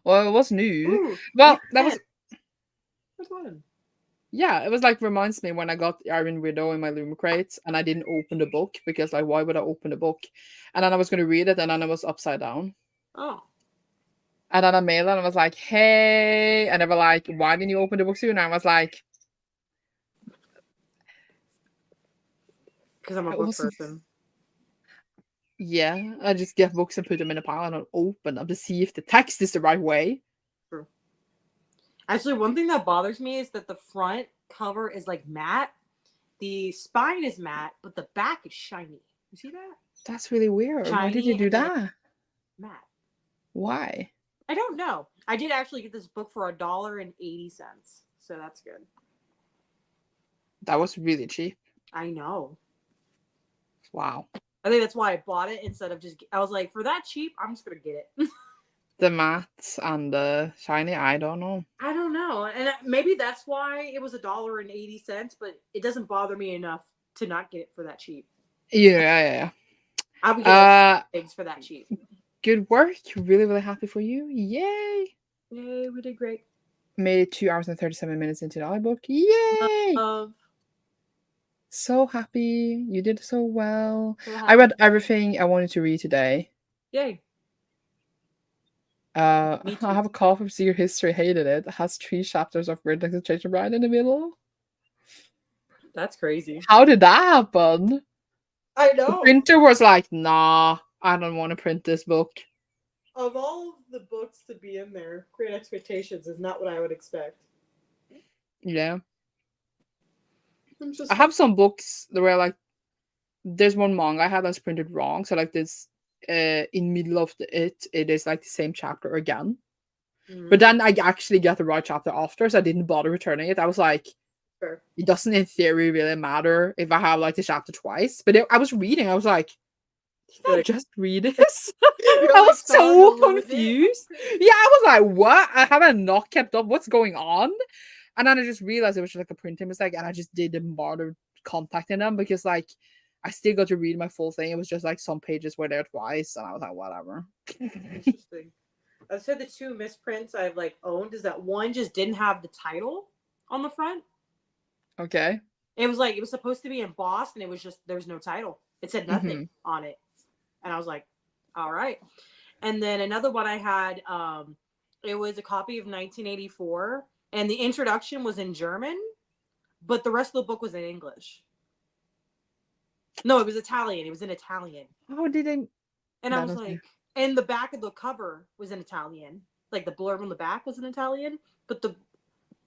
Well, it was new. Ooh, Well, that was Which one? yeah. It was like reminds me when I got Iron Widow in my Luma crate and I didn't open the book because like why would I open the book? And then I was gonna read it and then I was upside down. Oh. And then I mailed it and I was like, hey, and they were like, why didn't you open the book soon? And I was like, Because I'm a it book wasn't. person. Yeah, I just get books and put them in a pile and don't open them to see if the text is the right way. True. Actually, one thing that bothers me is that the front cover is like matte. The spine is matte, but the back is shiny. You see that? That's really weird. Why did Shiny you do and then that? matte. Why? I don't know. I did actually get this book for $1.80, so that's good. That was really cheap. I know. Wow. I think that's why I bought it instead of just. I was like, for that cheap, I'm just gonna get it. The matte and the shiny, I don't know. I don't know, and maybe that's why it was $1.80, but it doesn't bother me enough to not get it for that cheap. Yeah. I would get things for that cheap. Good work. Really, really happy for you. Yay. Yay, we did great. Made it 2 hours and 37 minutes into the audiobook. Yay. So happy. You did so well. I read everything I wanted to read today. Yay. I have a call from Secret History. Hated it. It has 3 chapters of Weird Execution Bride in the middle. That's crazy. How did that happen? I know. The printer was like, nah, I don't want to print this book. Of all the books to be in there, Great Expectations is not what I would expect. Yeah. I have some books that were like, there's one manga I had that's printed wrong. So like this, in middle of it is like the same chapter again. Mm-hmm. But then I actually got the right chapter after, so I didn't bother returning it. I was like, sure. It doesn't in theory really matter if I have like the chapter twice. But I was reading, I was like, did I just read this? I was so confused. Yeah, I was like, what? I haven't not kept up. What's going on? And then I just realized it was just like a printing mistake, and I just didn't bother contacting them because like I still got to read my full thing. It was just like some pages were there twice, and I was like, whatever. Interesting. I said the 2 misprints I've like owned is that one just didn't have the title on the front. Okay. It was like it was supposed to be embossed, and it was just there's no title. It said nothing on it, and I was like, all right. And then another one I had, it was a copy of 1984. And the introduction was in German, but the rest of the book was in English. No, it was Italian. It was in Italian. Oh, did they? And I was like, and the back of the cover was in Italian. Like the blurb on the back was in Italian, but the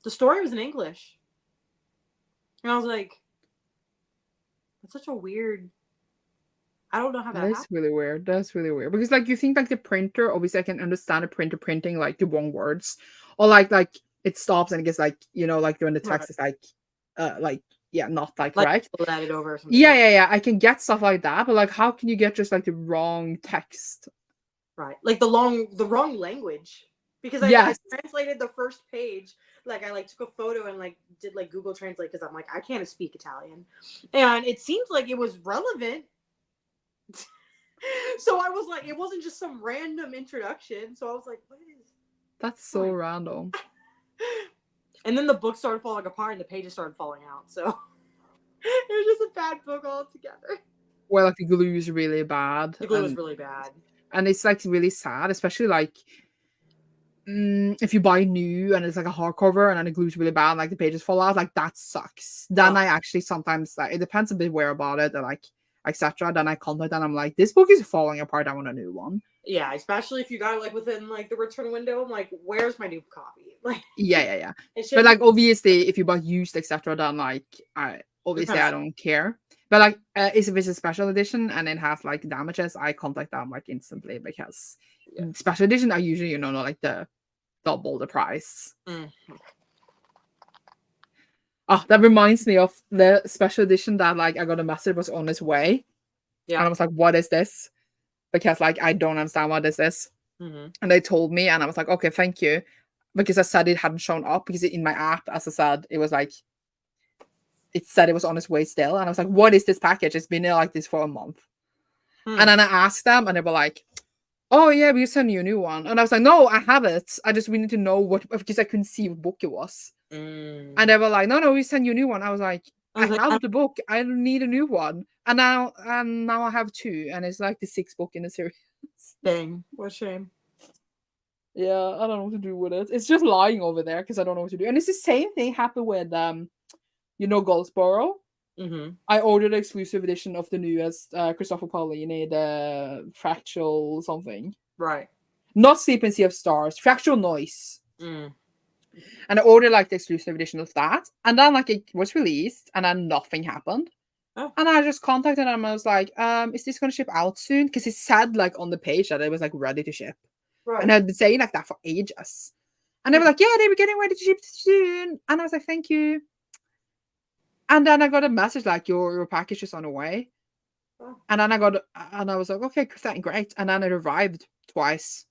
story was in English. And I was like, that's such a weird. I don't know how that happened. That's really weird. That's really weird. Because like you think like the printer, obviously I can understand a printer printing like the wrong words. Or like it stops and it gets like, you know, like when the text is like not like correct. Let it over or something. Yeah. I can get stuff like that, but like how can you get just like the wrong text? Right. Like the wrong language. Because I translated the first page. Like I like took a photo and like did like Google Translate because I'm like, I can't speak Italian. And it seems like it was relevant. So I was like, it wasn't just some random introduction. So I was like, what is that's so random. And then the book started falling apart and the pages started falling out. So it was just a bad book altogether. Where like the glue is really bad. The glue was really bad. And it's like really sad, especially like if you buy new and it's like a hardcover and then the glue's really bad, like the pages fall out, like that sucks. Then I actually sometimes like it depends a bit where about it, and like etc. Then I contact and I'm like, this book is falling apart. I want a new one. Yeah, especially if you got it like within like the return window. I'm like, where's my new copy? Like, yeah. But like obviously, if you buy used etc., then like I don't care. But like if it's a special edition and it has like damages, I contact them like instantly because special edition are usually not like the double the price. Oh, that reminds me of the special edition that like I got a message was on its way. Yeah. And I was like, what is this? Because like I don't understand what this is. And they told me and I was like, okay, thank you. Because I said it hadn't shown up because in my app, as I said, it was like it said it was on its way still. And I was like, what is this package? It's been there like this for a month. And then I asked them and they were like, oh yeah, we send you a new one. And I was like, no, I have it. We need to know what, because I couldn't see what book it was. And they were like, no, we send you a new one. I was like, I have the book. I don't need a new one. And now I have two. And it's like the 6th book in the series. Dang, what a shame. Yeah, I don't know what to do with it. It's just lying over there because I don't know what to do. And it's the same thing happened with Goldsboro. I ordered an exclusive edition of the newest Christopher Paolini, the Fractal something. Right. Not Sleep and Sea of Stars, Fractal Noise. And I ordered like the exclusive edition of that. And then like it was released and then nothing happened. Oh. And I just contacted them. I was like, is this going to ship out soon? Because it said like on the page that it was like ready to ship. Right. And I'd been saying like that for ages. And they were like, yeah, they were getting ready to ship soon. And I was like, thank you. And then I got a message like, your package is on the way. Oh. And then I was like, okay, great. And then it arrived twice.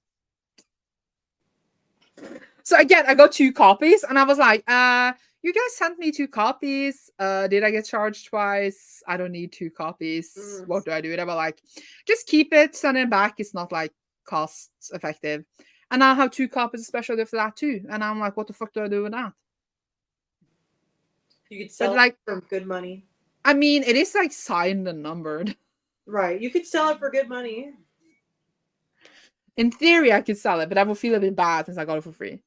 So again, I got 2 copies and I was like, you guys sent me 2 copies. Did I get charged twice? I don't need 2 copies. What do I do? They were like, just keep it, send it back. It's not like cost effective. And I'll have 2 copies especially for that too. And I'm like, what the fuck do I do with that? You could sell it for good money. I mean, it is like signed and numbered. Right. You could sell it for good money. In theory, I could sell it, but I will feel a bit bad since I got it for free.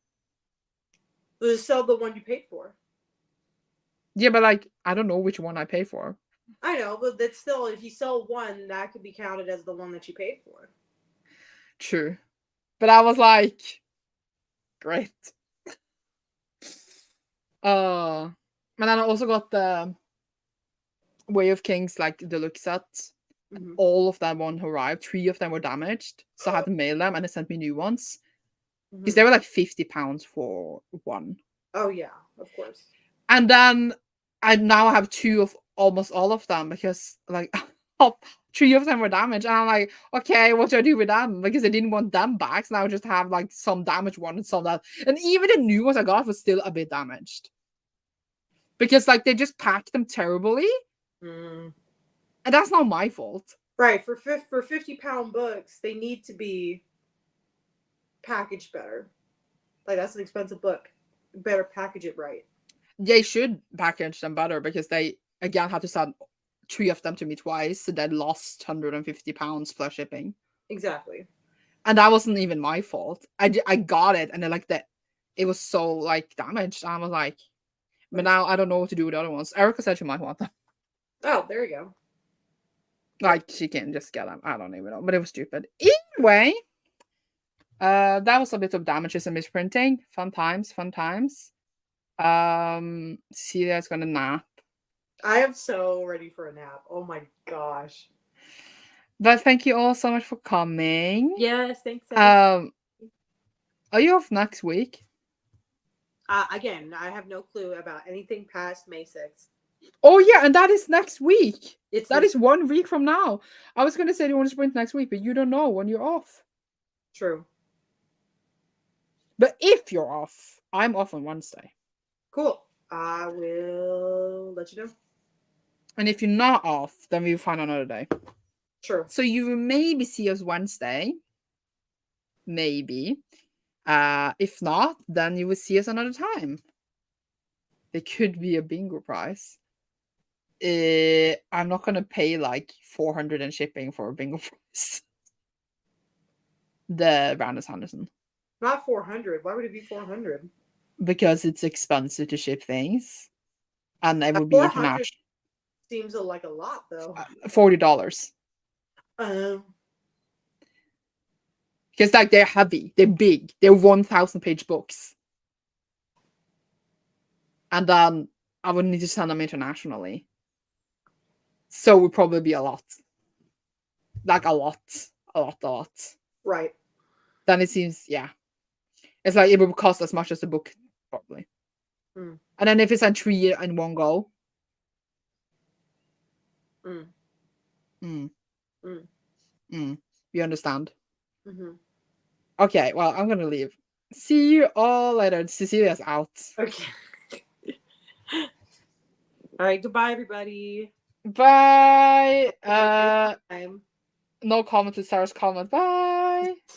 Just sell the one you paid for. Yeah, but like, I don't know which one I pay for. I know, but that's still, if you sell one, that could be counted as the one that you paid for. True. But I was like, great. And then I also got the Way of Kings, like deluxe set. All of them one arrived. 3 of them were damaged. So I had to mail them and they sent me new ones. Because they were like £50 for one. Oh yeah, of course. And then I now have 2 of almost all of them because like 3 of them were damaged. And I'm like, okay, what do I do with them? Because I didn't want them back. So now I just have like some damaged one and some that. And even the new ones I got was still a bit damaged. Because like they just packed them terribly. And that's not my fault. Right. For 50-pound books, they need to be packaged better. Like, that's an expensive book. You better package it right. They should package them better because they, again, had to send 3 of them to me twice. So they lost £150 plus shipping. Exactly. And that wasn't even my fault. I got it. And then, like, it was so, like, damaged. I was like, but now I don't know what to do with the other ones. Erica said she might want them. Oh, there you go. Like, she can just get them. I don't even know. But it was stupid. Anyway, that was a bit of damages and misprinting. Fun times. Celia's gonna nap. I am so ready for a nap. Oh my gosh. But thank you all so much for coming. Yes, thanks. Are you off next week? Again, I have no clue about anything past May 6th. Oh yeah, and that is next week. That is 1 week from now. I was gonna say you want to sprint next week, but you don't know when you're off. True. But if you're off, I'm off on Wednesday. Cool. I will let you know. And if you're not off, then we'll find another day. Sure. So you will maybe see us Wednesday. Maybe. If not, then you will see us another time. There could be a bingo prize. I'm not gonna pay like 400 in shipping for a bingo prize. The Brandon Sanderson. Not 400. Why would it be 400? Because it's expensive to ship things. And it would be 400 international. seems like a lot though. $40. Because like they're heavy, they're big, they're 1,000-page books. And then I would need to send them internationally. So it would probably be a lot. Like a lot. Right. Then it seems, yeah. It's like it would cost as much as the book, probably. Mm. And then if it's on 3 in one go. You understand? Mm-hmm. Okay, well, I'm gonna leave. See you all later. Cecilia's out. Okay. All right. Goodbye, everybody. Bye. Have a good time. No comment to Sarah's comment. Bye.